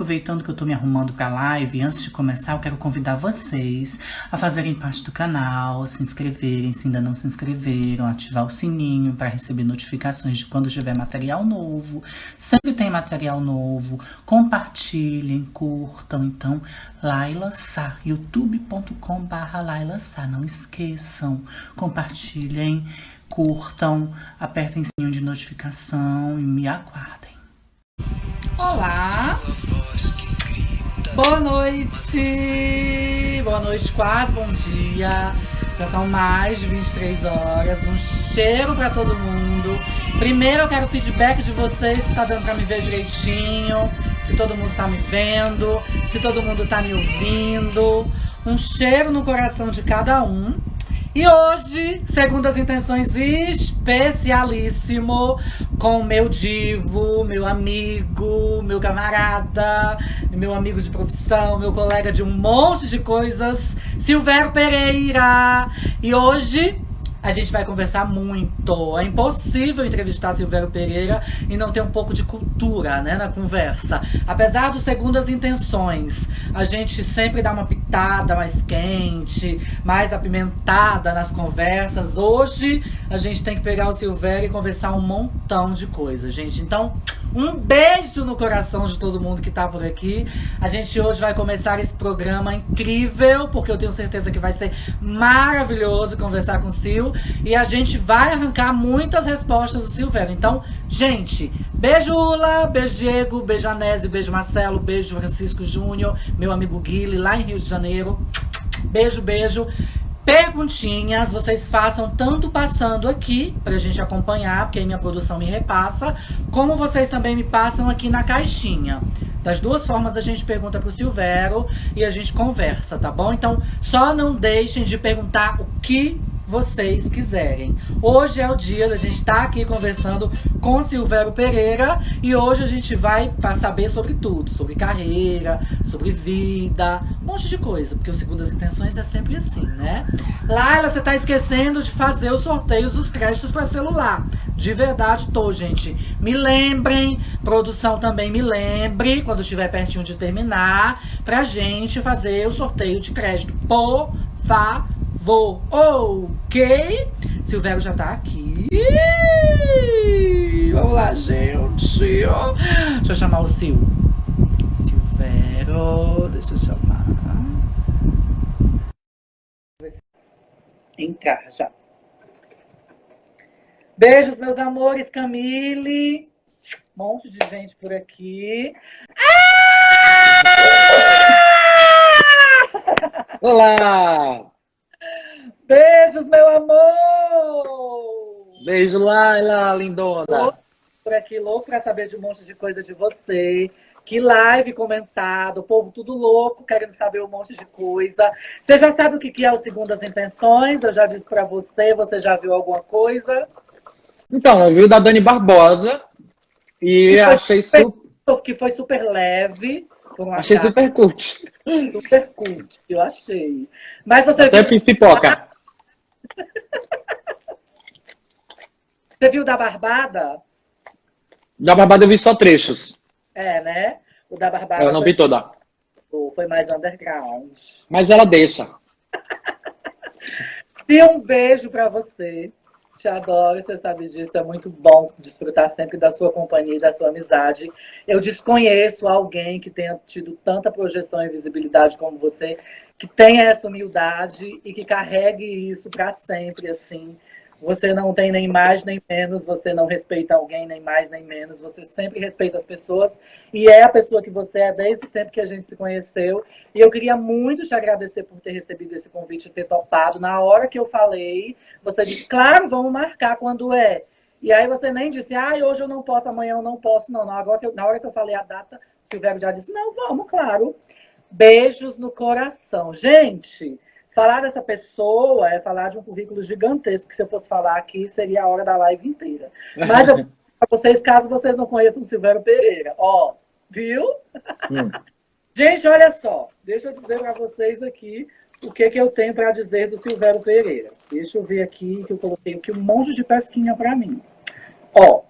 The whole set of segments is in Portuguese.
aproveitando que eu tô me arrumando pra live, antes de começar, eu quero convidar vocês a fazerem parte do canal, se inscreverem, se ainda não se inscreveram, ativar o sininho para receber notificações de quando tiver material novo. Sempre tem material novo. Compartilhem, curtam. Então, Laila Sá, youtube.com/Laila Sá. Não esqueçam, compartilhem, curtam, apertem o sininho de notificação e me aguardem. Olá! Boa noite! Boa noite, quase bom dia. Já são mais de 23 horas. Um cheiro pra todo mundo. Primeiro eu quero feedback de vocês, se tá dando pra me ver direitinho, se todo mundo tá me vendo, se todo mundo tá me ouvindo. Um cheiro no coração de cada um. E hoje, segundo as intenções, especialíssimo com o meu divo, meu amigo, meu camarada, meu amigo de profissão, meu colega de um monte de coisas, Silvério Pereira. E hoje a gente vai conversar muito. É impossível entrevistar Silvério Pereira e não ter um pouco de cultura, né, na conversa. Apesar do segundo as intenções, a gente sempre dá uma pitada mais quente, mais apimentada nas conversas. Hoje a gente tem que pegar o Silvério e conversar um montão de coisa, gente. Então, um beijo no coração de todo mundo que tá por aqui. A gente hoje vai começar esse programa incrível, porque eu tenho certeza que vai ser maravilhoso conversar com o Sil. E a gente vai arrancar muitas respostas do Silvério. Então, gente, beijo Ula, beijo Diego, beijo Anésio, beijo Marcelo, beijo Francisco Júnior, meu amigo Guilherme, lá em Rio de Janeiro. Beijo, beijo. Perguntinhas, vocês façam tanto passando aqui pra gente acompanhar, porque aí minha produção me repassa, como vocês também me passam aqui na caixinha. Das duas formas a gente pergunta pro Silvério e a gente conversa, tá bom? Então, só não deixem de perguntar o que vocês quiserem. Hoje é o dia da gente estar aqui conversando com Silvério Pereira e hoje a gente vai saber sobre tudo, sobre carreira, sobre vida, um monte de coisa, porque o segundo as intenções é sempre assim, né? Laila, você tá esquecendo de fazer os sorteios dos créditos para celular. De verdade, tô, gente. Me lembrem, produção também me lembre, quando estiver pertinho de terminar, pra gente fazer o sorteio de crédito, por favor. Ok? Silvério já tá aqui. Vamos lá, gente. Deixa eu chamar o Sil. Silvério, deixa eu chamar. Entrar já. Beijos, meus amores, Camille. Um monte de gente por aqui. Olá! Beijos, meu amor! Beijo, Laila, lindona! Por aqui, louco pra saber de um monte de coisa de você. Que live comentada, o povo tudo louco, querendo saber um monte de coisa. Você já sabe o que é o Segundo as Intenções? Eu já disse pra você, você já viu alguma coisa? Então, eu vi o da Dani Barbosa e achei que foi super leve. Achei super cult. Super cult, eu achei. Mas você até viu... fiz pipoca. Você viu da Barbada? Da Barbada eu vi só trechos. É, né? O da Barbada. Eu não vi toda. Foi mais underground. Mas ela deixa. E um beijo pra você. Te adoro, você sabe disso. É muito bom desfrutar sempre da sua companhia e da sua amizade. Eu desconheço alguém que tenha tido tanta projeção e visibilidade como você, que tenha essa humildade e que carregue isso para sempre, assim. Você não tem nem mais nem menos, você não respeita alguém nem mais nem menos, você sempre respeita as pessoas e é a pessoa que você é desde o tempo que a gente se conheceu. E eu queria muito te agradecer por ter recebido esse convite e ter topado. Na hora que eu falei, você disse, claro, vamos marcar quando é. E aí você nem disse, hoje eu não posso, amanhã eu não posso. Não, na hora que eu falei a data, o Silvério já disse, não, vamos, claro. Beijos no coração. Gente... Falar dessa pessoa é falar de um currículo gigantesco, que se eu fosse falar aqui, seria a hora da live inteira. Mas eu vou para vocês, caso vocês não conheçam o Silvério Pereira. Ó, viu? Gente, olha só. Deixa eu dizer para vocês aqui o que eu tenho para dizer do Silvério Pereira. Deixa eu ver aqui, que eu coloquei aqui um monte de pesquinha para mim. Ó,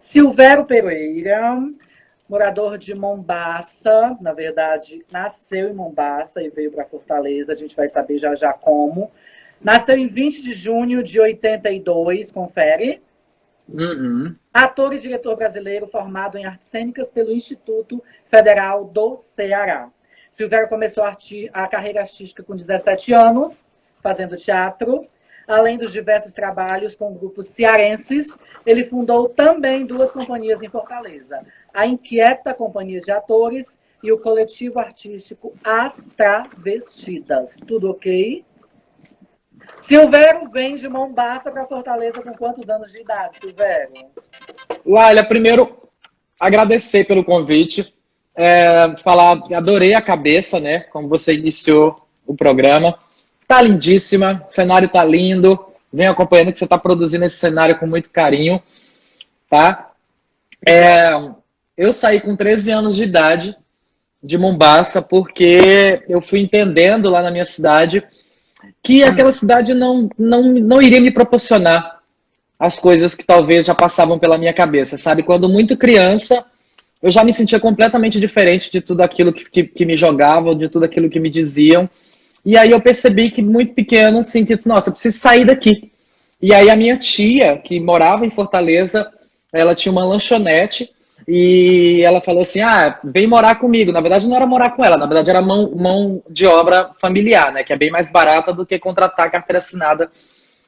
Silvério Pereira morador de Mombaça, na verdade, nasceu em Mombaça e veio para Fortaleza, a gente vai saber já já como. Nasceu em 20 de junho de 82, confere. Uhum. Ator e diretor brasileiro formado em artes cênicas pelo Instituto Federal do Ceará. Silvério começou a carreira artística com 17 anos, fazendo teatro. Além dos diversos trabalhos com grupos cearenses, ele fundou também 2 companhias em Fortaleza: a Inquieta Companhia de Atores e o coletivo artístico As Travestidas. Tudo ok? Silvério vem de Mombaça para Fortaleza com quantos anos de idade, Silvério? Lália, primeiro, agradecer pelo convite. Falar que adorei a cabeça, né? Como você iniciou o programa. Tá lindíssima, o cenário tá lindo. Venho acompanhando que você tá produzindo esse cenário com muito carinho, tá? Eu saí com 13 anos de idade de Mombaça porque eu fui entendendo lá na minha cidade que aquela cidade não iria me proporcionar as coisas que talvez já passavam pela minha cabeça, sabe? Quando muito criança, eu já me sentia completamente diferente de tudo aquilo que me jogavam, de tudo aquilo que me diziam. E aí eu percebi que muito pequeno, assim, que, nossa, eu preciso sair daqui. E aí a minha tia, que morava em Fortaleza, ela tinha uma lanchonete e ela falou assim, vem morar comigo. Na verdade não era morar com ela, na verdade era mão de obra familiar, né? Que é bem mais barata do que contratar carteira assinada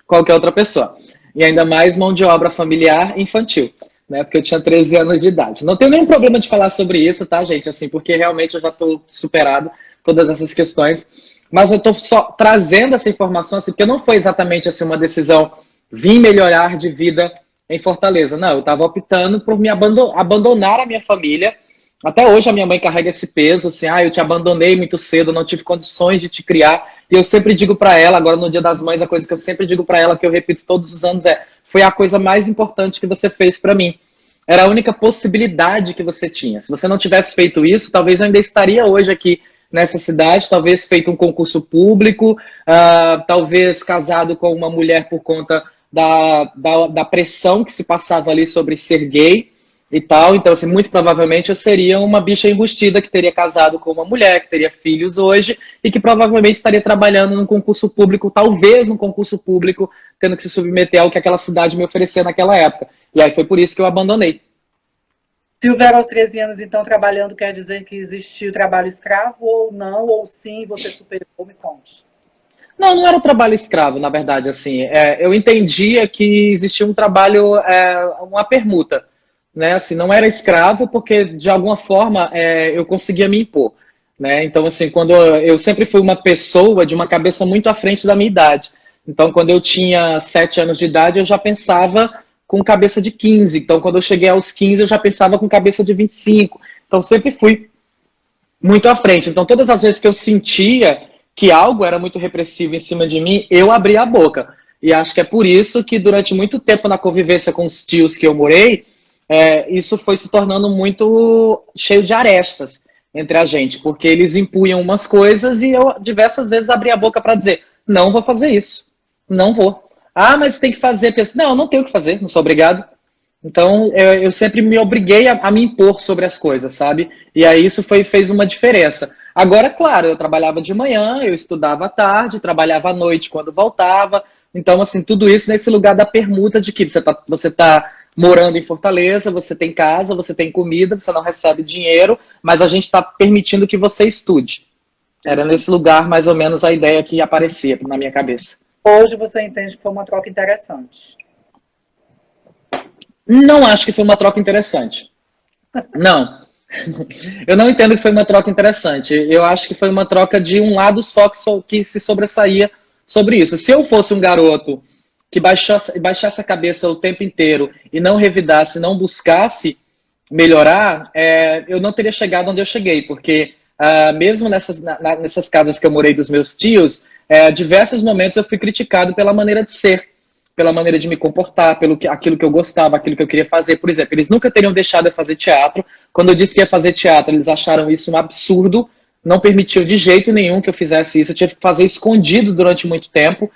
qualquer outra pessoa. E ainda mais mão de obra familiar infantil, né? Porque eu tinha 13 anos de idade. Não tenho nenhum problema de falar sobre isso, tá, gente? Assim, porque realmente eu já estou superado todas essas questões. Mas eu estou só trazendo essa informação, assim, porque não foi exatamente assim, uma decisão vim melhorar de vida em Fortaleza. Não, eu estava optando por me abandonar a minha família. Até hoje a minha mãe carrega esse peso, assim, eu te abandonei muito cedo, não tive condições de te criar. E eu sempre digo para ela, agora no Dia das Mães, a coisa que eu sempre digo para ela, que eu repito todos os anos foi a coisa mais importante que você fez para mim. Era a única possibilidade que você tinha. Se você não tivesse feito isso, talvez eu ainda estaria hoje aqui nessa cidade, talvez feito um concurso público, talvez casado com uma mulher por conta da pressão que se passava ali sobre ser gay e tal. Então, assim, muito provavelmente eu seria uma bicha enrustida que teria casado com uma mulher, que teria filhos hoje e que provavelmente estaria trabalhando num concurso público, talvez num concurso público, tendo que se submeter ao que aquela cidade me oferecia naquela época. E aí foi por isso que eu abandonei. Silvério, aos 13 anos, então, trabalhando, quer dizer que existiu trabalho escravo ou não? Ou sim, você superou? Me conte. Não era trabalho escravo, na verdade, assim. Eu entendia que existia um trabalho, uma permuta, né? Assim, não era escravo porque, de alguma forma, eu conseguia me impor, né? Então, assim, quando eu sempre fui uma pessoa de uma cabeça muito à frente da minha idade. Então, quando eu tinha 7 anos de idade, eu já pensava com cabeça de 15. Então, quando eu cheguei aos 15, eu já pensava com cabeça de 25. Então, sempre fui muito à frente. Então, todas as vezes que eu sentia que algo era muito repressivo em cima de mim, eu abria a boca. E acho que é por isso que, durante muito tempo na convivência com os tios que eu morei, isso foi se tornando muito cheio de arestas entre a gente. Porque eles impunham umas coisas e eu diversas vezes abria a boca para dizer, não vou fazer isso. Não vou. Mas tem que fazer. Não tenho o que fazer, não sou obrigado. Então, eu sempre me obriguei a me impor sobre as coisas, sabe? E aí isso fez uma diferença. Agora, claro, eu trabalhava de manhã, eu estudava à tarde, trabalhava à noite quando voltava. Então, assim, tudo isso nesse lugar da permuta de que você tá morando em Fortaleza, você tem casa, você tem comida, você não recebe dinheiro, mas a gente está permitindo que você estude. Era nesse lugar, mais ou menos, a ideia que aparecia na minha cabeça. Hoje você entende que foi uma troca interessante? Não acho que foi uma troca interessante. Não. Eu não entendo que foi uma troca interessante. Eu acho que foi uma troca de um lado só que se sobressaía sobre isso. Se eu fosse um garoto que baixasse a cabeça o tempo inteiro e não revidasse, não buscasse melhorar, eu não teria chegado onde eu cheguei. Porque mesmo nessas casas que eu morei dos meus tios, diversos momentos eu fui criticado pela maneira de ser, pela maneira de me comportar, aquilo que eu gostava, aquilo que eu queria fazer. Por exemplo, eles nunca teriam deixado eu fazer teatro. Quando eu disse que ia fazer teatro, eles acharam isso um absurdo, não permitiu de jeito nenhum que eu fizesse isso. Eu tive que fazer escondido durante muito tempo.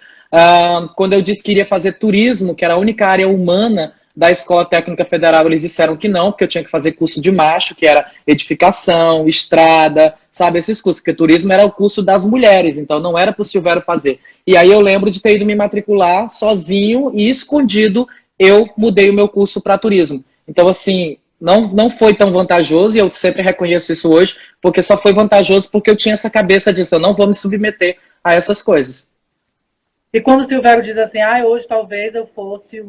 Quando eu disse que iria fazer turismo, que era a única área humana da Escola Técnica Federal eles disseram que não, porque eu tinha que fazer curso de macho, que era edificação, estrada, sabe, esses cursos, porque turismo era o curso das mulheres, então não era para o Silvério fazer. E aí eu lembro de ter ido me matricular sozinho e escondido, eu mudei o meu curso para turismo. Então, assim, não foi tão vantajoso, e eu sempre reconheço isso hoje, porque só foi vantajoso porque eu tinha essa cabeça disso, eu não vou me submeter a essas coisas. E quando o Silvério diz assim, hoje talvez eu fosse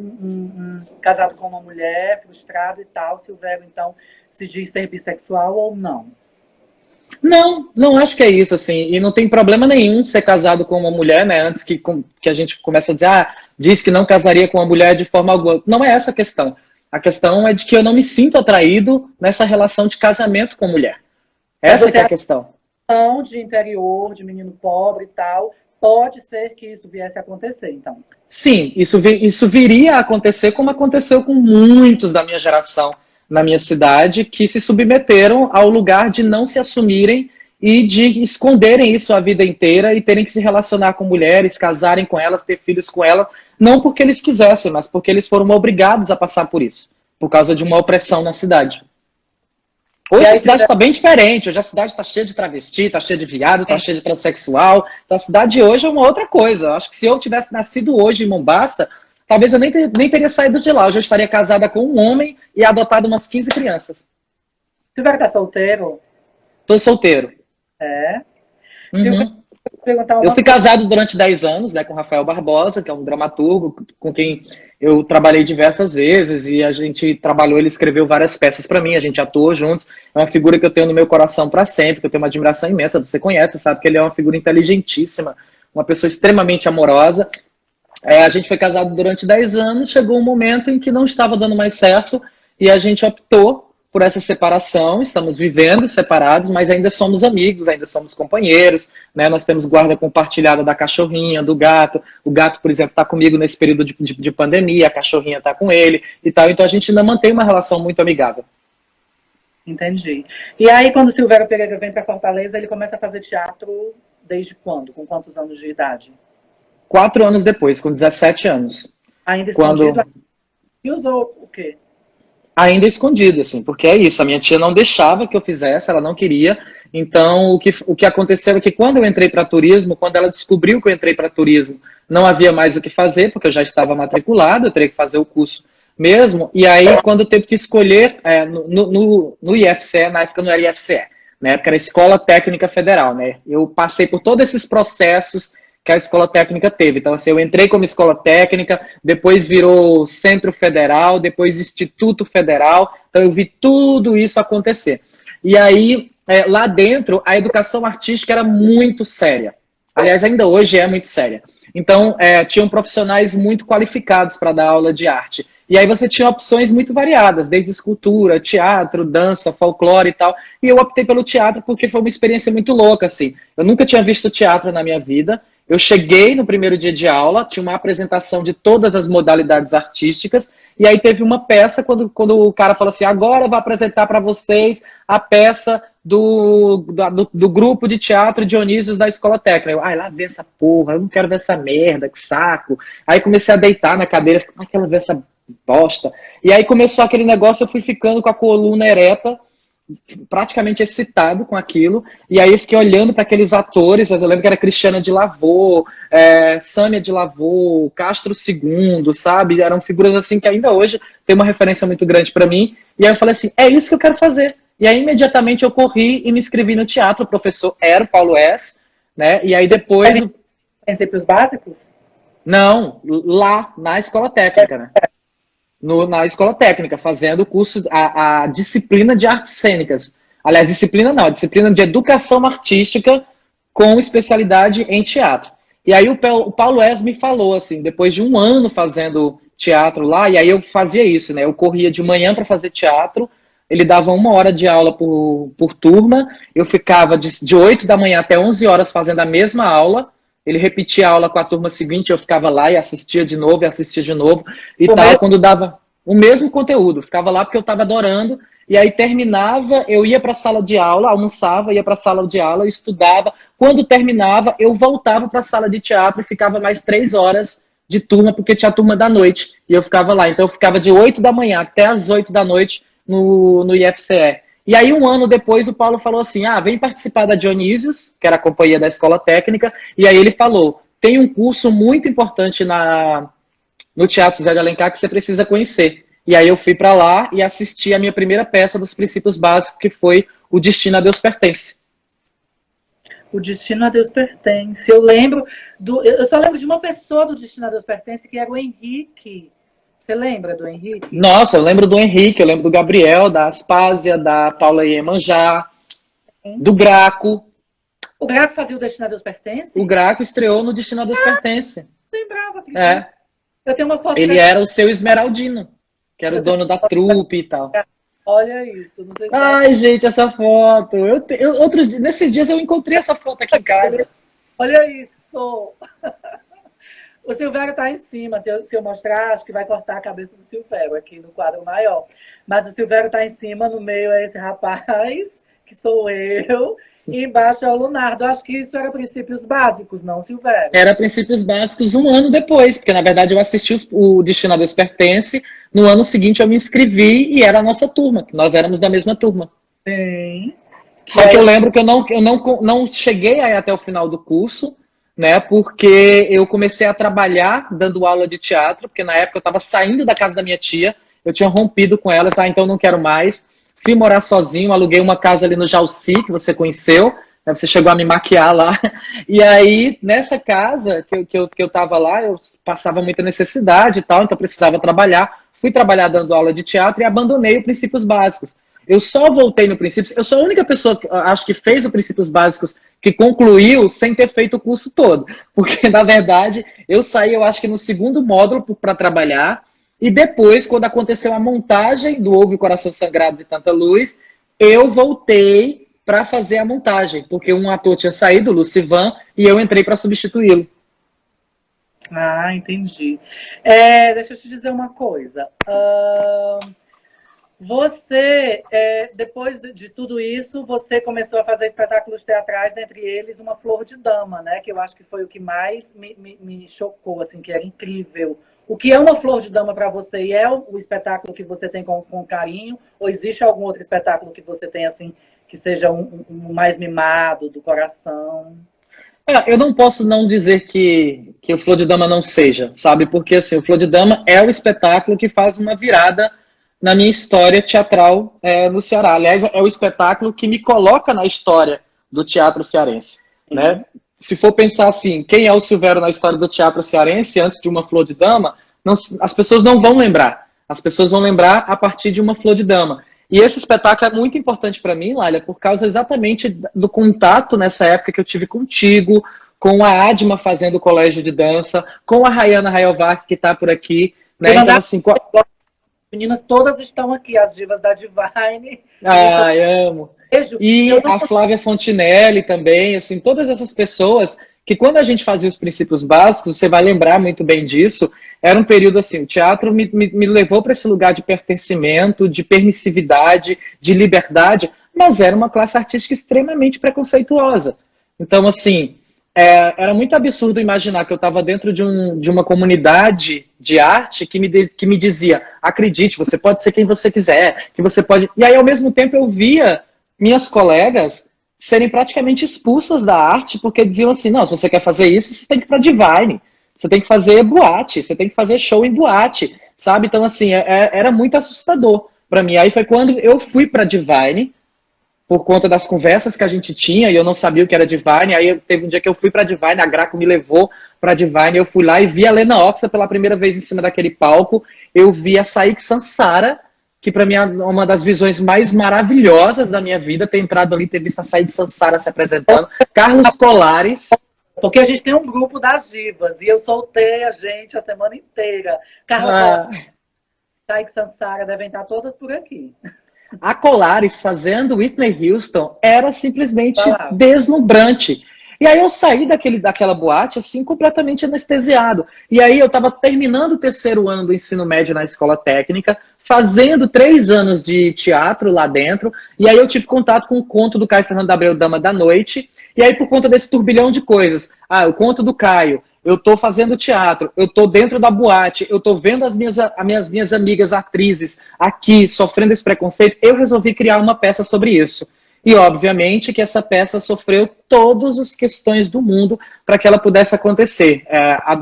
casado com uma mulher, frustrado e tal, o Silvério então se diz ser bissexual ou não? Não acho que é isso, assim, e não tem problema nenhum de ser casado com uma mulher, né, antes que a gente comece a dizer, diz que não casaria com uma mulher de forma alguma. Não é essa a questão. A questão é de que eu não me sinto atraído nessa relação de casamento com mulher. Essa que é a questão. De interior, de menino pobre e tal, pode ser que isso viesse a acontecer, então. Sim, isso viria a acontecer como aconteceu com muitos da minha geração na minha cidade, que se submeteram ao lugar de não se assumirem e de esconderem isso a vida inteira e terem que se relacionar com mulheres, casarem com elas, ter filhos com elas, não porque eles quisessem, mas porque eles foram obrigados a passar por isso, por causa de uma opressão na cidade. Hoje a cidade está bem diferente, hoje a cidade está cheia de travesti, está cheia de viado, está cheia de transexual. Então a cidade hoje é uma outra coisa. Eu acho que se eu tivesse nascido hoje em Mombaça, talvez eu nem teria saído de lá. Eu já estaria casada com um homem e adotado umas 15 crianças. Você vai estar solteiro? Tô solteiro. É? Uhum. Eu fui casado durante 10 anos, né, com Rafael Barbosa, que é um dramaturgo com quem eu trabalhei diversas vezes e a gente trabalhou, ele escreveu várias peças para mim, a gente atuou juntos. É uma figura que eu tenho no meu coração para sempre, que eu tenho uma admiração imensa. Você conhece, sabe que ele é uma figura inteligentíssima, uma pessoa extremamente amorosa. A gente foi casado durante 10 anos, chegou um momento em que não estava dando mais certo e a gente optou por essa separação. Estamos vivendo separados, mas ainda somos amigos, ainda somos companheiros, né? Nós temos guarda compartilhada da cachorrinha, do gato. O gato, por exemplo, está comigo nesse período de pandemia, a cachorrinha está com ele e tal. Então a gente ainda mantém uma relação muito amigável. Entendi. E aí, quando o Silvério Pereira vem para Fortaleza, ele começa a fazer teatro desde quando? Com quantos anos de idade? 4 anos depois, com 17 anos. Ainda escondido? E usou o quê? Ainda escondido, assim, porque é isso, a minha tia não deixava que eu fizesse, ela não queria. Então, o que aconteceu é que quando eu entrei para turismo, quando ela descobriu que eu entrei para turismo, não havia mais o que fazer, porque eu já estava matriculado, eu teria que fazer o curso mesmo. E aí, quando eu teve que escolher, no IFCE, na época não era IFCE, na época era Escola Técnica Federal, né? Eu passei por todos esses processos que a Escola Técnica teve. Então, assim, eu entrei como Escola Técnica, depois virou Centro Federal, depois Instituto Federal. Então, eu vi tudo isso acontecer. E aí, lá dentro, a educação artística era muito séria. Aliás, ainda hoje é muito séria. Então, tinham profissionais muito qualificados para dar aula de arte. E aí você tinha opções muito variadas, desde escultura, teatro, dança, folclore e tal. E eu optei pelo teatro porque foi uma experiência muito louca, assim. Eu nunca tinha visto teatro na minha vida. Eu cheguei no primeiro dia de aula, tinha uma apresentação de todas as modalidades artísticas, e aí teve uma peça, quando o cara falou assim, agora eu vou apresentar para vocês a peça do grupo de teatro Dionísios da Escola Técnica. Eu, lá vem essa porra, eu não quero ver essa merda, que saco. Aí comecei a deitar na cadeira, quero ver essa bosta. E aí começou aquele negócio, eu fui ficando com a coluna ereta, praticamente excitado com aquilo, e aí eu fiquei olhando para aqueles atores. Eu lembro que era Cristiana de Lavô, Sâmia de Lavô, Castro II, sabe? Eram figuras assim que ainda hoje tem uma referência muito grande para mim, e aí eu falei assim, é isso que eu quero fazer. E aí imediatamente eu corri e me inscrevi no teatro. O professor era o Paulo S, né? E aí depois... Princípios básicos? Não, lá na Escola Técnica, né? Na Escola Técnica, fazendo o curso, a disciplina de artes cênicas. Aliás, disciplina não, a disciplina de educação artística com especialidade em teatro. E aí o Paulo S me falou, assim, depois de um ano fazendo teatro lá, e aí eu fazia isso, né? Eu corria de manhã para fazer teatro, ele dava 1 hora de aula por turma, eu ficava de 8 da manhã até 11 horas fazendo a mesma aula. Ele repetia a aula com a turma seguinte, eu ficava lá e assistia de novo, e tal, quando dava o mesmo conteúdo. Ficava lá porque eu estava adorando, e aí terminava, eu ia para a sala de aula, almoçava, ia para a sala de aula, estudava. Quando terminava, eu voltava para a sala de teatro e ficava mais 3 horas de turma, porque tinha a turma da noite, e eu ficava lá. Então eu ficava de 8 da manhã até as 8 da noite no IFCE. E aí, um ano depois, o Paulo falou assim, vem participar da Dionísios, que era a companhia da escola técnica, e aí ele falou, tem um curso muito importante no Teatro Zé de Alencar que você precisa conhecer. E aí eu fui para lá e assisti a minha primeira peça dos princípios básicos, que foi O Destino a Deus Pertence. O Destino a Deus Pertence. Eu só lembro de uma pessoa do Destino a Deus Pertence, que era o Henrique. Você lembra do Henrique? Nossa, eu lembro do Henrique, eu lembro do Gabriel, da Aspásia, da Paula Iemanjá, do Graco. O Graco fazia o Destino a Deus Pertence? O Graco estreou no Destino a Deus Pertence. Lembrava. Eu tenho uma foto. Ele era o seu Esmeraldino, que era o dono da trupe e tal. Olha isso. Não sei se Ai, gente, essa foto. Nesses dias eu encontrei essa foto aqui em casa. Olha isso. O Silvério tá em cima. Se eu mostrar, acho que vai cortar a cabeça do Silvério aqui no quadro maior. Mas o Silvério tá em cima, no meio é esse rapaz, que sou eu, e embaixo é o Lunardo. Acho que isso era princípios básicos, não, Silvério? Era princípios básicos um ano depois, porque na verdade eu assisti o Destino a Deus Pertence, no ano seguinte eu me inscrevi e era a nossa turma, que nós éramos da mesma turma. Sim. Só que eu lembro que eu não cheguei aí até o final do curso, né, porque eu comecei a trabalhar dando aula de teatro, porque na época eu estava saindo da casa da minha tia, eu tinha rompido com ela, então não quero mais. Fui morar sozinho, aluguei uma casa ali no Jalci, que você conheceu, né, você chegou a me maquiar lá. E aí, nessa casa que eu tava lá, eu passava muita necessidade e tal, então precisava trabalhar. Fui trabalhar dando aula de teatro e abandonei os princípios básicos. Eu só voltei no Princípios, eu sou a única pessoa, acho que fez o Princípios Básicos, que concluiu sem ter feito o curso todo. Porque, na verdade, eu saí, eu acho que no segundo módulo para trabalhar, e depois, quando aconteceu a montagem do Ouve o Coração Sangrado de Tanta Luz, eu voltei para fazer a montagem, porque um ator tinha saído, o Lucivan, e eu entrei para substituí-lo. Ah, entendi. Deixa eu te dizer uma coisa. Você, depois de tudo isso, você começou a fazer espetáculos teatrais, dentre eles Uma Flor de Dama, né? Que eu acho que foi o que mais me chocou, assim, que era incrível. O que é Uma Flor de Dama para você? E é o espetáculo que você tem com carinho? Ou existe algum outro espetáculo que você tem, assim, que seja um mais mimado, do coração? Eu não posso não dizer que o Flor de Dama não seja, sabe? Porque, assim, o Flor de Dama é o espetáculo que faz uma virada na minha história teatral no Ceará. Aliás, é o espetáculo que me coloca na história do teatro cearense, né? Se for pensar assim, quem é o Silvério na história do teatro cearense antes de Uma Flor de Dama, as pessoas não vão lembrar. As pessoas vão lembrar a partir de Uma Flor de Dama. E esse espetáculo é muito importante para mim, Lália, por causa exatamente do contato nessa época que eu tive contigo, com a Adma fazendo o colégio de dança, com a Rayana Rayovac, que está por aqui, né? Então, assim, meninas todas estão aqui, as divas da Divine. Amo. E a Flávia Fontinelli também, assim, todas essas pessoas que quando a gente fazia os princípios básicos, você vai lembrar muito bem disso, era um período assim, o teatro me levou para esse lugar de pertencimento, de permissividade, de liberdade, mas era uma classe artística extremamente preconceituosa. Então, assim, era muito absurdo imaginar que eu estava dentro de uma comunidade de arte que me dizia, acredite, você pode ser quem você quiser, que você pode... E aí, ao mesmo tempo, eu via minhas colegas serem praticamente expulsas da arte, porque diziam assim, não, se você quer fazer isso, você tem que ir para Divine, você tem que fazer boate, você tem que fazer show em boate, sabe? Então, assim, era muito assustador para mim. Aí foi quando eu fui para Divine, por conta das conversas que a gente tinha, e eu não sabia o que era Divine, aí teve um dia que eu fui para Divine, a Graco me levou para Divine, eu fui lá e vi a Lena Oxa pela primeira vez em cima daquele palco, eu vi a Saik Sansara, que para mim é uma das visões mais maravilhosas da minha vida, ter entrado ali, ter visto a Saik Sansara se apresentando, Carlos Colares. Porque a gente tem um grupo das divas, e eu soltei a gente a semana inteira. Carlos Saik Sansara devem estar todas por aqui. A Colares fazendo Whitney Houston era simplesmente deslumbrante. E aí eu saí daquela boate, assim, completamente anestesiado. E aí eu estava terminando o terceiro ano do ensino médio na escola técnica, fazendo 3 anos de teatro lá dentro, e aí eu tive contato com o conto do Caio Fernando Abreu, Dama da Noite, e aí por conta desse turbilhão de coisas, o conto do Caio eu tô fazendo teatro, eu tô dentro da boate, eu tô vendo as minhas amigas atrizes aqui sofrendo esse preconceito, eu resolvi criar uma peça sobre isso. E, obviamente, que essa peça sofreu todas as questões do mundo para que ela pudesse acontecer.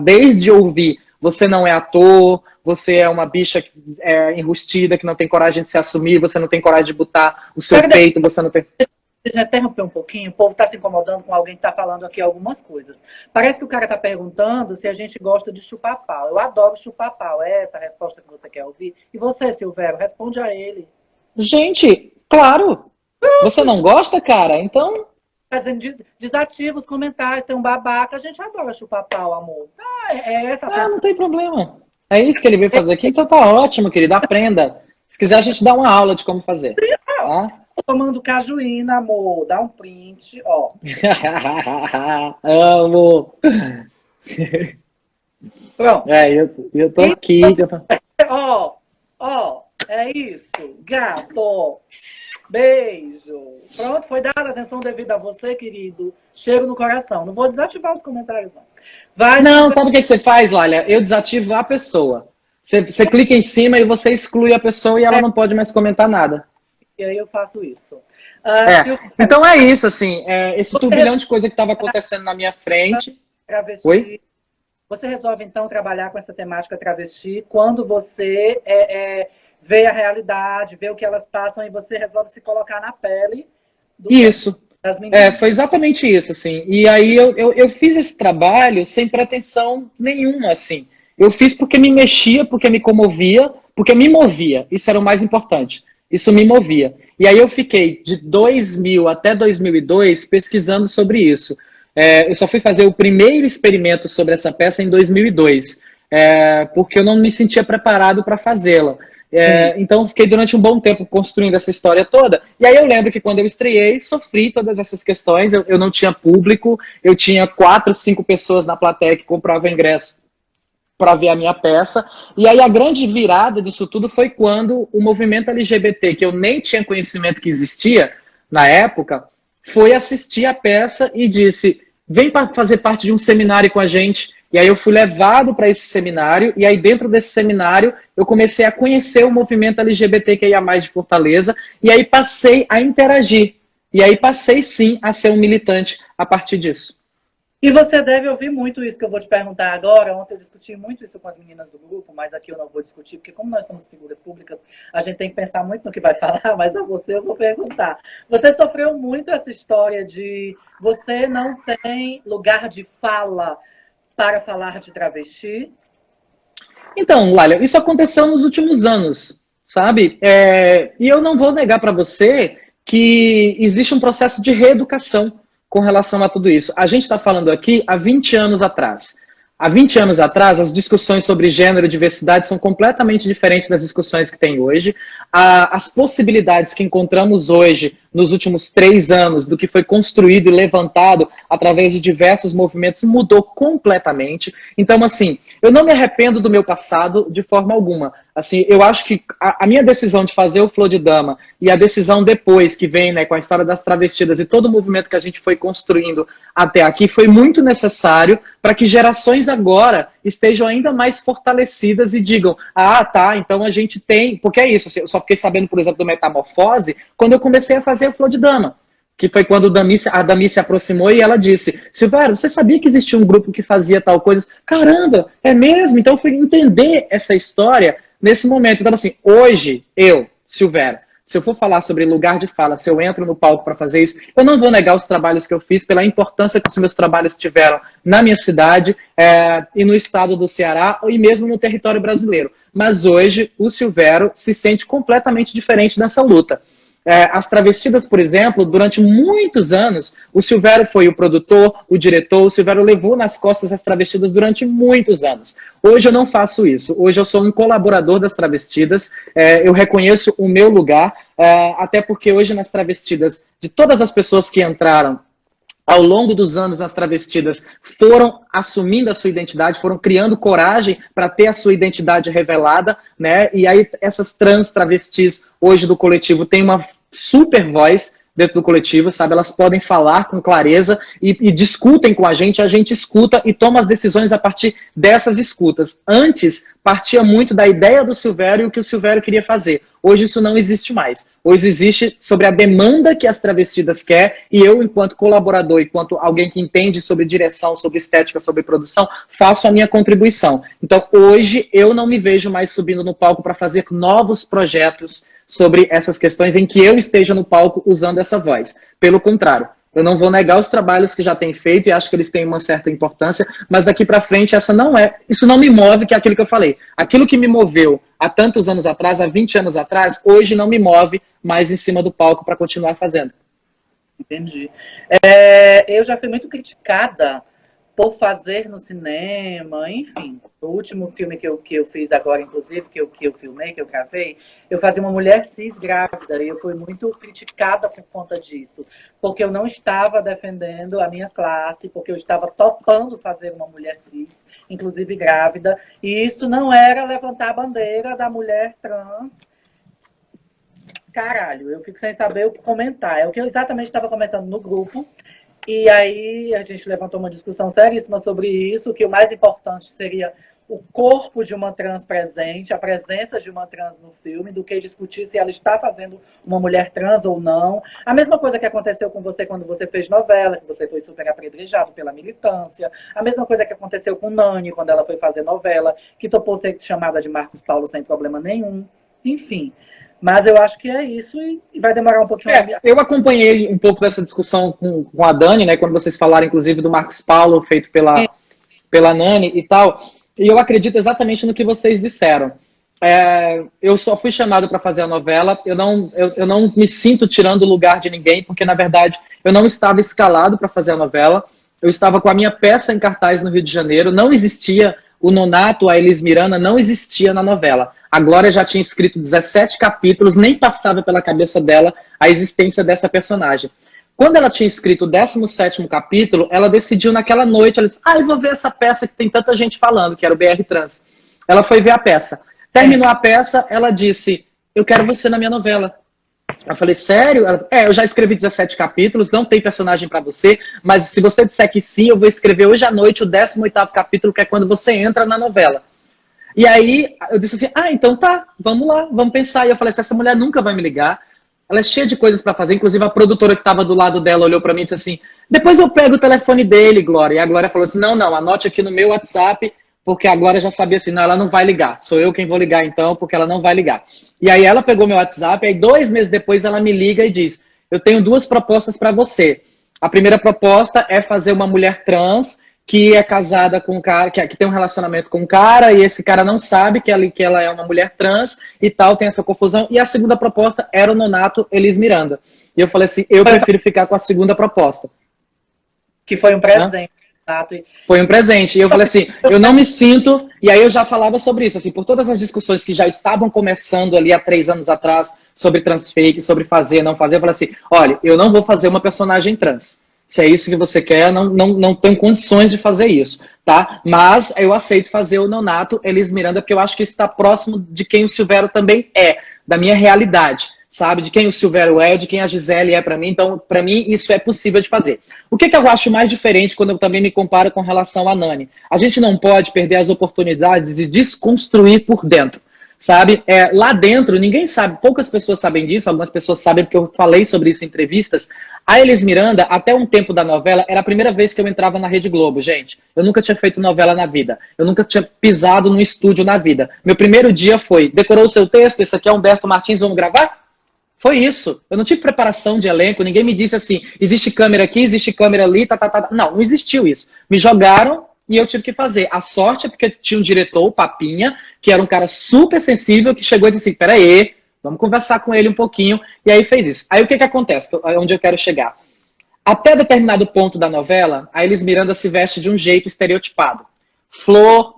Desde ouvir, você não é ator, você é uma bicha enrustida, que não tem coragem de se assumir, você não tem coragem de botar o seu peito, você não tem... Deixa eu interromper um pouquinho, o povo está se incomodando com alguém que está falando aqui algumas coisas. Parece que o cara está perguntando se a gente gosta de chupar pau. Eu adoro chupar pau, é essa a resposta que você quer ouvir? E você, Silvério, responde a ele. Gente, claro! Você não gosta, cara? Então... Desativa os comentários, tem um babaca, a gente adora chupar pau, amor. Não tem problema. É isso que ele veio fazer aqui, então tá ótimo, querido, aprenda. Se quiser, a gente dá uma aula de como fazer. Tá? Tomando cajuína, amor. Dá um print, ó. Amo. Pronto. Eu tô aqui. Ó, é isso. Gato. Beijo. Pronto, foi dada a atenção devida a você, querido. Cheiro no coração. Não vou desativar os comentários, não. Não, sabe o que você faz, Lália? Eu desativo a pessoa. Você clica em cima e você exclui a pessoa e ela não pode mais comentar nada. E aí eu faço isso. Então é isso, assim, esse turbilhão de coisa que estava acontecendo na minha frente. Travesti. Oi? Você resolve, então, trabalhar com essa temática travesti quando você vê a realidade, vê o que elas passam e você resolve se colocar na pele das meninas. Foi exatamente isso, assim. E aí eu fiz esse trabalho sem pretensão nenhuma, assim. Eu fiz porque me mexia, porque me comovia, porque me movia. Isso era o mais importante. Isso me movia. E aí eu fiquei de 2000 até 2002 pesquisando sobre isso. Eu só fui fazer o primeiro experimento sobre essa peça em 2002, porque eu não me sentia preparado para fazê-la. Então fiquei durante um bom tempo construindo essa história toda. E aí eu lembro que quando eu estreiei, sofri todas essas questões. Eu não tinha público, eu tinha 4, 5 pessoas na plateia que compravam ingresso para ver a minha peça. E aí a grande virada disso tudo foi quando o movimento LGBT, que eu nem tinha conhecimento que existia na época, foi assistir a peça e disse, vem para fazer parte de um seminário com a gente. E aí eu fui levado para esse seminário, e aí dentro desse seminário eu comecei a conhecer o movimento LGBTQIA+, de Fortaleza, e aí passei a interagir. E aí passei sim a ser um militante a partir disso. E você deve ouvir muito isso que eu vou te perguntar agora. Ontem eu discuti muito isso com as meninas do grupo, mas aqui eu não vou discutir, porque como nós somos figuras públicas, a gente tem que pensar muito no que vai falar, mas a você eu vou perguntar. Você sofreu muito essa história de você não tem lugar de fala para falar de travesti? Então, Lália, isso aconteceu nos últimos anos, sabe? E eu não vou negar para você que existe um processo de reeducação com relação a tudo isso. A gente está falando aqui há 20 anos atrás. Há 20 anos atrás, as discussões sobre gênero e diversidade são completamente diferentes das discussões que tem hoje. As possibilidades que encontramos hoje, nos últimos 3 anos, do que foi construído e levantado através de diversos movimentos, mudou completamente. Então, assim, eu não me arrependo do meu passado de forma alguma. Assim, eu acho que a minha decisão de fazer o Flor de Dama e a decisão depois, que vem, né, com a história das travestidas e todo o movimento que a gente foi construindo até aqui, foi muito necessário para que gerações agora estejam ainda mais fortalecidas e digam, tá, então a gente tem... Porque é isso, assim, eu só fiquei sabendo, por exemplo, do Metamorfose quando eu comecei a fazer o Flor de Dama, que foi quando a Dami se aproximou e ela disse, Silvério, você sabia que existia um grupo que fazia tal coisa? Caramba, é mesmo? Então eu fui entender essa história nesse momento. Então, assim, hoje, Silvério, se eu for falar sobre lugar de fala, se eu entro no palco para fazer isso, eu não vou negar os trabalhos que eu fiz pela importância que os meus trabalhos tiveram na minha cidade e no estado do Ceará e mesmo no território brasileiro. Mas hoje, o Silvério se sente completamente diferente nessa luta. As Travestidas, por exemplo, durante muitos anos, o Silvério foi o produtor, o diretor, o Silvério levou nas costas as Travestidas durante muitos anos. Hoje eu não faço isso. Hoje eu sou um colaborador das Travestidas, eu reconheço o meu lugar, até porque hoje nas Travestidas, de todas as pessoas que entraram ao longo dos anos nas Travestidas, foram assumindo a sua identidade, foram criando coragem para ter a sua identidade revelada, né? E aí essas trans travestis hoje do coletivo têm uma super voz dentro do coletivo, sabe? Elas podem falar com clareza e discutem com a gente escuta e toma as decisões a partir dessas escutas. Antes, partia muito da ideia do Silvério e o que o Silvério queria fazer. Hoje isso não existe mais. Hoje existe sobre a demanda que as travestidas querem e eu, enquanto colaborador, enquanto alguém que entende sobre direção, sobre estética, sobre produção, faço a minha contribuição. Então, hoje, eu não me vejo mais subindo no palco para fazer novos projetos sobre essas questões em que eu esteja no palco usando essa voz. Pelo contrário, eu não vou negar os trabalhos que já tem feito e acho que eles têm uma certa importância, mas daqui para frente isso não me move, que é aquilo que eu falei. Aquilo que me moveu há tantos anos atrás, há 20 anos atrás, hoje não me move mais em cima do palco para continuar fazendo. Entendi. Eu já fui muito criticada por fazer no cinema, enfim. O último filme que eu fiz agora, inclusive, que eu filmei, que eu gravei, eu fazia uma mulher cis grávida e eu fui muito criticada por conta disso, porque eu não estava defendendo a minha classe, porque eu estava topando fazer uma mulher cis, inclusive grávida, e isso não era levantar a bandeira da mulher trans. Caralho, eu fico sem saber o que comentar. É o que eu exatamente estava comentando no grupo. E aí a gente levantou uma discussão seríssima sobre isso, que o mais importante seria o corpo de uma trans presente, a presença de uma trans no filme, do que discutir se ela está fazendo uma mulher trans ou não. A mesma coisa que aconteceu com você quando você fez novela, que você foi super apedrejado pela militância. A mesma coisa que aconteceu com Nani, quando ela foi fazer novela, que topou ser chamada de Marcos Paulo sem problema nenhum. Enfim... Mas eu acho que é isso e vai demorar um pouquinho. Eu acompanhei um pouco dessa discussão com a Dani, né? Quando vocês falaram, inclusive, do Marcos Paulo, feito pela Nani e tal. E eu acredito exatamente no que vocês disseram. Eu só fui chamado para fazer a novela. Eu não me sinto tirando o lugar de ninguém, porque, na verdade, eu não estava escalado para fazer a novela. Eu estava com a minha peça em cartaz no Rio de Janeiro. Não existia o Nonato, a Elis Miranda, não existia na novela. A Glória já tinha escrito 17 capítulos, nem passava pela cabeça dela a existência dessa personagem. Quando ela tinha escrito o 17º capítulo, ela decidiu naquela noite, ela disse, eu vou ver essa peça que tem tanta gente falando, que era o BR Trans. Ela foi ver a peça. Terminou a peça, ela disse, eu quero você na minha novela. Eu falei, sério? Ela, eu já escrevi 17 capítulos, não tem personagem pra você, mas se você disser que sim, eu vou escrever hoje à noite o 18º capítulo, que é quando você entra na novela. E aí, eu disse assim, então tá, vamos lá, vamos pensar. E eu falei assim, essa mulher nunca vai me ligar, ela é cheia de coisas pra fazer, inclusive a produtora que tava do lado dela olhou pra mim e disse assim, depois eu pego o telefone dele, Glória. E a Glória falou assim, não, anote aqui no meu WhatsApp, porque a Glória já sabia assim, não, ela não vai ligar, sou eu quem vou ligar então, porque ela não vai ligar. E aí ela pegou meu WhatsApp, aí 2 meses depois ela me liga e diz, eu tenho 2 propostas pra você. A primeira proposta é fazer uma mulher trans, que é casada com um cara, que tem um relacionamento com um cara, e esse cara não sabe que ela é uma mulher trans e tal, tem essa confusão. E a segunda proposta era o Nonato Elis Miranda. E eu falei assim, eu prefiro ficar com a segunda proposta. Que foi um presente. Foi um presente. E eu falei assim, eu não me sinto... E aí eu já falava sobre isso, assim, por todas as discussões que já estavam começando ali há 3 anos atrás, sobre transfake, sobre fazer, não fazer, eu falei assim, olha, eu não vou fazer uma personagem trans. Se é isso que você quer, não tenho condições de fazer isso, tá? Mas eu aceito fazer o Nonato Elis Miranda, porque eu acho que isso está próximo de quem o Silvério também é, da minha realidade, sabe? De quem o Silvério é, de quem a Gisele é para mim. Então, para mim, isso é possível de fazer. O que eu acho mais diferente quando eu também me comparo com relação a Nani? A gente não pode perder as oportunidades de desconstruir por dentro. Sabe? Lá dentro, ninguém sabe, poucas pessoas sabem disso, algumas pessoas sabem porque eu falei sobre isso em entrevistas. A Elis Miranda, até um tempo da novela, era a primeira vez que eu entrava na Rede Globo, gente. Eu nunca tinha feito novela na vida. Eu nunca tinha pisado num estúdio na vida. Meu primeiro dia foi, decorou o seu texto, esse aqui é Humberto Martins, vamos gravar? Foi isso. Eu não tive preparação de elenco, ninguém me disse assim, existe câmera aqui, existe câmera ali, Não existiu isso. Me jogaram, e eu tive que fazer. A sorte é porque tinha um diretor, o Papinha, que era um cara super sensível, que chegou e disse assim, peraí, vamos conversar com ele um pouquinho. E aí fez isso. Aí o que acontece? Onde eu quero chegar? Até determinado ponto da novela, a Elis Miranda se veste de um jeito estereotipado. Flor,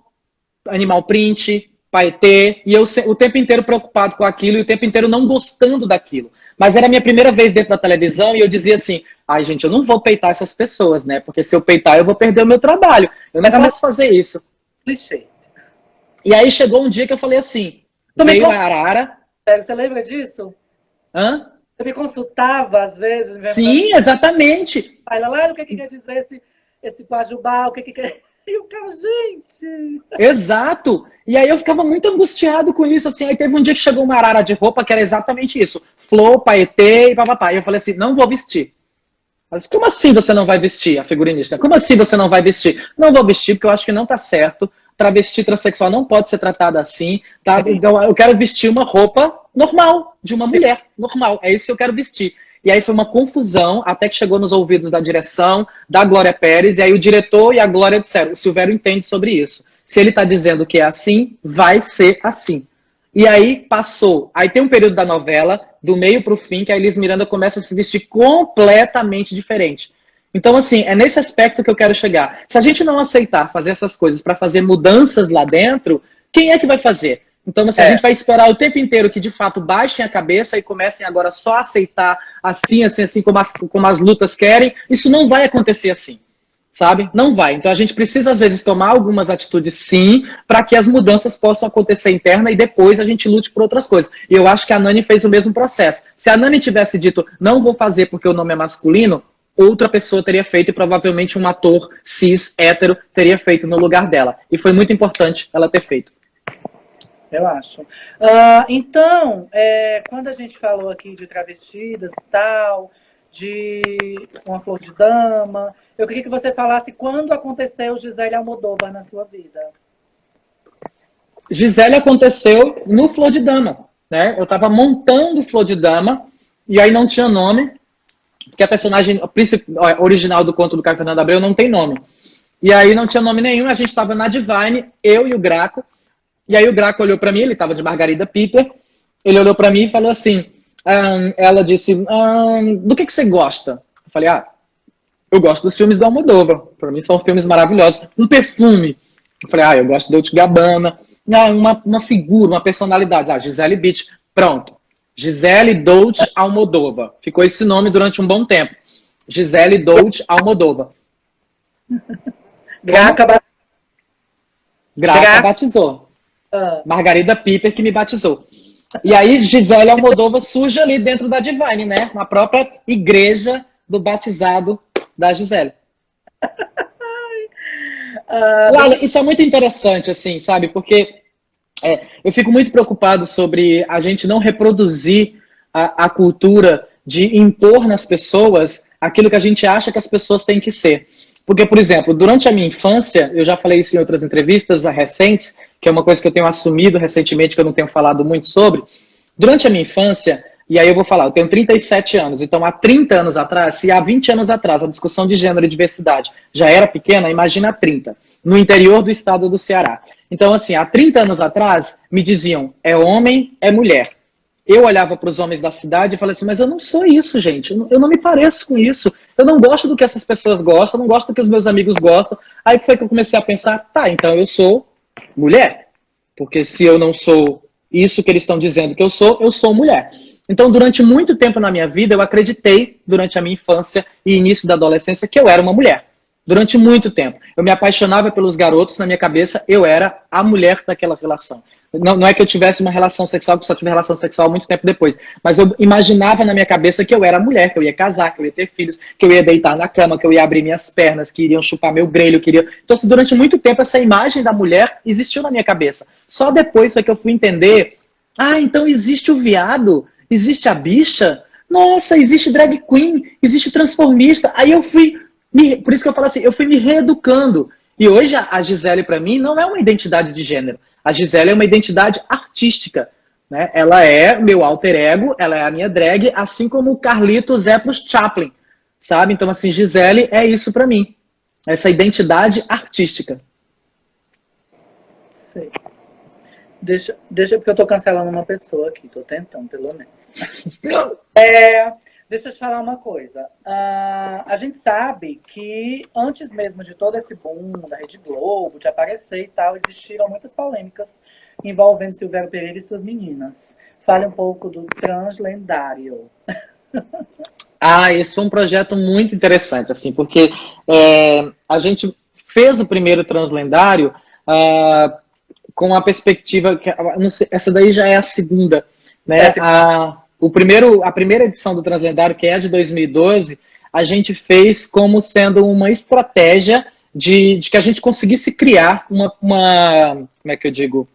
animal print, paetê, e eu o tempo inteiro preocupado com aquilo e o tempo inteiro não gostando daquilo. Mas era a minha primeira vez dentro da televisão e eu dizia assim, gente, eu não vou peitar essas pessoas, né? Porque se eu peitar, eu vou perder o meu trabalho. Eu não posso fazer isso. Clichê. E aí chegou um dia que eu falei assim, veio a Arara... Você lembra disso? Hã? Você me consultava, às vezes, me perguntava, Sim, exatamente. "Ai, Laila, o que quer dizer esse Pajubá? O que quer... E eu ficava, gente... Exato. E aí eu ficava muito angustiado com isso, assim. Aí teve um dia que chegou uma arara de roupa que era exatamente isso. Flor, paetê e papapá. E eu falei assim, não vou vestir. Ela disse, como assim você não vai vestir? A figurinista. Como assim você não vai vestir? Não vou vestir porque eu acho que não tá certo. Travesti transexual não pode ser tratada assim, tá? Então eu quero vestir uma roupa normal, de uma mulher, normal. É isso que eu quero vestir. E aí foi uma confusão, até que chegou nos ouvidos da direção, da Glória Pérez, e aí o diretor e a Glória disseram, o Silvério entende sobre isso. Se ele está dizendo que é assim, vai ser assim. E aí passou. Aí tem um período da novela, do meio para o fim, que a Elis Miranda começa a se vestir completamente diferente. Então, assim, é nesse aspecto que eu quero chegar. Se a gente não aceitar fazer essas coisas para fazer mudanças lá dentro, quem é que vai fazer? Então, assim, a gente vai esperar o tempo inteiro que, de fato, baixem a cabeça e comecem agora só a aceitar assim, assim, assim, como as lutas querem. Isso não vai acontecer assim, sabe? Não vai. Então, a gente precisa, às vezes, tomar algumas atitudes, sim, para que as mudanças possam acontecer interna e depois a gente lute por outras coisas. E eu acho que a Nani fez o mesmo processo. Se a Nani tivesse dito, não vou fazer porque o nome é masculino, outra pessoa teria feito e provavelmente um ator cis, hétero, teria feito no lugar dela. E foi muito importante ela ter feito. Eu acho. Então, quando a gente falou aqui de travestidas e tal, de uma flor de dama, eu queria que você falasse quando aconteceu Gisele Almodóvar na sua vida. Gisele aconteceu no Flor de Dama, né? Eu estava montando Flor de Dama e aí não tinha nome, porque a personagem original do conto do Caio Fernando Abreu não tem nome. E aí não tinha nome nenhum, a gente estava na Divine, eu e o Graco. E aí o Graco olhou para mim, ele estava de Margarida Piper, ele olhou para mim e falou assim, ela disse, do que você gosta? Eu falei, eu gosto dos filmes do Almodóvar, para mim são filmes maravilhosos. Um perfume, eu falei, eu gosto de Dolce & Gabbana, uma figura, uma personalidade, Gisele Bündchen, pronto. Gisele Dolce Almodóvar, ficou esse nome durante um bom tempo. Gisele Dolce Almodóvar. Graca batizou. Margarida Piper que me batizou. E aí Gisele Almodóvar surge ali dentro da Divine, né? Na própria igreja do batizado da Gisele. Lala, isso é muito interessante, assim, sabe? Porque eu fico muito preocupado sobre a gente não reproduzir a cultura de impor nas pessoas aquilo que a gente acha que as pessoas têm que ser. Porque, por exemplo, durante a minha infância, eu já falei isso em outras entrevistas recentes, que é uma coisa que eu tenho assumido recentemente, que eu não tenho falado muito sobre. Durante a minha infância, e aí eu vou falar, eu tenho 37 anos, então há 30 anos atrás, se há 20 anos atrás a discussão de gênero e diversidade já era pequena, imagina há 30, no interior do estado do Ceará. Então, assim, há 30 anos atrás, me diziam, é homem, é mulher. Eu olhava para os homens da cidade e falava assim, mas eu não sou isso, gente. Eu não me pareço com isso. Eu não gosto do que essas pessoas gostam, eu não gosto do que os meus amigos gostam. Aí foi que eu comecei a pensar, então eu sou mulher. Porque se eu não sou isso que eles estão dizendo que eu sou mulher. Então, durante muito tempo na minha vida, eu acreditei, durante a minha infância e início da adolescência, que eu era uma mulher. Durante muito tempo. Eu me apaixonava pelos garotos, na minha cabeça, eu era a mulher daquela relação. Não é que eu tivesse uma relação sexual, porque eu só tive relação sexual muito tempo depois. Mas eu imaginava na minha cabeça que eu era mulher, que eu ia casar, que eu ia ter filhos, que eu ia deitar na cama, que eu ia abrir minhas pernas, que iriam chupar meu grelho, Então, assim, durante muito tempo, essa imagem da mulher existiu na minha cabeça. Só depois foi que eu fui entender, então existe o viado, existe a bicha, nossa, existe drag queen, existe transformista. Aí eu fui, por isso que eu falo assim, eu fui me reeducando. E hoje a Gisele, para mim, não é uma identidade de gênero. A Gisele é uma identidade artística, né? Ela é meu alter ego, ela é a minha drag, assim como o Carlitos é pro Chaplin, sabe? Então, assim, Gisele é isso pra mim. Essa identidade artística. Sei. Deixa, porque eu tô cancelando uma pessoa aqui, tô tentando, pelo menos. Deixa eu te falar uma coisa. A gente sabe que antes mesmo de todo esse boom da Rede Globo, de aparecer e tal, existiram muitas polêmicas envolvendo Silvério Pereira e suas meninas. Fale um pouco do Translendário. Esse foi um projeto muito interessante, assim, porque a gente fez o primeiro Translendário com a perspectiva que, não sei, essa daí já é a segunda, né? a primeira edição do Translendário, que é a de 2012, a gente fez como sendo uma estratégia de que a gente conseguisse criar como é que eu digo?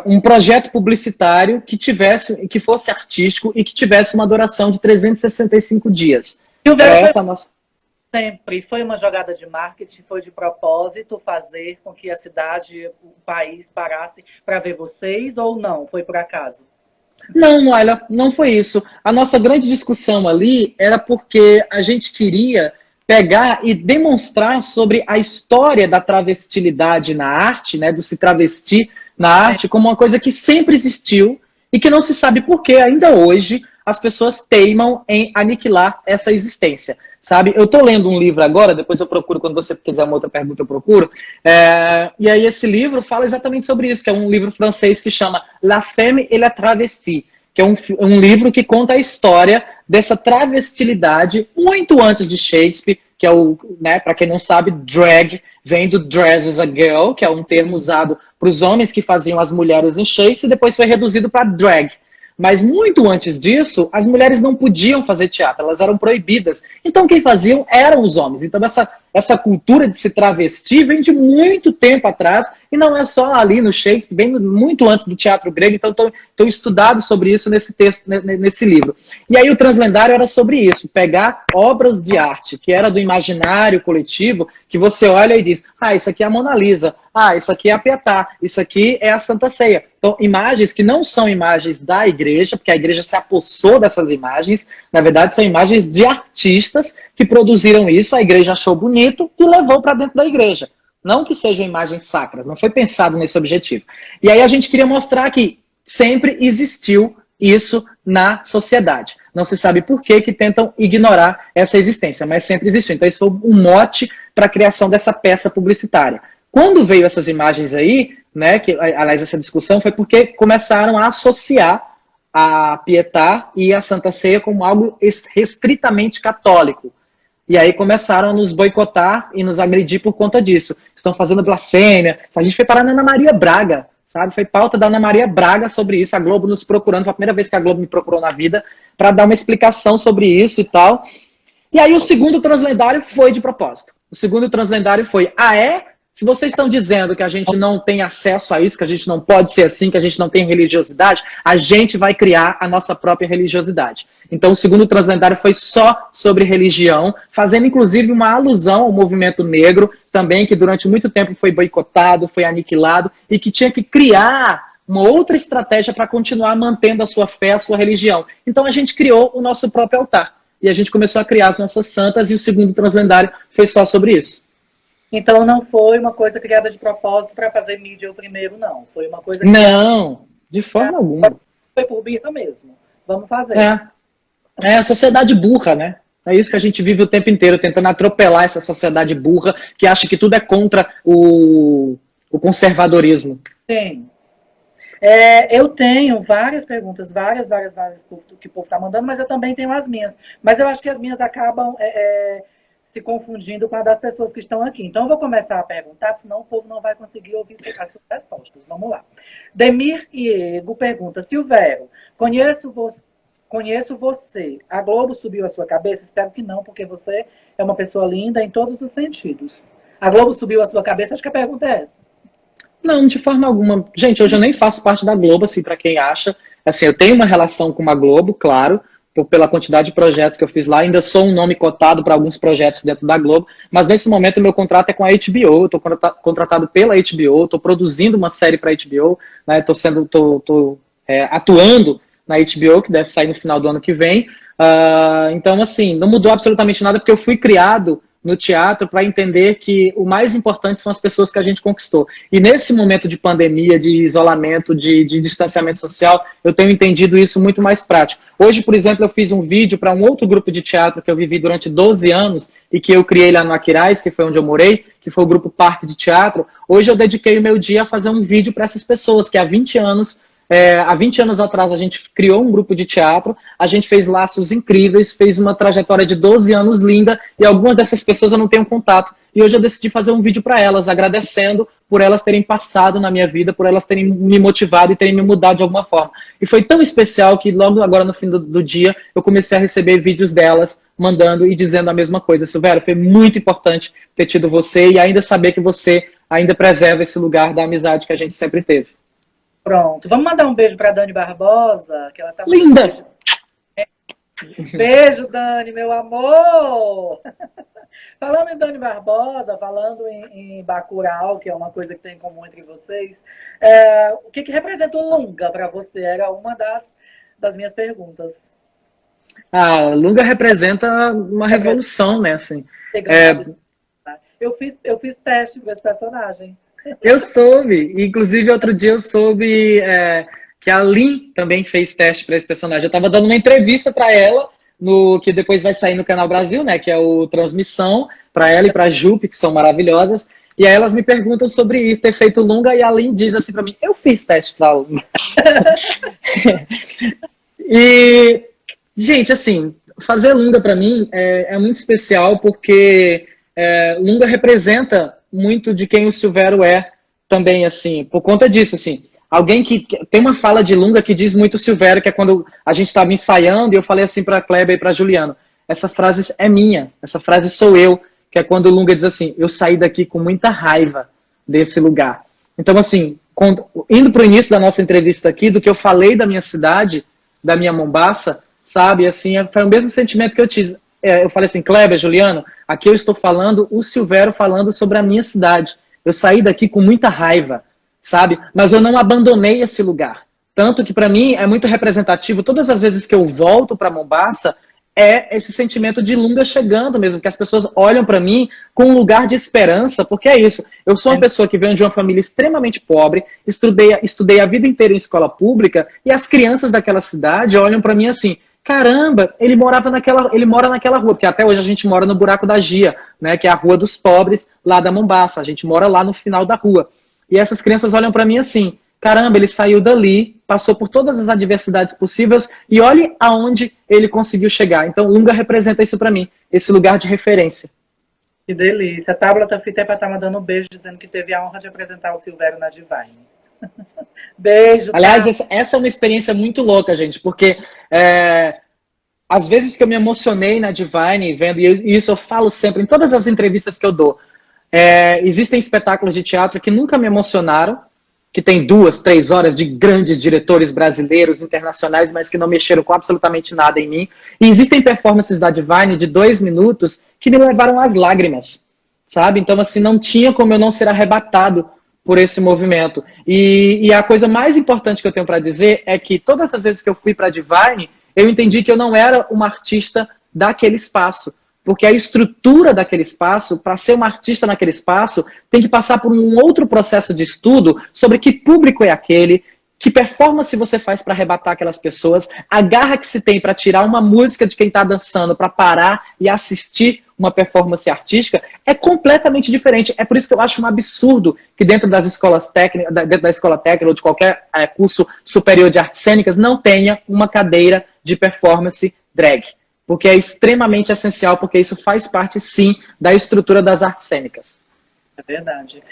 Um projeto publicitário que fosse artístico e que tivesse uma duração de 365 dias. Era essa a nossa... Sempre foi uma jogada de marketing, foi de propósito fazer com que a cidade, o país parasse para ver vocês ou não? Foi por acaso? Não, Noela, não foi isso. A nossa grande discussão ali era porque a gente queria pegar e demonstrar sobre a história da travestilidade na arte, né, do se travestir na arte, como uma coisa que sempre existiu e que não se sabe por que ainda hoje as pessoas teimam em aniquilar essa existência, sabe? Eu estou lendo um livro agora, depois eu procuro, quando você quiser uma outra pergunta eu procuro, e aí esse livro fala exatamente sobre isso, que é um livro francês que chama La Femme et la Travestie, que é um livro que conta a história dessa travestilidade muito antes de Shakespeare, que é né, para quem não sabe, drag vem do dress as a girl, que é um termo usado para os homens que faziam as mulheres em Shakespeare, e depois foi reduzido para drag. Mas muito antes disso, as mulheres não podiam fazer teatro, elas eram proibidas. Então quem faziam eram os homens. Então essa cultura de se travestir vem de muito tempo atrás, e não é só ali no Shakespeare, vem muito antes do teatro grego, então estou estudado sobre isso nesse texto, nesse livro. E aí o Translendário era sobre isso, pegar obras de arte, que era do imaginário coletivo, que você olha e diz, isso aqui é a Mona Lisa, isso aqui é a Pietà, isso aqui é a Santa Ceia. Então, imagens que não são imagens da igreja, porque a igreja se apossou dessas imagens, na verdade são imagens de artistas que produziram isso, a igreja achou bonito e levou para dentro da igreja. Não que sejam imagens sacras, não foi pensado nesse objetivo. E aí a gente queria mostrar que sempre existiu isso na sociedade. Não se sabe por que tentam ignorar essa existência, mas sempre existiu. Então esse foi um mote para a criação dessa peça publicitária. Quando veio essas imagens aí, né, que, aliás, essa discussão foi porque começaram a associar a Pietà e a Santa Ceia como algo restritamente católico. E aí começaram a nos boicotar e nos agredir por conta disso. Estão fazendo blasfêmia. A gente foi parar na Ana Maria Braga, sabe? Foi pauta da Ana Maria Braga sobre isso. A Globo nos procurando, foi a primeira vez que a Globo me procurou na vida, para dar uma explicação sobre isso e tal. E aí o segundo Translendário foi de propósito. O segundo Translendário foi, se vocês estão dizendo que a gente não tem acesso a isso, que a gente não pode ser assim, que a gente não tem religiosidade, a gente vai criar a nossa própria religiosidade. Então o segundo Translendário foi só sobre religião, fazendo inclusive uma alusão ao movimento negro, também que durante muito tempo foi boicotado, foi aniquilado, e que tinha que criar uma outra estratégia para continuar mantendo a sua fé, a sua religião. Então a gente criou o nosso próprio altar. E a gente começou a criar as nossas santas, e o segundo Translendário foi só sobre isso. Então não foi uma coisa criada de propósito para fazer mídia o primeiro, não. Foi uma coisa... Não, de forma alguma. Foi por birra mesmo. Vamos fazer. É a sociedade burra, né? É isso que a gente vive o tempo inteiro, tentando atropelar essa sociedade burra que acha que tudo é contra o conservadorismo. Tem. Eu tenho várias perguntas, várias que o povo está mandando, mas eu também tenho as minhas. Mas eu acho que as minhas acabam... se confundindo com a das pessoas que estão aqui. Então, eu vou começar a perguntar, senão o povo não vai conseguir ouvir as suas respostas. Vamos lá. Demir Iego pergunta, Silvério, conheço você. A Globo subiu a sua cabeça? Espero que não, porque você é uma pessoa linda em todos os sentidos. A Globo subiu a sua cabeça? Acho que a pergunta é essa. Não, de forma alguma. Gente, hoje eu nem faço parte da Globo, assim, para quem acha. Assim, eu tenho uma relação com a Globo, claro, pela quantidade de projetos que eu fiz lá, ainda sou um nome cotado para alguns projetos dentro da Globo, mas nesse momento o meu contrato é com a HBO, eu estou contratado pela HBO, estou produzindo uma série para a HBO, né, estou atuando na HBO, que deve sair no final do ano que vem, então assim, não mudou absolutamente nada, porque eu fui criado no teatro para entender que o mais importante são as pessoas que a gente conquistou. E nesse momento de pandemia, de isolamento, de distanciamento social, eu tenho entendido isso muito mais prático. Hoje, por exemplo, eu fiz um vídeo para um outro grupo de teatro que eu vivi durante 12 anos e que eu criei lá no Aquiraz, que foi onde eu morei, que foi o grupo Parque de Teatro. Hoje eu dediquei o meu dia a fazer um vídeo para essas pessoas que há 20 anos atrás a gente criou um grupo de teatro, a gente fez laços incríveis, fez uma trajetória de 12 anos linda, e algumas dessas pessoas eu não tenho contato. e hoje eu decidi fazer um vídeo para elas, agradecendo por elas terem passado na minha vida, por elas terem me motivado e terem me mudado de alguma forma. E foi tão especial que logo agora no fim do dia eu comecei a receber vídeos delas mandando e dizendo a mesma coisa. Silvério, foi muito importante ter tido você e ainda saber que você ainda preserva esse lugar da amizade que a gente sempre teve. Pronto. Vamos mandar um beijo para Dani Barbosa, que ela tá Linda! Beijo, Dani, meu amor! Falando em Dani Barbosa, falando em Bacurau, que é uma coisa que tem em comum entre vocês, o que representa o Lunga para você? Era uma das minhas perguntas. Lunga representa uma revolução, né? Assim. Eu fiz teste com esse personagem. Eu soube. Inclusive, outro dia eu soube que a Lin também fez teste para esse personagem. Eu estava dando uma entrevista para ela, que depois vai sair no Canal Brasil, né? Que é o Transmissão, para ela e para a Jupe, que são maravilhosas. E aí elas me perguntam sobre ter feito Lunga e a Lin diz assim para mim, eu fiz teste para Lunga. E, gente, assim, fazer Lunga para mim é muito especial porque Lunga representa muito de quem o Silvério é também, assim, por conta disso, assim. Alguém que tem uma fala de Lunga que diz muito o Silvério, que é quando a gente estava ensaiando e eu falei assim para a Kleber e para Juliano, essa frase é minha, essa frase sou eu, que é quando o Lunga diz assim, eu saí daqui com muita raiva desse lugar. Então, assim, indo para o início da nossa entrevista aqui, do que eu falei da minha cidade, da minha Mombaça, sabe, assim, foi o mesmo sentimento que eu tive. Eu falei assim, Kleber, Juliano, aqui eu estou falando, o Silvério falando sobre a minha cidade. Eu saí daqui com muita raiva, sabe? Mas eu não abandonei esse lugar. Tanto que para mim é muito representativo, todas as vezes que eu volto para Mombaça, é esse sentimento de Lunga chegando mesmo, que as pessoas olham para mim com um lugar de esperança, porque é isso. Eu sou uma pessoa que veio de uma família extremamente pobre, estudei a vida inteira em escola pública, e as crianças daquela cidade olham para mim assim, caramba, ele mora naquela rua, porque até hoje a gente mora no Buraco da Gia, né, que é a rua dos pobres lá da Mombaça, a gente mora lá no final da rua. E essas crianças olham para mim assim, caramba, ele saiu dali, passou por todas as adversidades possíveis e olhe aonde ele conseguiu chegar. Então, Lunga representa isso para mim, esse lugar de referência. Que delícia. A Tabata Fitepa tá mandando um beijo, dizendo que teve a honra de apresentar o Silvério na Divine. Beijo. Aliás, essa é uma experiência muito louca, gente, porque às vezes que eu me emocionei na Divine, vendo, e isso eu falo sempre, em todas as entrevistas que eu dou, existem espetáculos de teatro que nunca me emocionaram, que tem 2, 3 horas de grandes diretores brasileiros, internacionais, mas que não mexeram com absolutamente nada em mim. E existem performances da Divine de 2 minutos que me levaram às lágrimas, sabe? Então, assim, não tinha como eu não ser arrebatado por esse movimento. E a coisa mais importante que eu tenho para dizer é que todas as vezes que eu fui para a Divine, eu entendi que eu não era uma artista daquele espaço. Porque a estrutura daquele espaço, para ser uma artista naquele espaço, tem que passar por um outro processo de estudo sobre que público é aquele, que performance você faz para arrebatar aquelas pessoas, a garra que se tem para tirar uma música de quem está dançando, para parar e assistir uma performance artística, é completamente diferente. É por isso que eu acho um absurdo que dentro das escolas técnicas, dentro da escola técnica ou de qualquer curso superior de artes cênicas, não tenha uma cadeira de performance drag. Porque é extremamente essencial, porque isso faz parte, sim, da estrutura das artes cênicas. É verdade.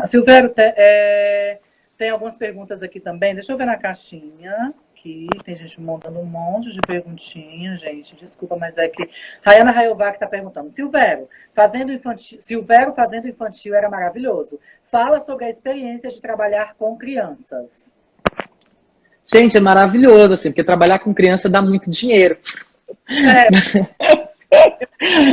Silvério, tem algumas perguntas aqui também. Deixa eu ver na caixinha. Aqui tem gente montando um monte de perguntinhas, gente. Desculpa, mas é que... Rayana Rayovac está perguntando. Silvério fazendo infantil era maravilhoso. Fala sobre a experiência de trabalhar com crianças. Gente, é maravilhoso, assim, porque trabalhar com criança dá muito dinheiro.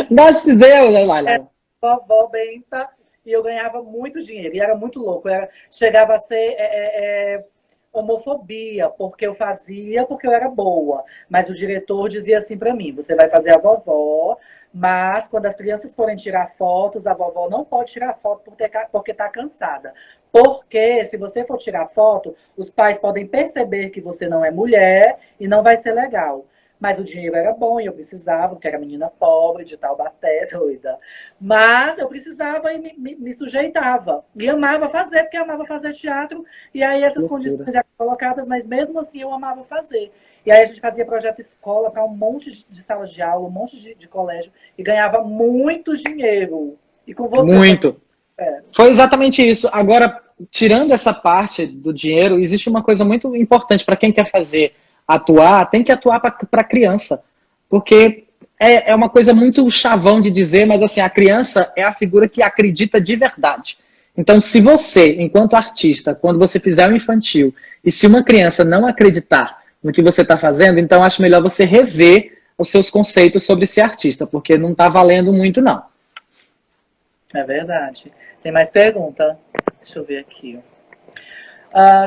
Nós fizemos, olha. Vovó Benta, e eu ganhava muito dinheiro, e era muito louco. Chegava a ser homofobia, porque eu fazia, porque eu era boa. Mas o diretor dizia assim para mim, você vai fazer a vovó, mas quando as crianças forem tirar fotos, a vovó não pode tirar foto porque está cansada. Porque se você for tirar foto, os pais podem perceber que você não é mulher e não vai ser legal. Mas o dinheiro era bom e eu precisava, porque era menina pobre, de Taubaté, doida. Mas eu precisava e me sujeitava. E amava fazer, porque eu amava fazer teatro. E aí essas condições eram colocadas, mas mesmo assim eu amava fazer. E aí a gente fazia projeto escola para um monte de salas de aula, um monte de colégio. E ganhava muito dinheiro. E com você Muito. também. Foi exatamente isso. Agora, tirando essa parte do dinheiro, existe uma coisa muito importante para quem quer fazer atuar, tem que atuar para a criança. Porque é uma coisa muito chavão de dizer, mas assim, a criança é a figura que acredita de verdade. Então, se você, enquanto artista, quando você fizer um infantil, e se uma criança não acreditar no que você está fazendo, então acho melhor você rever os seus conceitos sobre ser artista, porque não está valendo muito, não. É verdade. Tem mais pergunta? Deixa eu ver aqui.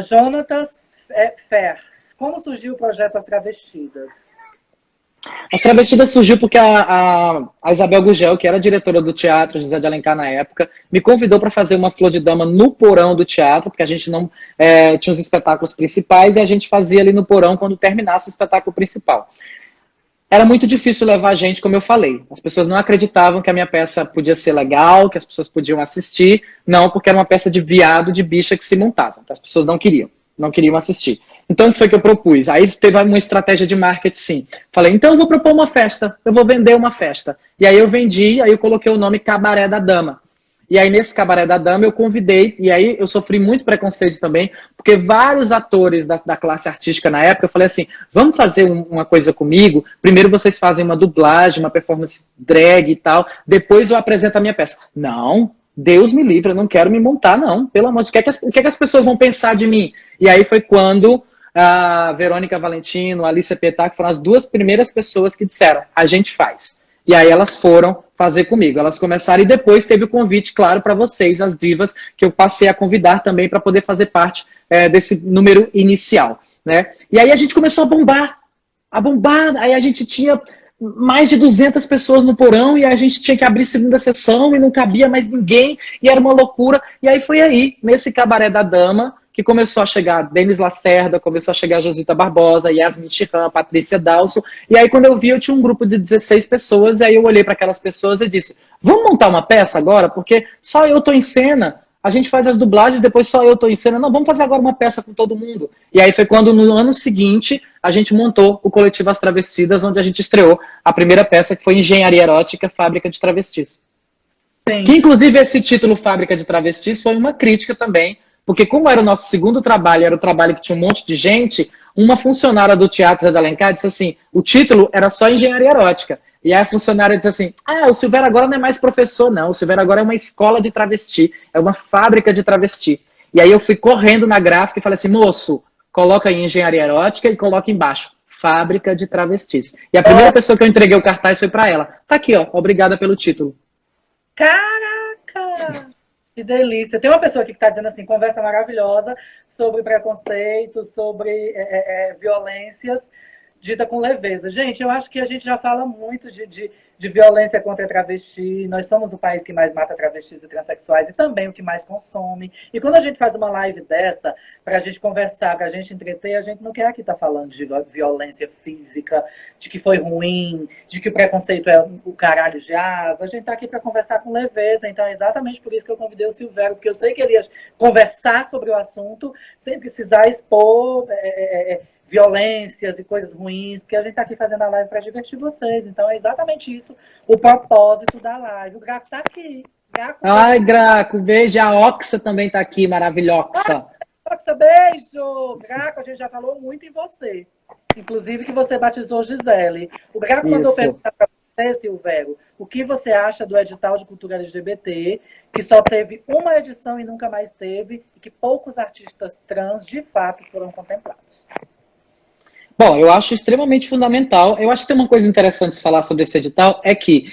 Jonatas Fers. Como surgiu o projeto As Travestidas? As Travestidas surgiu porque a Isabel Gugel, que era diretora do Teatro José de Alencar na época, me convidou para fazer uma flor de dama no porão do teatro, porque a gente não tinha os espetáculos principais e a gente fazia ali no porão quando terminasse o espetáculo principal. Era muito difícil levar a gente, como eu falei. As pessoas não acreditavam que a minha peça podia ser legal, que as pessoas podiam assistir. Não, porque era uma peça de viado, de bicha que se montava. Então, as pessoas não queriam assistir. Então, o que foi que eu propus? Aí teve uma estratégia de marketing, sim. Falei, então eu vou propor uma festa, eu vou vender uma festa. E aí eu vendi, aí eu coloquei o nome Cabaré da Dama. E aí nesse Cabaré da Dama eu convidei, e aí eu sofri muito preconceito também, porque vários atores da classe artística na época, eu falei assim, vamos fazer uma coisa comigo, primeiro vocês fazem uma dublagem, uma performance drag e tal, depois eu apresento a minha peça. Não, Deus me livre, eu não quero me montar não, pelo amor de Deus, o que é que as pessoas vão pensar de mim? E aí foi quando a Verônica Valentino, a Alicia Petá, que foram as duas primeiras pessoas que disseram, a gente faz. E aí elas foram fazer comigo. Elas começaram e depois teve o convite, claro, para vocês, as divas, que eu passei a convidar também para poder fazer parte desse número inicial. Né? E aí a gente começou a bombar. Aí a gente tinha mais de 200 pessoas no porão e a gente tinha que abrir segunda sessão e não cabia mais ninguém e era uma loucura. E aí foi aí, nesse Cabaré da Dama, que começou a chegar Denis Lacerda, começou a chegar Josita Barbosa, Yasmin Chirran, Patrícia Dalso. E aí, quando eu vi, eu tinha um grupo de 16 pessoas, e aí eu olhei para aquelas pessoas e disse, vamos montar uma peça agora? Porque só eu estou em cena, a gente faz as dublagens, depois só eu estou em cena. Não, vamos fazer agora uma peça com todo mundo. E aí foi quando, no ano seguinte, a gente montou o Coletivo As Travestidas, onde a gente estreou a primeira peça, que foi Engenharia Erótica, Fábrica de Travestis. Sim. Que, inclusive, esse título Fábrica de Travestis foi uma crítica também, porque como era o nosso segundo trabalho, era o trabalho que tinha um monte de gente, uma funcionária do Teatro Zé de Alencar disse assim, o título era só Engenharia Erótica. E aí a funcionária disse assim, o Silvério agora não é mais professor, não. O Silvério agora é uma escola de travesti, é uma fábrica de travesti. E aí eu fui correndo na gráfica e falei assim, moço, coloca aí Engenharia Erótica e coloca embaixo, Fábrica de Travestis. E a primeira pessoa que eu entreguei o cartaz foi para ela. Tá aqui, ó, obrigada pelo título. Caraca! Que delícia. Tem uma pessoa aqui que está dizendo assim, conversa maravilhosa sobre preconceito, sobre violências, dita com leveza. Gente, eu acho que a gente já fala muito de violência contra travesti. Nós somos o país que mais mata travestis e transexuais e também o que mais consome. E quando a gente faz uma live dessa, para a gente conversar, para a gente entreter, a gente não quer aqui estar falando de violência física, de que foi ruim, de que o preconceito é o caralho de asa. A gente está aqui para conversar com leveza. Então é exatamente por isso que eu convidei o Silvério, porque eu sei que ele ia conversar sobre o assunto sem precisar expor violências e coisas ruins, porque a gente está aqui fazendo a live para divertir vocês. Então é exatamente isso o propósito da live. O Graco está aqui. Ai, Graco, beijo. A Oxa também está aqui, maravilhosa. Oxa, beijo! Graco, a gente já falou muito em você. Inclusive que você batizou Gisele. O Graco mandou perguntar para você, Silvério, o que você acha do edital de cultura LGBT, que só teve uma edição e nunca mais teve, e que poucos artistas trans, de fato, foram contemplados. Bom, eu acho extremamente fundamental. Eu acho que tem uma coisa interessante de falar sobre esse edital, é que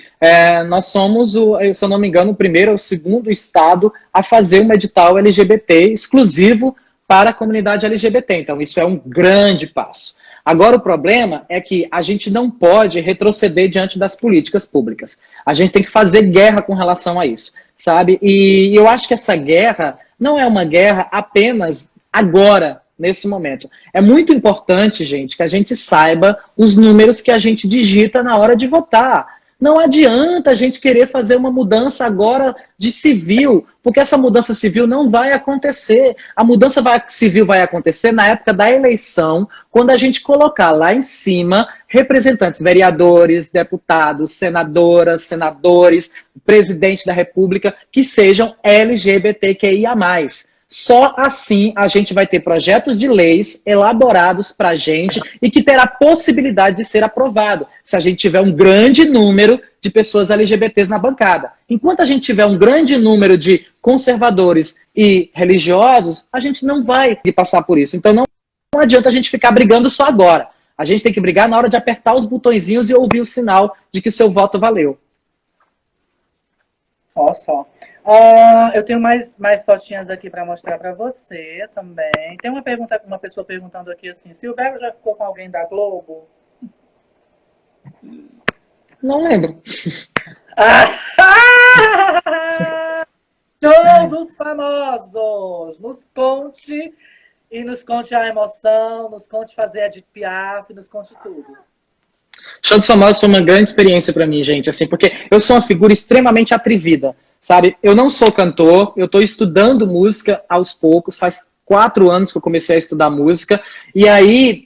nós somos, se eu não me engano, o primeiro ou o segundo estado a fazer um edital LGBT exclusivo para a comunidade LGBT. Então, isso é um grande passo. Agora, o problema é que a gente não pode retroceder diante das políticas públicas. A gente tem que fazer guerra com relação a isso, sabe? E eu acho que essa guerra não é uma guerra apenas agora, nesse momento. É muito importante, gente, que a gente saiba os números que a gente digita na hora de votar. Não adianta a gente querer fazer uma mudança agora de civil, porque essa mudança civil não vai acontecer. A mudança civil vai acontecer na época da eleição, quando a gente colocar lá em cima representantes, vereadores, deputados, senadoras, senadores, presidente da República, que sejam LGBTQIA+. Só assim a gente vai ter projetos de leis elaborados para a gente e que terá possibilidade de ser aprovado, se a gente tiver um grande número de pessoas LGBTs na bancada. Enquanto a gente tiver um grande número de conservadores e religiosos, a gente não vai passar por isso. Então não adianta a gente ficar brigando só agora. A gente tem que brigar na hora de apertar os botõezinhos e ouvir o sinal de que o seu voto valeu. Ó só. Eu tenho mais fotinhas aqui para mostrar para você também. Tem uma pessoa perguntando aqui assim, Silvério já ficou com alguém da Globo? Não lembro. Show dos famosos! Nos conte a emoção, nos conte fazer a Edith Piaf, nos conte tudo. Show dos Famosos foi uma grande experiência para mim, gente, assim, porque eu sou uma figura extremamente atrevida, sabe? Eu não sou cantor, eu estou estudando música aos poucos, faz 4 anos que eu comecei a estudar música, e aí,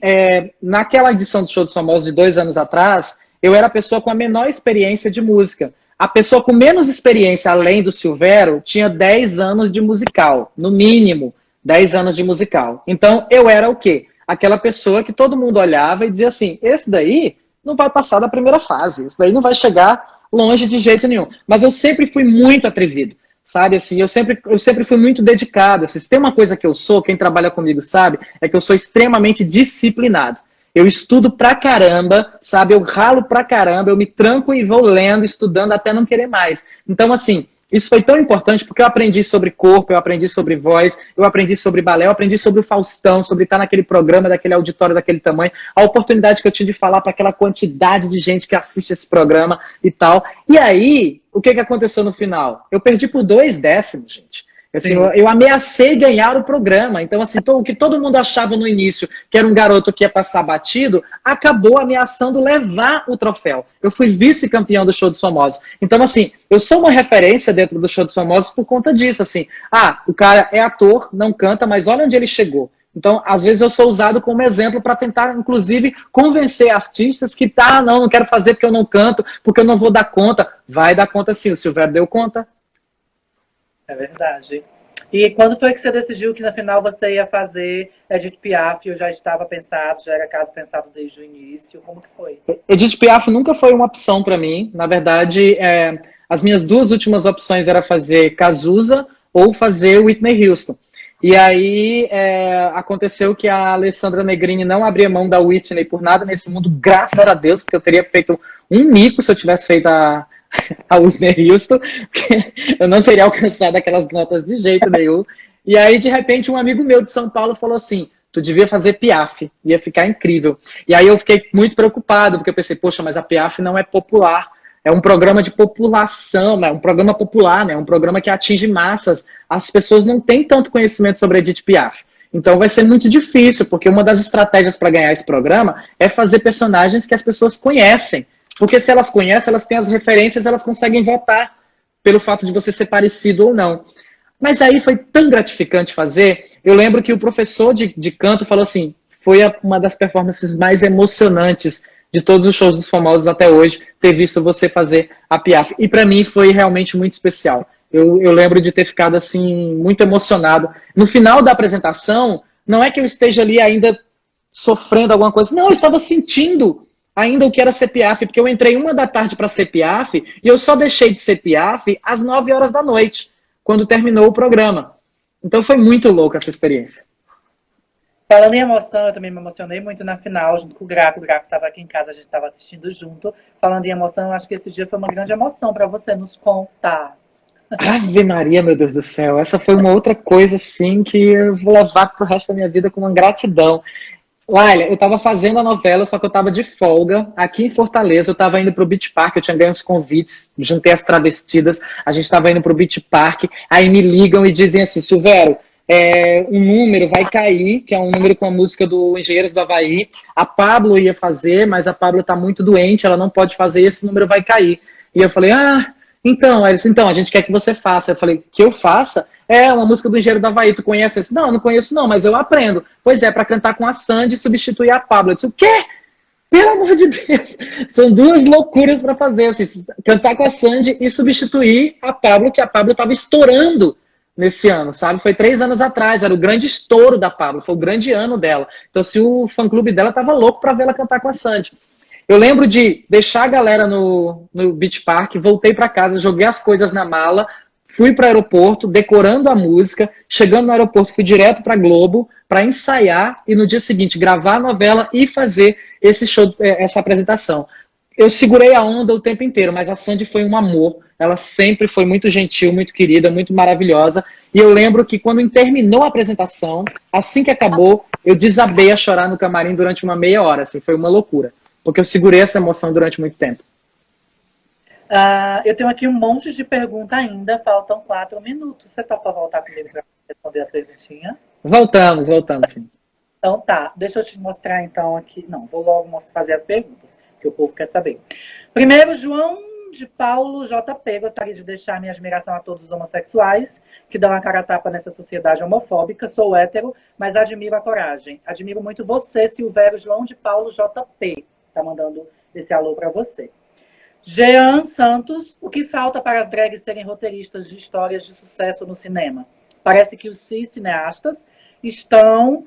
naquela edição do Show dos Famosos de 2 anos atrás, eu era a pessoa com a menor experiência de música. A pessoa com menos experiência, além do Silvério, tinha 10 anos de musical, no mínimo 10 anos de musical. Então, eu era o quê? Aquela pessoa que todo mundo olhava e dizia assim, esse daí não vai passar da primeira fase, esse daí não vai chegar longe de jeito nenhum. Mas eu sempre fui muito atrevido, sabe? Assim, eu sempre fui muito dedicado. Assim, se tem uma coisa que eu sou, quem trabalha comigo sabe, é que eu sou extremamente disciplinado. Eu estudo pra caramba, sabe? Eu ralo pra caramba, eu me tranco e vou lendo, estudando até não querer mais. Então, assim, isso foi tão importante porque eu aprendi sobre corpo, eu aprendi sobre voz, eu aprendi sobre balé, eu aprendi sobre o Faustão, sobre estar naquele programa, daquele auditório daquele tamanho, a oportunidade que eu tive de falar para aquela quantidade de gente que assiste esse programa e tal. E aí, o que aconteceu no final? Eu perdi por 2 décimos, gente. Assim, eu ameacei ganhar o programa. Então, assim, o que todo mundo achava no início, que era um garoto que ia passar batido, acabou ameaçando levar o troféu. Eu fui vice-campeão do Show dos Famosos. Então, assim, eu sou uma referência dentro do Show dos Famosos por conta disso. Assim, o cara é ator, não canta, mas olha onde ele chegou. Então, às vezes eu sou usado como exemplo para tentar, inclusive, convencer artistas que, não quero fazer porque eu não canto, porque eu não vou dar conta. Vai dar conta sim, o Silvério deu conta. É verdade. E quando foi que você decidiu que, na final, você ia fazer Edith Piaf? Eu já estava pensado, já era caso pensado desde o início. Como que foi? Edith Piaf nunca foi uma opção para mim. Na verdade, as minhas 2 últimas opções eram fazer Cazuza ou fazer Whitney Houston. E aí aconteceu que a Alessandra Negrini não abria mão da Whitney por nada nesse mundo, graças a Deus, porque eu teria feito um mico se eu tivesse feito a Whitney Houston, porque eu não teria alcançado aquelas notas de jeito nenhum. E aí, de repente, um amigo meu de São Paulo falou assim, tu devia fazer Piaf, ia ficar incrível. E aí eu fiquei muito preocupado, porque eu pensei, poxa, mas a Piaf não é popular, é um programa de população, é um programa popular, né? É um programa que atinge massas. As pessoas não têm tanto conhecimento sobre a Edith Piaf. Então vai ser muito difícil, porque uma das estratégias para ganhar esse programa é fazer personagens que as pessoas conhecem. Porque se elas conhecem, elas têm as referências, elas conseguem votar pelo fato de você ser parecido ou não. Mas aí foi tão gratificante fazer. Eu lembro que o professor de canto falou assim, foi uma das performances mais emocionantes de todos os shows dos famosos até hoje, ter visto você fazer a Piaf. E para mim foi realmente muito especial. Eu lembro de ter ficado assim, muito emocionado. No final da apresentação, não é que eu esteja ali ainda sofrendo alguma coisa. Não, eu estava sentindo ainda o que era ser Piaf, porque eu entrei 1 da tarde para ser Piaf e eu só deixei de ser Piaf às 9 horas da noite, quando terminou o programa. Então foi muito louca essa experiência. Falando em emoção, eu também me emocionei muito na final, junto com o Graco. O Graco estava aqui em casa, a gente estava assistindo junto. Falando em emoção, eu acho que esse dia foi uma grande emoção para você nos contar. Ave Maria, meu Deus do céu. Essa foi uma outra coisa, assim, que eu vou levar pro resto da minha vida com uma gratidão. Olha, eu tava fazendo a novela, só que eu tava de folga aqui em Fortaleza, eu tava indo pro Beach Park, eu tinha ganho os convites, juntei as travestidas, a gente tava indo pro Beach Park, aí me ligam e dizem assim, Silvério, um número vai cair, que é um número com a música do Engenheiros do Havaí. A Pablo ia fazer, mas a Pablo tá muito doente, ela não pode fazer, esse número vai cair. E eu falei, então, ela disse, então, a gente quer que você faça. Eu falei, que eu faça? É uma música do Engenheiro do Havaí, tu conhece isso? Não, não conheço não, mas eu aprendo. Pois é, para cantar com a Sandy e substituir a Pablo. Eu disse, o quê? Pelo amor de Deus, são duas loucuras para fazer, assim, cantar com a Sandy e substituir a Pablo, que a Pablo estava estourando nesse ano, sabe? Foi 3 anos atrás, era o grande estouro da Pablo, foi o grande ano dela. Então, se o fã-clube dela tava louco para ver ela cantar com a Sandy. Eu lembro de deixar a galera no Beach Park, voltei para casa, joguei as coisas na mala, fui para o aeroporto, decorando a música, chegando no aeroporto, fui direto para Globo para ensaiar e no dia seguinte gravar a novela e fazer esse show, essa apresentação. Eu segurei a onda o tempo inteiro, mas a Sandy foi um amor. Ela sempre foi muito gentil, muito querida, muito maravilhosa. E eu lembro que quando terminou a apresentação, assim que acabou, eu desabei a chorar no camarim durante uma meia hora. Assim, foi uma loucura, porque eu segurei essa emoção durante muito tempo. Eu tenho aqui um monte de pergunta ainda, faltam 4 minutos. Você topa voltar comigo para responder a perguntinha? Voltamos sim. Então tá, deixa eu te mostrar então aqui. Não, vou logo fazer as perguntas, que o povo quer saber. Primeiro, João de Paulo JP, gostaria de deixar minha admiração a todos os homossexuais que dão a cara a tapa nessa sociedade homofóbica. Sou hétero, mas admiro a coragem. Admiro muito você, Silvério João de Paulo JP. Tá mandando esse alô para você. Jean Santos, o que falta para as drags serem roteiristas de histórias de sucesso no cinema? Parece que os cineastas estão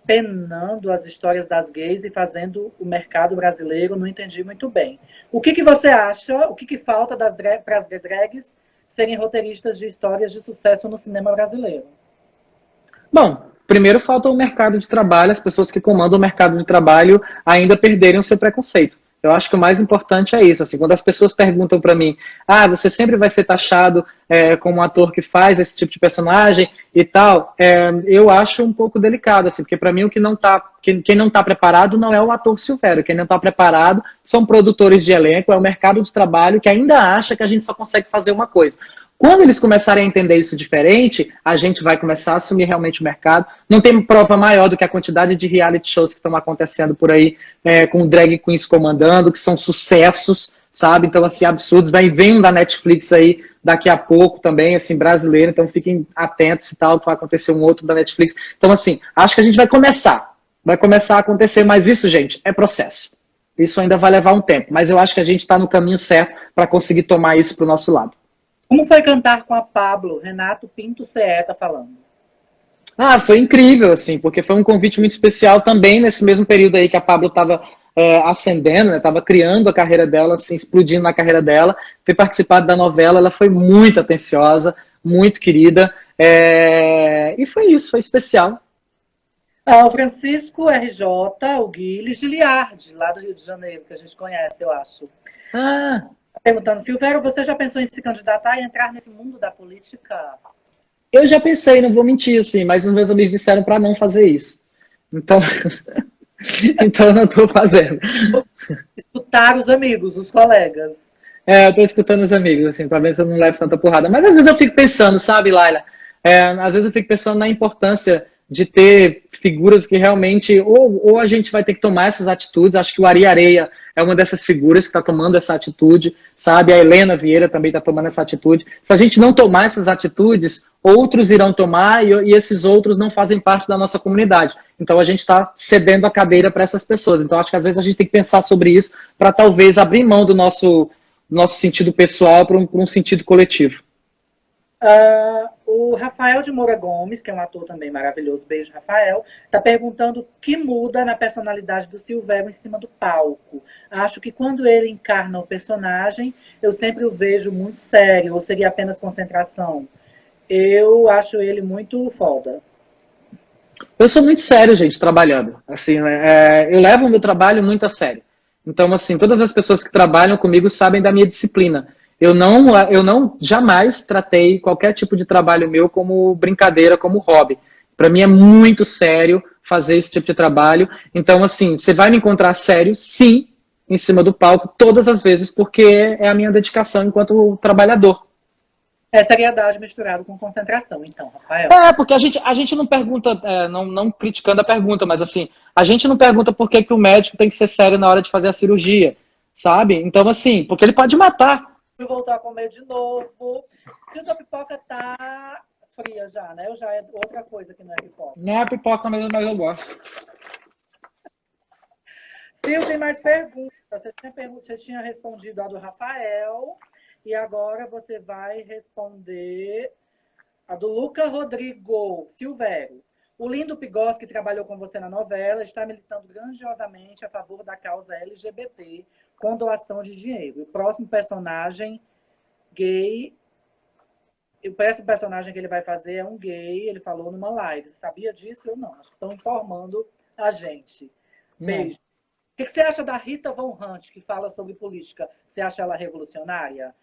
penando as histórias das gays e fazendo o mercado brasileiro, não entendi muito bem. O que você acha, o que falta para as drags serem roteiristas de histórias de sucesso no cinema brasileiro? Bom, primeiro falta o mercado de trabalho, as pessoas que comandam o mercado de trabalho ainda perderem o seu preconceito. Eu acho que o mais importante é isso. Assim, quando as pessoas perguntam para mim, você sempre vai ser taxado como um ator que faz esse tipo de personagem e tal, eu acho um pouco delicado, assim, porque para mim quem não está preparado não é o ator Silvério, quem não está preparado são produtores de elenco, é o mercado de trabalho que ainda acha que a gente só consegue fazer uma coisa. Quando eles começarem a entender isso diferente, a gente vai começar a assumir realmente o mercado. Não tem prova maior do que a quantidade de reality shows que estão acontecendo por aí, com drag queens comandando, que são sucessos, sabe? Então, assim, absurdos. Vem um da Netflix aí daqui a pouco também, assim, brasileiro. Então, fiquem atentos e tal, que vai acontecer um outro da Netflix. Então, assim, acho que a gente vai começar a acontecer, mas isso, gente, é processo. Isso ainda vai levar um tempo, mas eu acho que a gente está no caminho certo para conseguir tomar isso para o nosso lado. Como foi cantar com a Pablo? Renato Pinto CE tá falando. Foi incrível, assim, porque foi um convite muito especial também nesse mesmo período aí que a Pablo estava ascendendo, né? Estava criando a carreira dela, assim, explodindo na carreira dela. Ter participado da novela, ela foi muito atenciosa, muito querida, e foi isso, foi especial. O Francisco RJ, o Guilherme Giliardi, lá do Rio de Janeiro, que a gente conhece, eu acho. Perguntando, Silvério, você já pensou em se candidatar e entrar nesse mundo da política? Eu já pensei, não vou mentir, assim, mas os meus amigos disseram para não fazer isso. Então, então eu não estou fazendo. Escutar os amigos, os colegas. Eu estou escutando os amigos, assim, para ver se eu não levo tanta porrada. Mas às vezes eu fico pensando, sabe, Laila? Às vezes eu fico pensando na importância de ter figuras que realmente, ou a gente vai ter que tomar essas atitudes. Acho que o Ari Areia é uma dessas figuras que está tomando essa atitude, sabe? A Helena Vieira também está tomando essa atitude. Se a gente não tomar essas atitudes, outros irão tomar e esses outros não fazem parte da nossa comunidade. Então a gente está cedendo a cadeira para essas pessoas. Então acho que às vezes a gente tem que pensar sobre isso para talvez abrir mão do nosso sentido pessoal para um sentido coletivo. O Rafael de Moura Gomes, que é um ator também maravilhoso, beijo, Rafael, está perguntando o que muda na personalidade do Silvério em cima do palco. Acho que quando ele encarna o personagem, eu sempre o vejo muito sério, ou seria apenas concentração. Eu acho ele muito foda. Eu sou muito sério, gente, trabalhando. Assim, eu levo o meu trabalho muito a sério. Então, assim, todas as pessoas que trabalham comigo sabem da minha disciplina. Eu não jamais tratei qualquer tipo de trabalho meu como brincadeira, como hobby. Para mim é muito sério fazer esse tipo de trabalho. Então, assim, você vai me encontrar sério, sim, em cima do palco, todas as vezes, porque é a minha dedicação enquanto trabalhador. É seriedade misturada com concentração, então, Rafael. Porque a gente não pergunta, não criticando a pergunta, mas assim, a gente não pergunta por que, que o médico tem que ser sério na hora de fazer a cirurgia, sabe? Então, assim, porque ele pode matar. Vou voltar a comer de novo. Se a pipoca tá fria já, né? Ou já é outra coisa que não é pipoca? Não é pipoca mesmo, mas eu gosto. Sil, tem mais perguntas. Você tinha respondido a do Rafael e agora você vai responder a do Luca Rodrigo Silvério. O lindo Pigos, que trabalhou com você na novela, está militando grandiosamente a favor da causa LGBT com doação de dinheiro. O próximo personagem gay, o próximo personagem que ele vai fazer é um gay, ele falou numa live. Você sabia disso? Eu não. Acho que estão informando a gente. Beijo. O que você acha da Rita Von Hunt, que fala sobre política? Você acha ela revolucionária?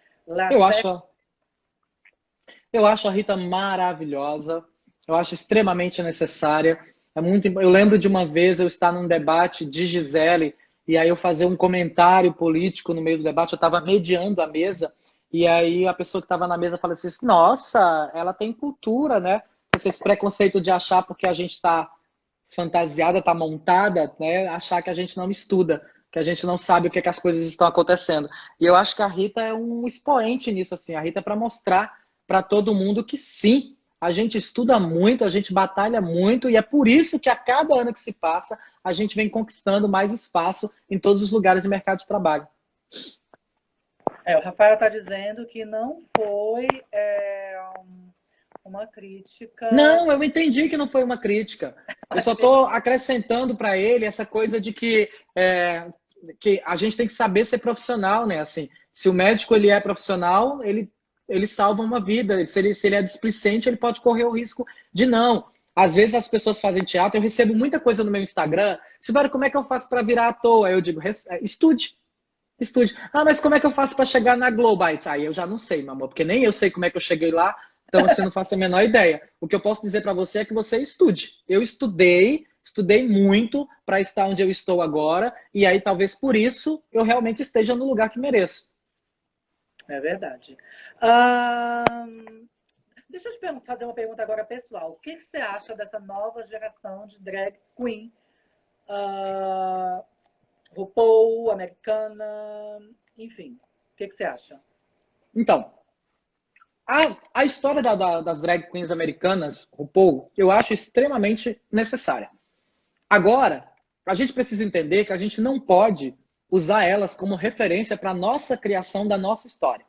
Eu acho a Rita maravilhosa. Eu acho extremamente necessária. Eu lembro de uma vez eu estar num debate de Gisele e aí eu fazer um comentário político no meio do debate. Eu estava mediando a mesa e aí a pessoa que estava na mesa falou assim: nossa, ela tem cultura, né? Esse preconceito de achar porque a gente está fantasiada, está montada, né? Achar que a gente não estuda, que a gente não sabe o que, é que as coisas estão acontecendo. E eu acho que a Rita é um expoente nisso, assim. A Rita é para mostrar para todo mundo que sim, a gente estuda muito, a gente batalha muito, e é por isso que a cada ano que se passa, a gente vem conquistando mais espaço em todos os lugares do mercado de trabalho. O Rafael está dizendo que não foi uma crítica. Não, eu entendi que não foi uma crítica. Eu só estou acrescentando para ele essa coisa de que a gente tem que saber ser profissional, né? Assim, se o médico ele é profissional, ele salva uma vida. Se ele é displicente, ele pode correr o risco de não. Às vezes as pessoas fazem teatro, eu recebo muita coisa no meu Instagram. Silvério, como é que eu faço para virar ator? Aí eu digo, estude. Estude. Ah, mas como é que eu faço para chegar na Globo? Aí eu já não sei, meu amor, porque nem eu sei como é que eu cheguei lá. Então, assim, não faço a menor ideia. O que eu posso dizer para você é que você estude. Eu estudei muito para estar onde eu estou agora, e aí talvez por isso eu realmente esteja no lugar que mereço. É verdade. Deixa eu te fazer uma pergunta agora pessoal. O que você acha dessa nova geração de drag queen? RuPaul, americana, enfim. O que você acha? Então, a história das drag queens americanas, RuPaul, eu acho extremamente necessária. Agora, a gente precisa entender que a gente não pode usar elas como referência para a nossa criação da nossa história.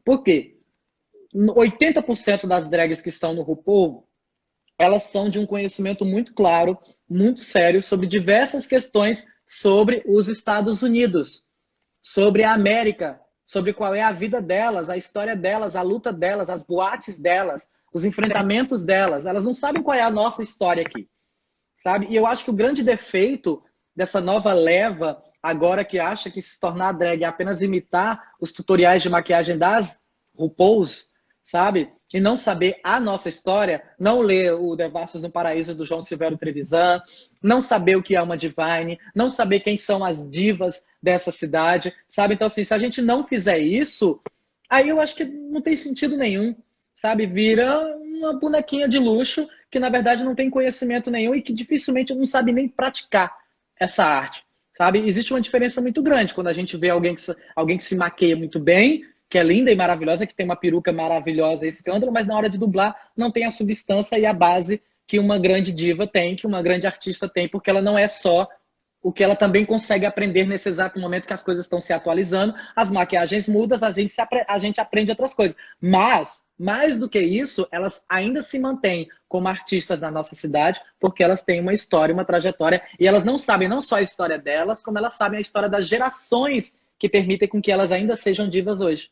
Por quê? 80% das drags que estão no RuPaul, elas são de um conhecimento muito claro, muito sério, sobre diversas questões sobre os Estados Unidos, sobre a América, sobre qual é a vida delas, a história delas, a luta delas, as boates delas, os enfrentamentos delas. Elas não sabem qual é a nossa história aqui, sabe? E eu acho que o grande defeito dessa nova leva, agora que acha que se tornar drag é apenas imitar os tutoriais de maquiagem das RuPauls, sabe? E não saber a nossa história, não ler o Devassos no Paraíso do João Silvério Trevisan, não saber o que é uma Divine, não saber quem são as divas dessa cidade, sabe? Então, assim, se a gente não fizer isso, aí eu acho que não tem sentido nenhum, sabe? Vira uma bonequinha de luxo que, na verdade, não tem conhecimento nenhum e que dificilmente não sabe nem praticar essa arte, sabe? Existe uma diferença muito grande quando a gente vê alguém que se maqueia muito bem, que é linda e maravilhosa, que tem uma peruca maravilhosa e escândalo, mas na hora de dublar não tem a substância e a base que uma grande diva tem, que uma grande artista tem, porque ela não é só o que ela também consegue aprender nesse exato momento que as coisas estão se atualizando, as maquiagens mudam, a gente aprende outras coisas. Mas, mais do que isso, elas ainda se mantêm como artistas na nossa cidade, porque elas têm uma história, uma trajetória, e elas não sabem não só a história delas, como elas sabem a história das gerações que permitem com que elas ainda sejam divas hoje.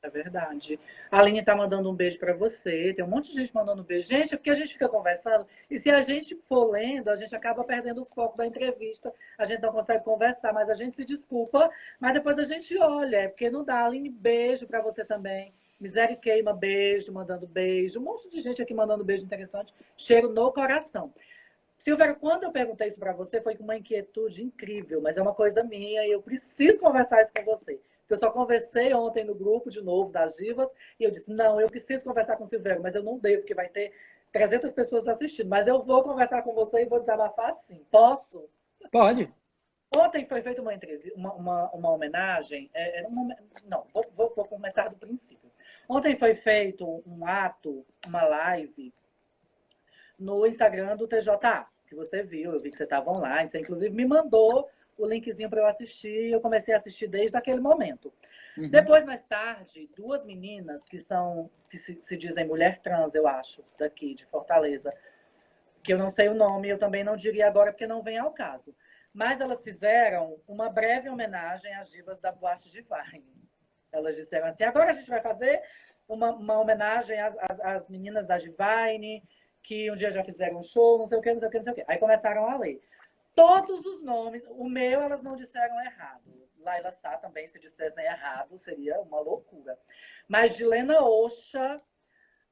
É verdade. A Aline tá mandando um beijo para você. Tem um monte de gente mandando um beijo. Gente, é porque a gente fica conversando e se a gente for lendo, a gente acaba perdendo o foco da entrevista. A gente não consegue conversar, mas a gente se desculpa. Mas depois a gente olha, é porque não dá. Aline, beijo para você também. Miséria Queima, beijo, mandando beijo. Um monte de gente aqui mandando beijo interessante. Cheiro no coração. Silvério, quando eu perguntei isso para você, foi com uma inquietude incrível, mas é uma coisa minha e eu preciso conversar isso com você. Eu só conversei ontem no grupo de novo das divas e eu disse, não, eu preciso conversar com o Silvério, mas eu não devo, porque vai ter 300 pessoas assistindo. Mas eu vou conversar com você e vou desabafar sim. Posso? Pode. Ontem foi feita uma entrevista, uma homenagem. Não, vou começar do princípio. Ontem foi feito um ato, uma live, no Instagram do TJA, que você viu, eu vi que você estava online, você inclusive me mandou o linkzinho para eu assistir, e eu comecei a assistir desde aquele momento. Uhum. Depois, mais tarde, duas meninas que se dizem mulher trans, eu acho, daqui de Fortaleza, que eu não sei o nome, eu também não diria agora porque não vem ao caso. Mas elas fizeram uma breve homenagem às divas da Boate Divine. Elas disseram assim, agora a gente vai fazer uma homenagem às meninas da Divine, que um dia já fizeram um show, não sei o que, não sei o que, não sei o que. Aí começaram a ler. Todos os nomes, o meu elas não disseram errado. Laila Sá também, se dissessem errado, seria uma loucura. Mas de Lena Oxa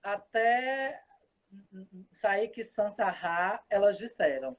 até Saik Sansará, elas disseram.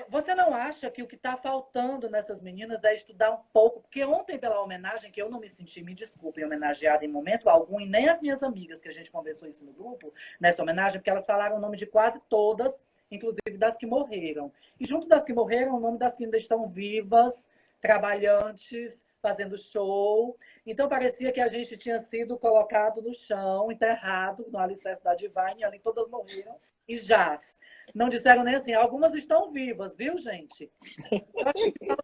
Você não acha que o que está faltando nessas meninas é estudar um pouco? Porque ontem, pela homenagem, que eu não me senti, me desculpem, homenageada em momento algum, e nem as minhas amigas, que a gente conversou isso no grupo, nessa homenagem, porque elas falaram o nome de quase todas, inclusive das que morreram. E junto das que morreram, o nome das que ainda estão vivas, trabalhantes, fazendo show. Então, parecia que a gente tinha sido colocado no chão, enterrado no alicerce da Divine, ali todas morreram, e jaz. Não disseram nem assim, algumas estão vivas, viu, gente?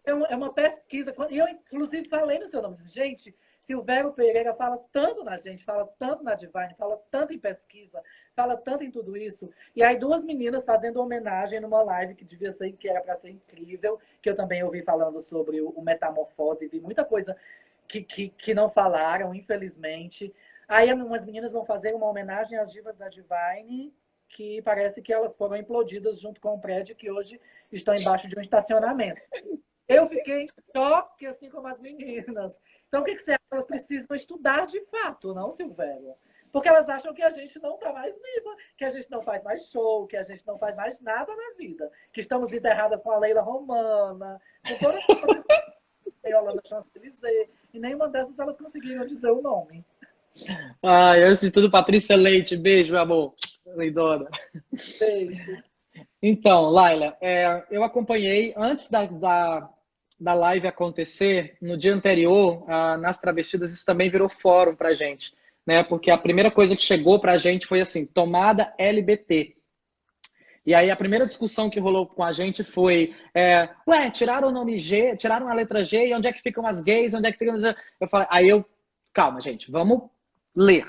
É uma pesquisa. E eu, inclusive, falei no seu nome. Disse, gente, Silvério Pereira fala tanto na gente, fala tanto na Divine, fala tanto em pesquisa, fala tanto em tudo isso. E aí, duas meninas fazendo homenagem numa live que devia ser, que era para ser incrível, que eu também ouvi falando sobre o Metamorfose, vi muita coisa que não falaram, infelizmente. Aí, umas meninas vão fazer uma homenagem às divas da Divine, que parece que elas foram implodidas junto com o prédio que hoje estão embaixo de um estacionamento. Eu fiquei em choque, assim como as meninas. Então, o que você acha? Elas precisam estudar de fato, não, Silvério? Porque elas acham que a gente não está mais viva, que a gente não faz mais show, que a gente não faz mais nada na vida, que estamos enterradas com a Leila Romana, com toda a Yolanda Champs-Élysées, e nenhuma dessas elas conseguiram dizer o nome. Antes de tudo, Patrícia Leite, beijo, amor. Lindona. Beijo. Então, Laila, eu acompanhei antes da live acontecer, no dia anterior, nas Travestidas, isso também virou fórum pra gente, né? Porque a primeira coisa que chegou pra gente foi assim, tomada LBT. E aí a primeira discussão que rolou com a gente foi, tiraram o nome G, tiraram a letra G, e onde é que ficam as gays, onde é que ficam... Eu falei, calma, gente, vamos ler.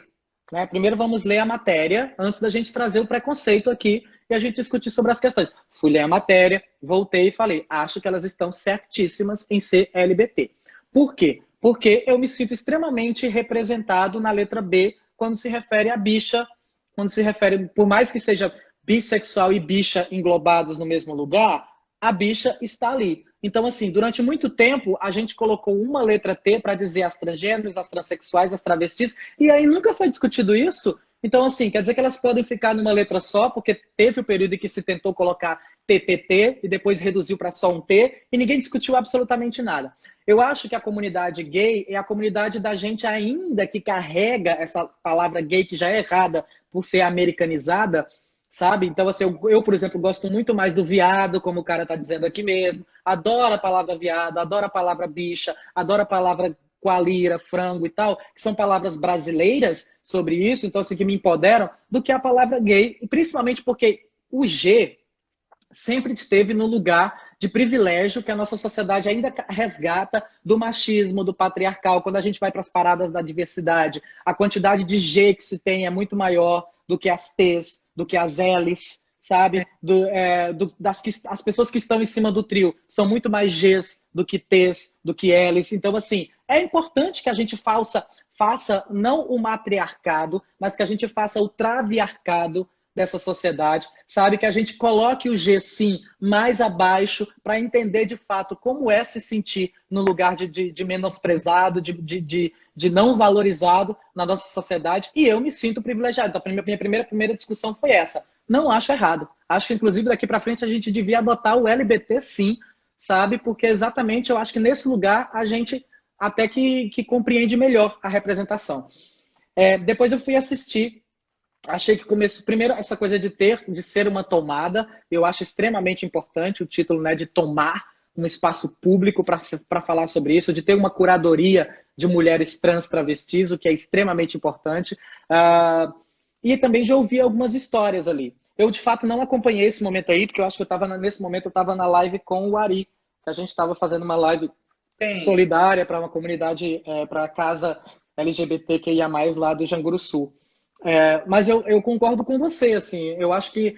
Né? Primeiro vamos ler a matéria, antes da gente trazer o preconceito aqui e a gente discutir sobre as questões. Fui ler a matéria, voltei e falei, acho que elas estão certíssimas em ser LGBT. Por quê? Porque eu me sinto extremamente representado na letra B quando se refere a bicha, quando se refere, por mais que seja bissexual e bicha englobados no mesmo lugar, a bicha está ali. Então, assim, durante muito tempo, a gente colocou uma letra T para dizer as transgêneros, as transexuais, as travestis, e aí nunca foi discutido isso. Então, assim, quer dizer que elas podem ficar numa letra só, porque teve o período em que se tentou colocar TTT e depois reduziu para só um T, e ninguém discutiu absolutamente nada. Eu acho que a comunidade gay é a comunidade da gente ainda que carrega essa palavra gay, que já é errada por ser americanizada, sabe? Então, assim, eu, por exemplo, gosto muito mais do viado, como o cara tá dizendo aqui mesmo. Adoro a palavra viado, adoro a palavra bicha, adoro a palavra qualira, frango e tal, que são palavras brasileiras sobre isso, então, assim, que me empoderam, do que a palavra gay, e principalmente porque o G sempre esteve no lugar de privilégio que a nossa sociedade ainda resgata do machismo, do patriarcal. Quando a gente vai para as paradas da diversidade, a quantidade de G que se tem é muito maior do que as T's, do que as L's, sabe? As pessoas que estão em cima do trio são muito mais G's do que T's, do que L's. Então, assim, é importante que a gente faça não o matriarcado, mas que a gente faça o traviarcado dessa sociedade, sabe? Que a gente coloque o G, sim, mais abaixo para entender, de fato, como é se sentir no lugar de menosprezado, de não valorizado na nossa sociedade. E eu me minto privilegiado. Então, a minha primeira discussão foi essa. Não acho errado. Acho que, inclusive, daqui para frente a gente devia adotar o LBT, sim, sabe? Porque exatamente eu acho que nesse lugar a gente até que compreende melhor a representação. Depois eu fui assistir. Achei que começou primeiro essa coisa de ser uma tomada, eu acho extremamente importante o título, né, de tomar um espaço público para falar sobre isso, de ter uma curadoria de mulheres trans travestis, o que é extremamente importante, e também de ouvir algumas histórias ali. Eu, de fato, não acompanhei esse momento aí, porque eu acho que nesse momento eu estava na live com o Ari, que a gente estava fazendo uma live solidária para uma comunidade, para a casa LGBTQIA+, lá do Janguru Sul. Mas eu concordo com você, assim, eu acho que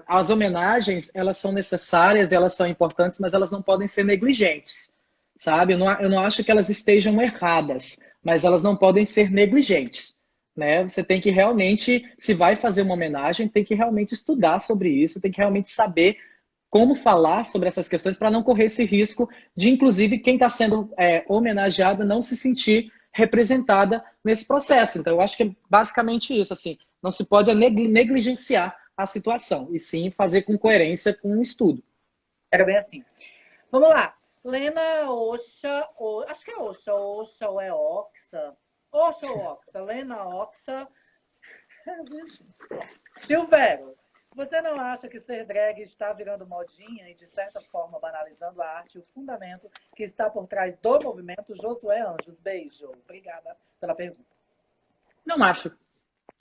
as homenagens, elas são necessárias, elas são importantes, mas elas não podem ser negligentes, sabe? Eu não acho que elas estejam erradas, mas elas não podem ser negligentes, né? Você tem que realmente, se vai fazer uma homenagem, tem que realmente estudar sobre isso, tem que realmente saber como falar sobre essas questões para não correr esse risco de, inclusive, quem está sendo homenageado não se sentir representada nesse processo. Então, eu acho que é basicamente isso, assim, não se pode negligenciar a situação, e sim fazer com coerência com o estudo. Era bem assim. Vamos lá. Lena Oxa, acho que é Oxa ou é Oxa? Oxa ou Oxa? Lena Oxa. Silvério, você não acha que ser drag está virando modinha e, de certa forma, banalizando a arte e o fundamento que está por trás do movimento? Josué Anjos, beijo. Obrigada pela pergunta. Não acho.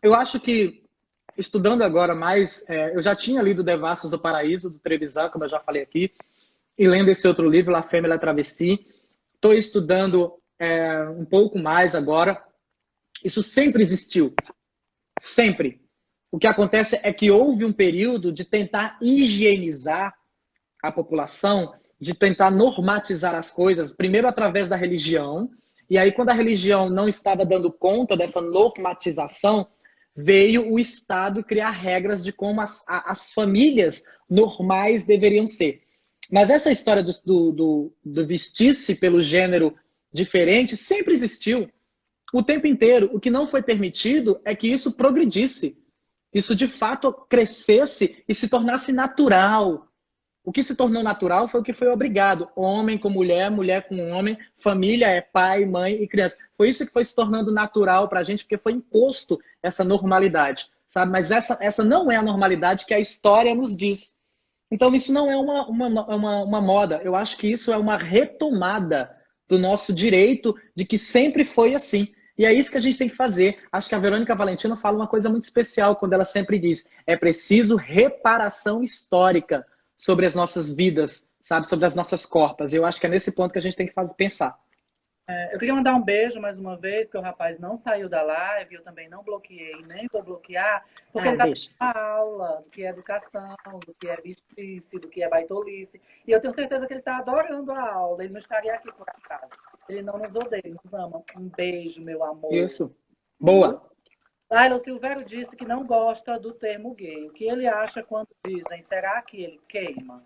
Eu acho que, estudando agora mais, eu já tinha lido Devassos do Paraíso, do Trevisan, como eu já falei aqui, e lendo esse outro livro, La Femme et la Travestie. Estou estudando um pouco mais agora. Isso sempre existiu. Sempre. O que acontece é que houve um período de tentar higienizar a população, de tentar normatizar as coisas, primeiro através da religião, e aí quando a religião não estava dando conta dessa normatização, veio o Estado criar regras de como as famílias normais deveriam ser. Mas essa história do vestir-se pelo gênero diferente sempre existiu o tempo inteiro. O que não foi permitido é que isso progredisse. Isso, de fato, crescesse e se tornasse natural. O que se tornou natural foi o que foi obrigado. Homem com mulher, mulher com homem, família é pai, mãe e criança. Foi isso que foi se tornando natural para a gente, porque foi imposto essa normalidade, sabe? Mas essa não é a normalidade que a história nos diz. Então, isso não é uma moda. Eu acho que isso é uma retomada do nosso direito de que sempre foi assim. E é isso que a gente tem que fazer. Acho que a Verônica Valentino fala uma coisa muito especial quando ela sempre diz: é preciso reparação histórica sobre as nossas vidas, sabe? Sobre as nossas corpas. Eu acho que é nesse ponto que a gente tem que pensar. Eu queria mandar um beijo mais uma vez, porque o rapaz não saiu da live, eu também não bloqueei, nem vou bloquear, porque ele está dando aula do que é educação, do que é bichice, do que é baitolice. E eu tenho certeza que ele está adorando a aula, ele não estaria aqui por acaso. Ele não nos odeia, ele nos ama. Um beijo, meu amor. Isso. Boa. Laila, o Silvério disse que não gosta do termo gay. O que ele acha quando dizem, será que ele queima?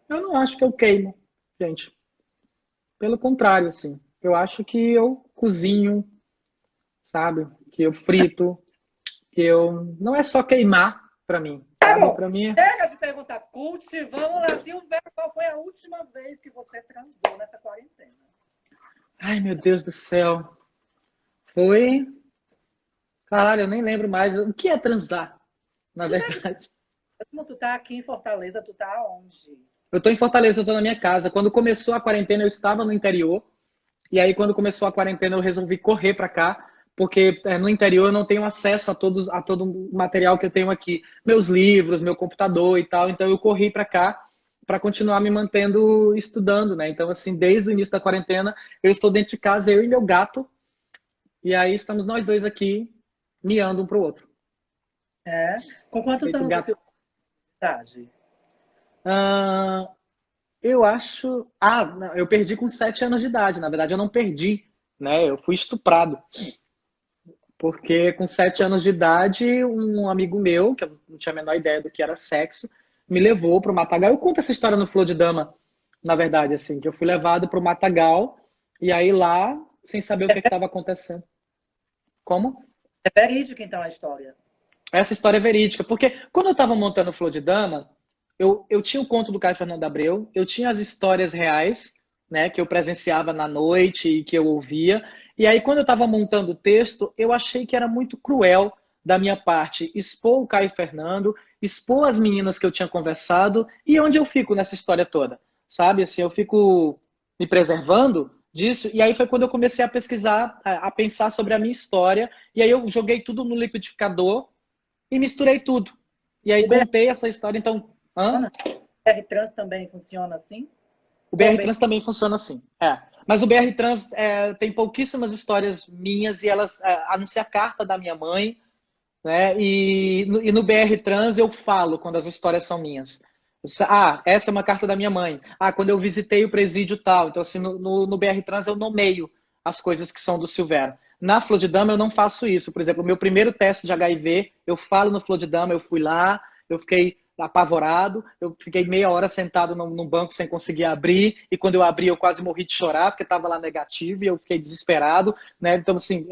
Eu não acho que eu queimo, gente. Pelo contrário, assim. Eu acho que eu cozinho, sabe? Que eu frito, que eu... Não é só queimar pra mim, sabe? Pra mim... Chega de perguntar, Cult, vamos lá. Silvério, qual foi a última vez que você transou nessa quarentena? Ai, meu Deus do céu. Foi... Caralho, eu nem lembro mais. O que é transar, na verdade? Como tu tá aqui em Fortaleza, tu tá onde? Eu tô em Fortaleza, eu tô na minha casa. Quando começou a quarentena, eu estava no interior. E aí, quando começou a quarentena, eu resolvi correr pra cá. Porque no interior eu não tenho acesso a todo o material que eu tenho aqui. Meus livros, meu computador e tal. Então, eu corri pra cá para continuar me mantendo estudando, né? Então, assim, desde o início da quarentena, eu estou dentro de casa, eu e meu gato. E aí, estamos nós dois aqui, miando um pro outro. Com quantos anos você idade? Eu acho... não, eu perdi com 7 anos de idade. Na verdade, eu não perdi, né? Eu fui estuprado. Porque com 7 anos de idade, um amigo meu, que eu não tinha a menor ideia do que era sexo, me levou pro Matagal. Eu conto essa história no Flor de Dama, na verdade, assim, que eu fui levado pro Matagal, e aí lá, sem saber o que estava acontecendo. Como? É verídica, então, a história. Essa história é verídica, porque quando eu estava montando o Flor de Dama, eu tinha o conto do Caio Fernando Abreu, eu tinha as histórias reais, né, que eu presenciava na noite e que eu ouvia. E aí, quando eu estava montando o texto, eu achei que era muito cruel da minha parte expor o Caio Fernando, expor as meninas que eu tinha conversado e onde eu fico nessa história toda, sabe? Assim, eu fico me preservando disso. E aí foi quando eu comecei a pesquisar, a pensar sobre a minha história. E aí eu joguei tudo no liquidificador e misturei tudo. E aí O BR, contei essa história. Então, hã? Trans também funciona assim? O Ou BR bem, Trans também funciona assim. É. Mas o BR Trans tem pouquíssimas histórias minhas e elas, a não ser a carta da minha mãe, né? E no BR Trans eu falo quando as histórias são minhas. Ah, essa é uma carta da minha mãe. Ah, quando eu visitei o presídio tal. Então, assim, no BR Trans eu nomeio as coisas que são do Silvério. Na Flor de Dama eu não faço isso. Por exemplo, o meu primeiro teste de HIV, eu falo no Flor de Dama, eu fui lá, eu fiquei apavorado, eu fiquei meia hora sentado num banco sem conseguir abrir, e quando eu abri eu quase morri de chorar, porque estava lá negativo, e eu fiquei desesperado, né? Então, assim,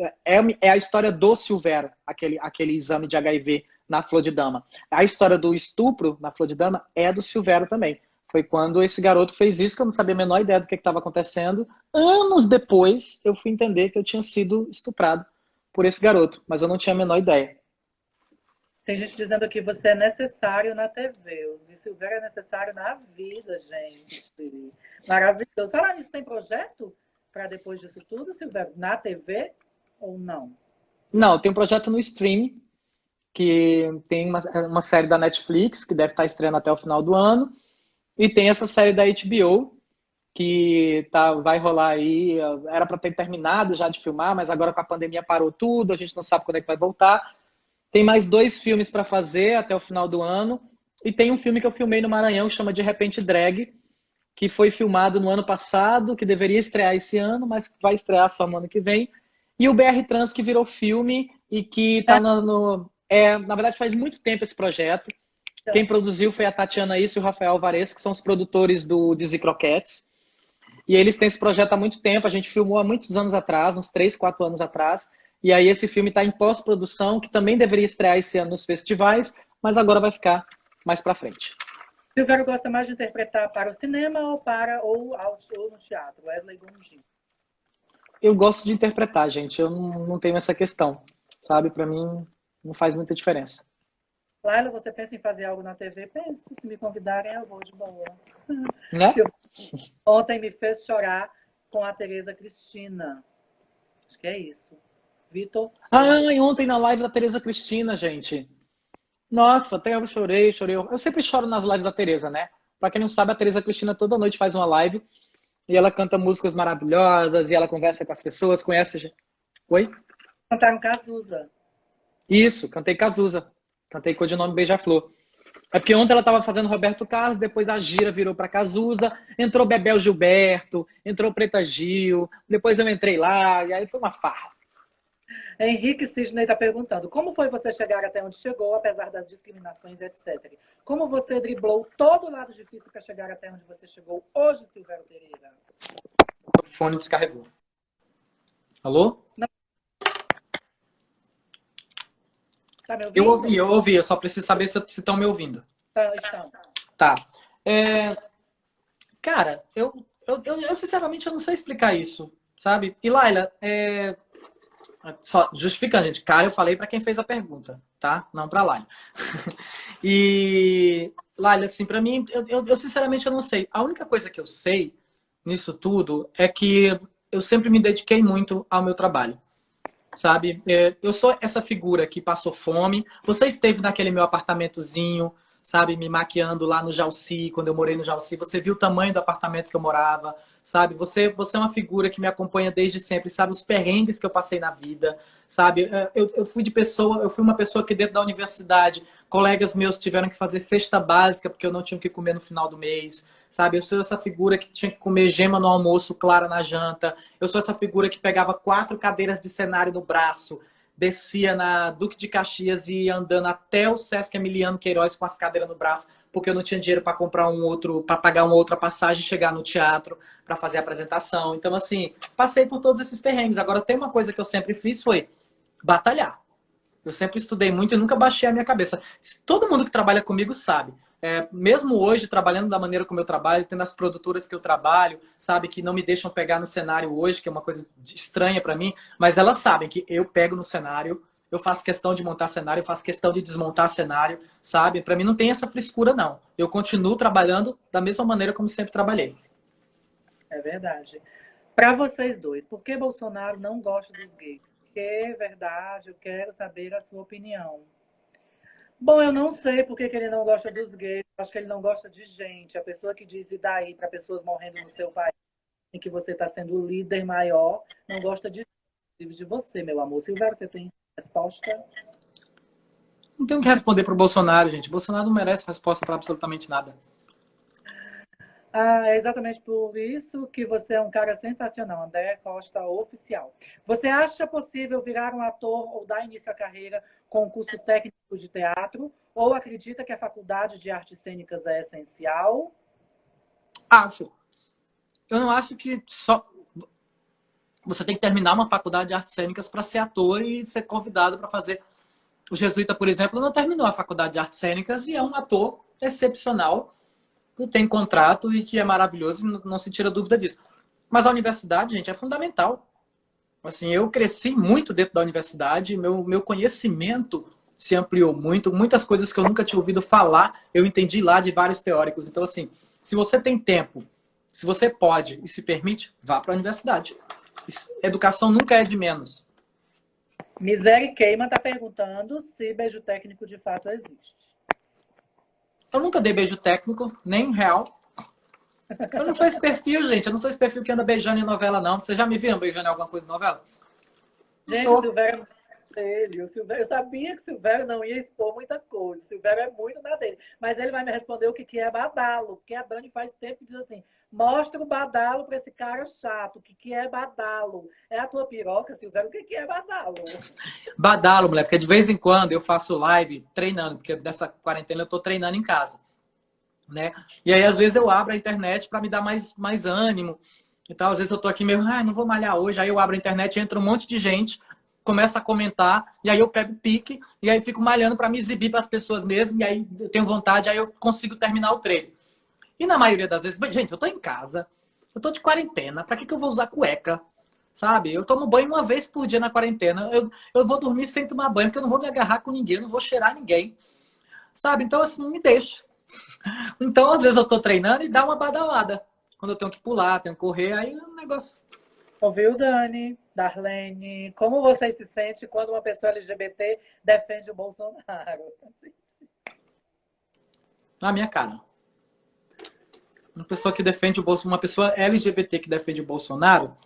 é a história do Silvério, aquele exame de HIV na Flor de Dama. A história do estupro na Flor de Dama é do Silvério também. Foi quando esse garoto fez isso, que eu não sabia a menor ideia do que estava acontecendo. Anos depois, eu fui entender que eu tinha sido estuprado por esse garoto, mas eu não tinha a menor ideia. tem gente dizendo que você é necessário na TV. O Silvério é necessário na vida, gente. Maravilhoso. Falar nisso, tem projeto para depois disso tudo, Silvério? Na TV ou não? Não, tem um projeto no stream, que tem uma série da Netflix, que deve estar estreando até o final do ano, e tem essa série da HBO, que vai rolar aí, era para ter terminado já de filmar, mas agora com a pandemia parou tudo, a gente não sabe quando é que vai voltar. Tem mais 2 filmes para fazer até o final do ano, e tem um filme que eu filmei no Maranhão, que chama De Repente Drag, que foi filmado no ano passado, que deveria estrear esse ano, mas vai estrear só no ano que vem. E o BR Trans, que virou filme e que está na verdade, faz muito tempo esse projeto. Quem produziu foi a Tatiana Isso e o Rafael Alvarez, que são os produtores do Dizzy Croquettes. E eles têm esse projeto há muito tempo. A gente filmou há muitos anos atrás, uns 3, 4 anos atrás. E aí esse filme está em pós-produção, que também deveria estrear esse ano nos festivais, mas agora vai ficar mais para frente. Silvério gosta mais de interpretar para o cinema ou no teatro? Wesley Gondim. Eu gosto de interpretar, gente. Eu não tenho essa questão, sabe? Para mim, não faz muita diferença. Laila, você pensa em fazer algo na TV? Penso. Se me convidarem, eu vou de boa. Né? Ontem me fez chorar com a Tereza Cristina. Acho que é isso. Vitor? E ontem na live da Tereza Cristina, gente. Nossa, até eu chorei. Eu sempre choro nas lives da Tereza, né? Pra quem não sabe, a Tereza Cristina toda noite faz uma live e ela canta músicas maravilhosas e ela conversa com as pessoas, conhece... Oi? Cantaram Cazuza. Isso, cantei Cazuza. Cantei Codinome Beija-Flor. É porque ontem ela estava fazendo Roberto Carlos, depois a Gira virou para Cazuza, entrou Bebel Gilberto, entrou Preta Gil, depois eu entrei lá, e aí foi uma farra. Henrique Sidney está perguntando: como foi você chegar até onde chegou, apesar das discriminações, etc. Como você driblou todo o lado difícil para chegar até onde você chegou hoje, Silvério Pereira? O fone descarregou. Alô? Não. Tá me ouvindo? Eu ouvi. Eu só preciso saber se estão me ouvindo. Estão. Tá. Cara, eu sinceramente eu não sei explicar isso, sabe? E Laila, só justificando, gente. Cara, eu falei para quem fez a pergunta, tá? Não para Laila. E Laila, assim, para mim, eu sinceramente eu não sei. A única coisa que eu sei nisso tudo é que eu sempre me dediquei muito ao meu trabalho. Sabe? Eu sou essa figura que passou fome. Você esteve naquele meu apartamentozinho, sabe? Me maquiando lá no Jalci, quando eu morei no Jalci. Você viu o tamanho do apartamento que eu morava, sabe? Você é uma figura que me acompanha desde sempre, sabe? Os perrengues que eu passei na vida, sabe? Eu fui uma pessoa que dentro da universidade, colegas meus tiveram que fazer cesta básica porque eu não tinha o que comer no final do mês. Sabe, eu sou essa figura que tinha que comer gema no almoço, clara na janta. Eu sou essa figura que pegava 4 cadeiras de cenário no braço, descia na Duque de Caxias e ia andando até o Sesc Emiliano Queiroz com as cadeiras no braço, porque eu não tinha dinheiro para comprar para pagar uma outra passagem e chegar no teatro para fazer a apresentação. Então, assim, passei por todos esses perrengues. Agora, tem uma coisa que eu sempre fiz, foi batalhar. Eu sempre estudei muito e nunca baixei a minha cabeça. Todo mundo que trabalha comigo sabe. mesmo hoje, trabalhando da maneira como eu trabalho, tendo as produtoras que eu trabalho, sabe, que não me deixam pegar no cenário hoje, que é uma coisa estranha para mim, mas elas sabem que eu pego no cenário, eu faço questão de montar cenário, eu faço questão de desmontar cenário, sabe? Para mim não tem essa frescura, não. Eu continuo trabalhando da mesma maneira como sempre trabalhei. É verdade. Para vocês dois, por que Bolsonaro não gosta dos gays? Porque é verdade, eu quero saber a sua opinião. Bom, eu não sei por que ele não gosta dos gays. Acho que ele não gosta de gente. A pessoa que diz e daí para pessoas morrendo no seu país, em que você está sendo o líder maior, não gosta de você, meu amor. Silvério, você tem resposta? Não tenho o que responder pro Bolsonaro, gente. Bolsonaro não merece resposta para absolutamente nada. Ah, é exatamente por isso que você é um cara sensacional, André Costa Oficial. Você acha possível virar um ator ou dar início à carreira com um curso técnico de teatro? Ou acredita que a faculdade de artes cênicas é essencial? Acho. Eu não acho que só você tem que terminar uma faculdade de artes cênicas para ser ator e ser convidado para fazer. O Jesuíta, por exemplo, não terminou a faculdade de artes cênicas e é um ator excepcional, que tem contrato e que é maravilhoso, e não se tira dúvida disso. Mas a universidade, gente, é fundamental. Assim, eu cresci muito dentro da universidade, meu conhecimento se ampliou muito, muitas coisas que eu nunca tinha ouvido falar, eu entendi lá de vários teóricos. Então, assim, se você tem tempo, se você pode e se permite, vá para a universidade. Educação nunca é de menos. Miséria Queima está perguntando se beijo técnico de fato existe. Eu nunca dei beijo técnico, nem real. Eu não sou esse perfil, gente. Eu não sou esse perfil que anda beijando em novela, não. Vocês já me viram beijando em alguma coisa de novela? Gente, o Silvério dele. Eu sabia que o Silvério não ia expor muita coisa. O Silvério é muito na dele. Mas ele vai me responder o que é badalo. Porque a Dani faz tempo que diz assim: mostra o badalo para esse cara chato. O que é badalo? É a tua piroca, Silvério? O que é badalo? Badalo, mulher, porque de vez em quando eu faço live treinando, porque dessa quarentena eu tô treinando em casa, né? E aí, às vezes, eu abro a internet para me dar mais ânimo e tal. Às vezes eu tô aqui meio, não vou malhar hoje. Aí eu abro a internet, entra um monte de gente, começa a comentar, e aí eu pego pique, e aí fico malhando para me exibir para as pessoas mesmo, e aí eu tenho vontade, aí eu consigo terminar o treino. E na maioria das vezes, gente, eu tô em casa, eu tô de quarentena, para que eu vou usar cueca? Sabe? Eu tomo banho uma vez por dia na quarentena, eu vou dormir sem tomar banho, porque eu não vou me agarrar com ninguém, eu não vou cheirar ninguém. Sabe? Então, assim, me deixa. Então, às vezes eu tô treinando e dá uma badalada. Quando eu tenho que pular, tenho que correr, aí é um negócio. Ouviu, Dani? Darlene? Como você se sente quando uma pessoa LGBT defende o Bolsonaro? Na minha cara. Uma pessoa que defende o Bolsonaro, uma pessoa LGBT que defende o Bolsonaro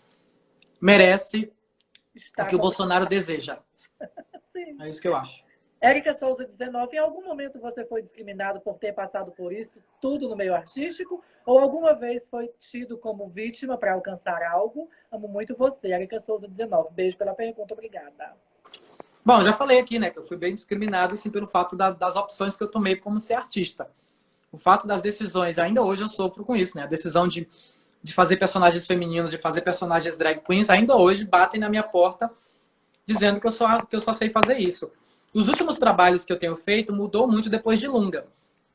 merece o que o Bolsonaro deseja. Sim. É isso que eu acho. Érica Souza, 19. Em algum momento você foi discriminado por ter passado por isso, tudo no meio artístico? Ou alguma vez foi tido como vítima para alcançar algo? Amo muito você. Érica Souza, 19. Beijo pela pergunta, obrigada. Bom, já falei aqui, né, que eu fui bem discriminado, assim, pelo fato das opções que eu tomei como ser artista. O fato das decisões, ainda hoje eu sofro com isso, né? A decisão de fazer personagens femininos, de fazer personagens drag queens, ainda hoje batem na minha porta dizendo que eu só sei fazer isso. Os últimos trabalhos que eu tenho feito mudou muito depois de Lunga.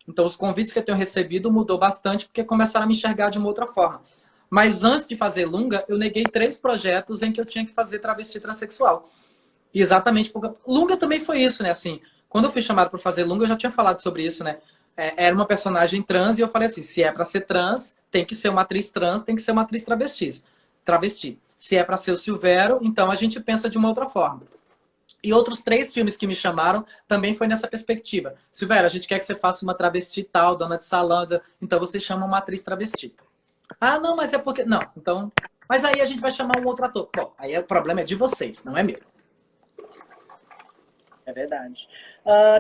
Então, os convites que eu tenho recebido mudou bastante porque começaram a me enxergar de uma outra forma. Mas antes de fazer Lunga, eu neguei 3 projetos em que eu tinha que fazer travesti transexual. E exatamente porque... Lunga também foi isso, né? Assim, quando eu fui chamado para fazer Lunga, eu já tinha falado sobre isso, né? Era uma personagem trans e eu falei assim, se é para ser trans, tem que ser uma atriz trans, tem que ser uma atriz travesti. Se é para ser o Silvério, então a gente pensa de uma outra forma. E outros 3 filmes que me chamaram também foi nessa perspectiva. Silvério, a gente quer que você faça uma travesti tal, dona de salão, então você chama uma atriz travesti. Ah, não, mas é porque... Não, então... Mas aí a gente vai chamar um outro ator. Bom, aí o problema é de vocês, não é meu. É verdade.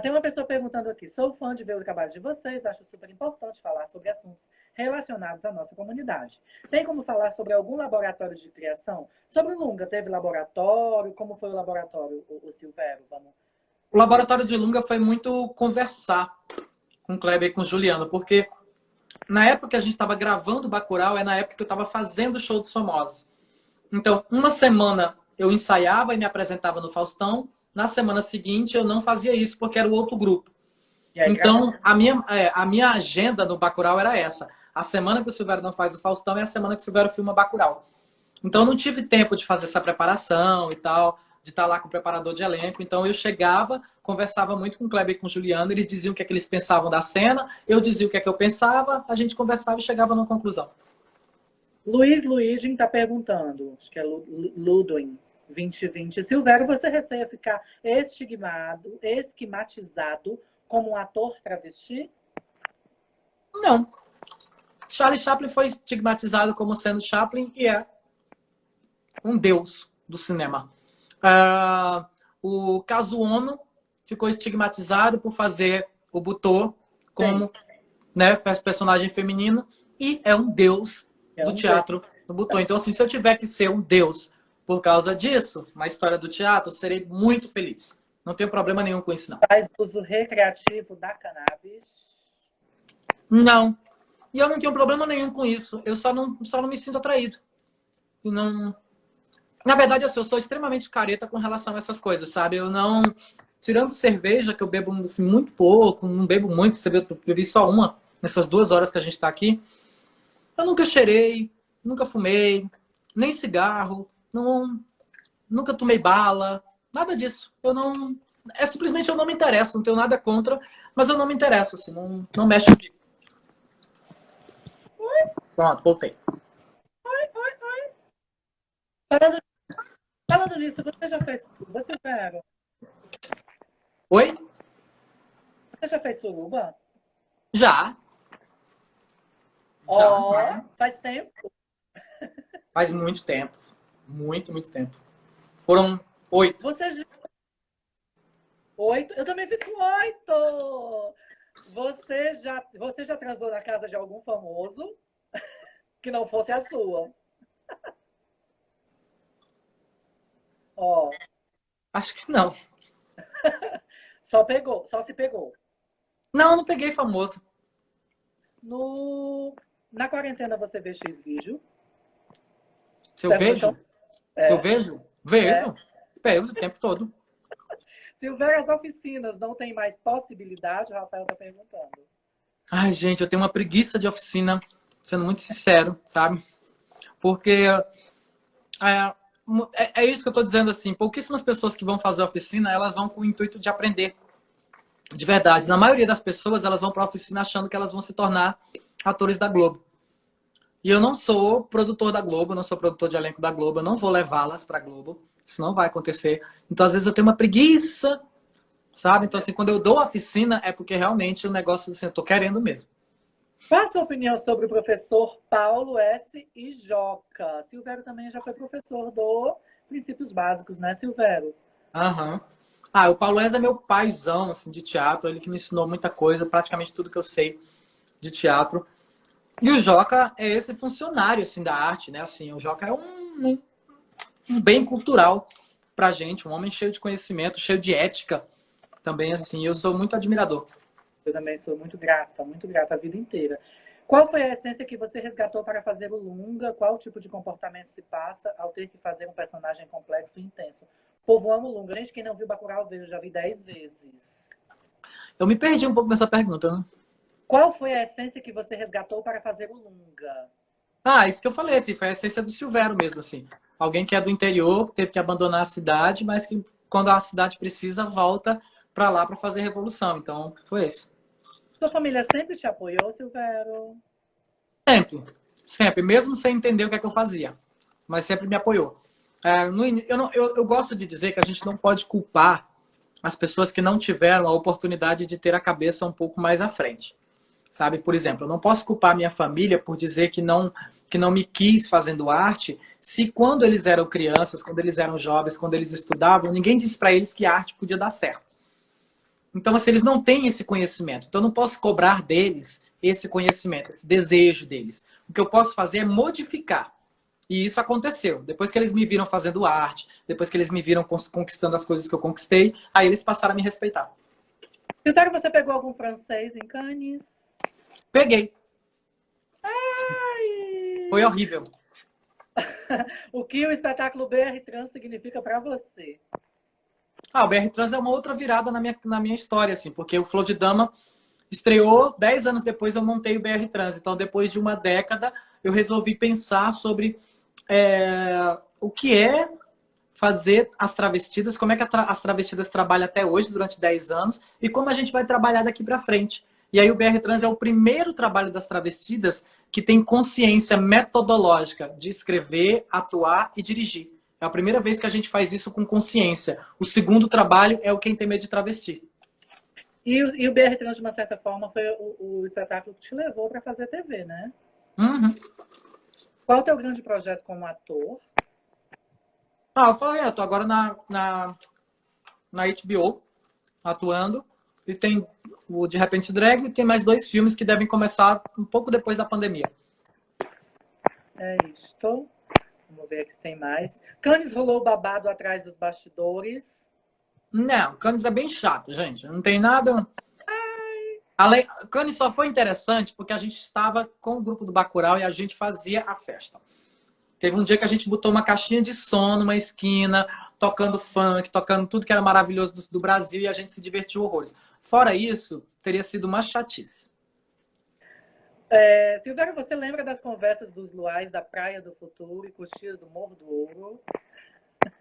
Tem uma pessoa perguntando aqui. Sou fã de ver o trabalho de vocês. Acho super importante falar sobre assuntos relacionados à nossa comunidade. Tem como falar sobre algum laboratório de criação? Sobre o Lunga, teve laboratório? Como foi o laboratório, o Silvério? Vamos... O laboratório de Lunga foi muito conversar com o Kleber e com o Juliano, porque na época que a gente estava gravando o Bacurau, é na época que eu estava fazendo o show do Somoza. Então, uma semana eu ensaiava e me apresentava no Faustão, na semana seguinte eu não fazia isso porque era o outro grupo. E aí, Então, a minha agenda no Bacurau era essa. A semana que o Silvério não faz o Faustão é a semana que o Silvério filma Bacurau. Então, eu não tive tempo de fazer essa preparação e tal, de estar lá com o preparador de elenco. Então, eu chegava, conversava muito com o Kleber e com o Juliano, eles diziam o que é que eles pensavam da cena, eu dizia o que é que eu pensava, a gente conversava e chegava numa conclusão. Luiz Luigi está perguntando, acho que é Ludwin 2020. Silvério, você receia ficar estigmatizado como um ator travesti? Não. Charlie Chaplin foi estigmatizado como sendo Chaplin e é um deus do cinema. O Kazuo ficou estigmatizado por fazer o Butô como, né, personagem feminino e é um deus do teatro do Butô. Então, assim, se eu tiver que ser um deus por causa disso, na história do teatro, eu serei muito feliz. Não tenho problema nenhum com isso, não. Faz uso recreativo da cannabis? Não. E eu não tenho problema nenhum com isso. Eu só não me sinto atraído. E não... Na verdade, assim, eu sou extremamente careta com relação a essas coisas, sabe? Eu não... Tirando cerveja, que eu bebo assim, muito pouco, não bebo muito, eu bebi só uma nessas 2 horas que a gente está aqui. Eu nunca cheirei, nunca fumei, nem cigarro, nunca tomei bala, nada disso. Eu não... simplesmente eu não me interesso, não tenho nada contra, mas eu não me interesso, assim, não mexe comigo. Pronto, voltei. Falando nisso, você já fez suruba, Silvério? Oi? Você já fez suruba? Já. Faz tempo? Faz muito tempo. Muito, muito tempo. Foram 8. Você já... 8? Eu também fiz com 8! Você já transou na casa de algum famoso que não fosse a sua? Acho que não. Só se pegou. Não peguei famoso. Na quarentena você vê X-Vídeo? Se eu vejo? Se eu É. vejo? Vejo. Vejo o tempo todo. Silvério, as oficinas não tem mais possibilidade? O Rafael está perguntando. Ai, gente, eu tenho uma preguiça de oficina, sendo muito sincero, sabe? Porque é isso que eu tô dizendo, assim, pouquíssimas pessoas que vão fazer oficina, elas vão com o intuito de aprender. De verdade. Na maioria das pessoas, elas vão para a oficina achando que elas vão se tornar atores da Globo. E eu não sou produtor da Globo, eu não sou produtor de elenco da Globo, eu não vou levá-las para a Globo. Isso não vai acontecer. Então, às vezes, eu tenho uma preguiça, sabe? Então, assim, quando eu dou oficina, é porque realmente o negócio, assim, eu tô querendo mesmo. Qual a sua opinião sobre o professor Paulo S. e Joca? Silvério também já foi professor do Princípios Básicos, né, Silvério? Aham. O Paulo Enzo é meu paizão, assim, de teatro. Ele que me ensinou muita coisa, praticamente tudo que eu sei de teatro. E o Joca é esse funcionário, assim, da arte, né? Assim, o Joca é um bem cultural pra gente, um homem cheio de conhecimento, cheio de ética também, assim. Eu sou muito admirador. Eu também sou muito grata a vida inteira. Qual foi a essência que você resgatou para fazer o Lunga? Qual tipo de comportamento se passa ao ter que fazer um personagem complexo e intenso? Povo, amo Lunga. Gente, quem não viu Bacurau, vejo, já vi 10 vezes. Eu me perdi um pouco nessa pergunta, né? Qual foi a essência que você resgatou para fazer o Lunga? Isso que eu falei, assim, foi a essência do Silvério mesmo, assim. Alguém que é do interior, teve que abandonar a cidade, mas que quando a cidade precisa, volta para lá para fazer revolução. Então, foi isso. Sua família sempre te apoiou, Silvério? Sempre. Sempre. Mesmo sem entender o que é que eu fazia. Mas sempre me apoiou. Eu gosto de dizer que a gente não pode culpar as pessoas que não tiveram a oportunidade de ter a cabeça um pouco mais à frente. Sabe? Por exemplo, eu não posso culpar minha família por dizer que não me quis fazendo arte, se quando eles eram crianças, quando eles eram jovens, quando eles estudavam, ninguém disse para eles que a arte podia dar certo. Então, assim, eles não têm esse conhecimento. Então, eu não posso cobrar deles esse conhecimento, esse desejo deles. O que eu posso fazer é modificar. E isso aconteceu. Depois que eles me viram fazendo arte, depois que eles me viram conquistando as coisas que eu conquistei, aí eles passaram a me respeitar. Silvério, você pegou algum francês em Cannes? Peguei. Ai! Foi horrível. O que o espetáculo BR Trans significa para você? Ah, o BR Trans é uma outra virada na minha história, assim, porque o Flor de Dama estreou 10 anos depois, eu montei o BR Trans. Então, depois de uma década, eu resolvi pensar sobre o que é fazer as travestidas, como é que as travestidas trabalham até hoje, durante 10 anos, e como a gente vai trabalhar daqui para frente. E aí o BR Trans é o primeiro trabalho das travestidas que tem consciência metodológica de escrever, atuar e dirigir. É a primeira vez que a gente faz isso com consciência. O segundo trabalho é o Quem Tem Medo de Travesti. E o BR Trans, de uma certa forma, foi o espetáculo que te levou para fazer TV, né? Uhum. Qual é o teu grande projeto como ator? Ah, eu falei, eu tô agora na HBO, atuando, e tem o De Repente Drag, e tem mais 2 filmes que devem começar um pouco depois da pandemia. É isto. Vamos ver aqui se tem mais. Cannes rolou babado atrás dos bastidores. Não, Cannes é bem chato, gente. Não tem nada. Cannes só foi interessante porque a gente estava com o grupo do Bacurau e a gente fazia a festa. Teve um dia que a gente botou uma caixinha de som numa esquina, tocando funk, tocando tudo que era maravilhoso do Brasil e a gente se divertiu horrores. Fora isso, teria sido uma chatice. Silvério, você lembra das conversas dos luais da Praia do Futuro e Coxias do Morro do Ouro?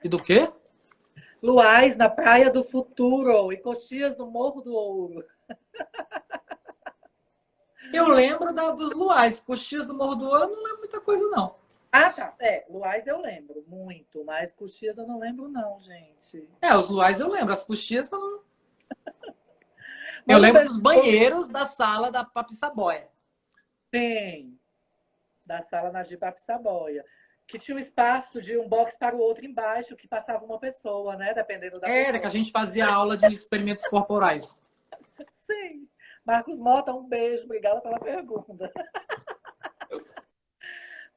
E do quê? Luais na Praia do Futuro e Coxias do Morro do Ouro. Eu lembro dos luais. Coxias do Morro do Ouro, eu não lembro muita coisa, não. Ah, tá. Luais eu lembro muito, mas Coxias eu não lembro, não, gente. Os luais eu lembro. As coxias eu não... Eu lembro dos banheiros da sala da Papissaboia. Sim, da sala na Papissaboia. Que tinha um espaço de um box para o outro embaixo, que passava uma pessoa, né? Dependendo da pessoa. Era que a gente fazia aula de experimentos corporais. Sim. Marcos Mota, um beijo. Obrigada pela pergunta.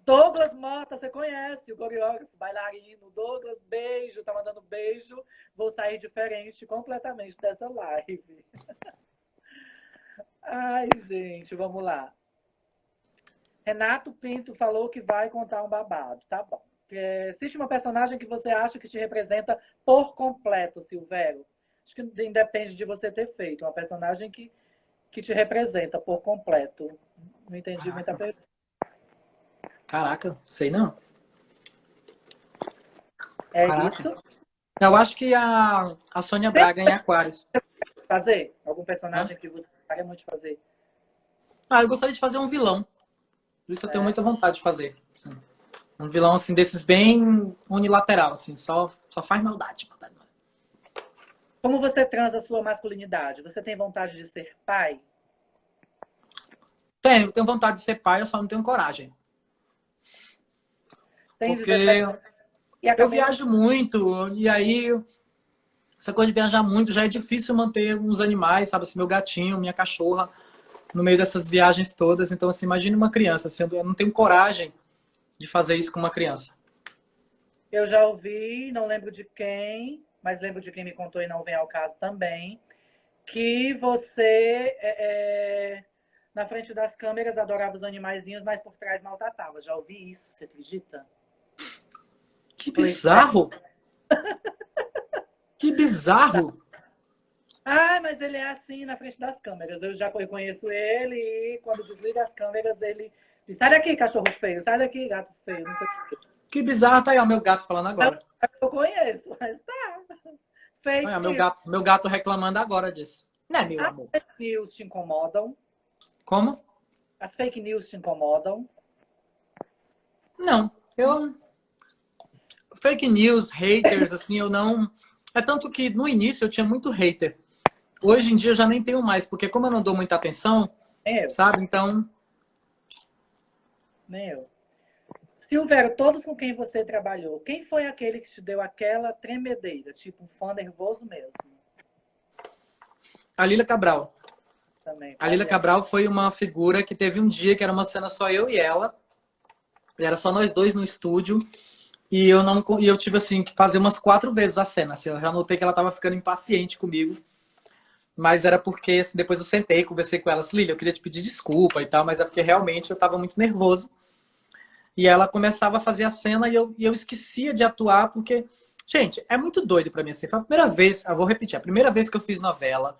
Douglas Mota, você conhece o coreógrafo, bailarino. Douglas, beijo. Tá mandando beijo. Vou sair diferente completamente dessa live. Ai, gente, vamos lá. Renato Pinto falou que vai contar um babado. Tá bom. Existe uma personagem que você acha que te representa por completo, Silvério? Acho que independe de você ter feito. Uma personagem que te representa por completo. Não entendi muita pergunta. Caraca, sei não. Caraca. Isso? Eu acho que a Sônia Braga em Aquários. Fazer? Algum personagem que você gostaria muito de fazer? Eu gostaria de fazer um vilão. Por isso eu tenho muita vontade de fazer. Assim. Um vilão assim desses bem unilateral, assim, só faz maldade. Como você transa a sua masculinidade? Você tem vontade de ser pai? Tenho vontade de ser pai, eu só não tenho coragem. Porque eu viajo muito, e aí essa coisa de viajar muito já é difícil manter uns animais, sabe? Assim, meu gatinho, minha cachorra, no meio dessas viagens todas. Então, assim, imagine uma criança, assim, eu não tenho coragem de fazer isso com uma criança. Eu já ouvi, não lembro de quem, mas lembro de quem me contou e não vem ao caso também, que você, na frente das câmeras, adorava os animaizinhos, mas por trás maltratava. Já ouvi isso, você acredita? Que bizarro! Que bizarro! Mas ele é assim na frente das câmeras. Eu já conheço ele e quando desliga as câmeras, ele diz: sai daqui, cachorro feio, sai daqui, gato feio. Não sei o quê. Que bizarro, tá aí, ó, meu gato falando agora. Eu conheço, mas tá. Fake meu gato reclamando agora disso. Né, meu amor? As fake news te incomodam? Como? As fake news te incomodam? Não, fake news, haters, assim, eu não... É tanto que no início eu tinha muito hater. Hoje em dia eu já nem tenho mais, porque como eu não dou muita atenção, sabe? Então... Silvério, todos com quem você trabalhou, quem foi aquele que te deu aquela tremedeira? Tipo, um fã nervoso mesmo? A Lília Cabral. Também. A Lília Cabral foi uma figura que teve um dia que era uma cena só eu e ela. Era só nós dois no estúdio. E eu tive assim que fazer umas 4 vezes a cena. Assim, eu já notei que ela estava ficando impaciente comigo. Mas era porque assim, depois eu sentei, conversei com ela. Assim, Lília, eu queria te pedir desculpa e tal, mas é porque realmente eu estava muito nervoso. E ela começava a fazer a cena e eu esquecia de atuar, porque Gente, é muito doido pra mim assim. Foi a primeira vez, eu vou repetir, a primeira vez que eu fiz novela.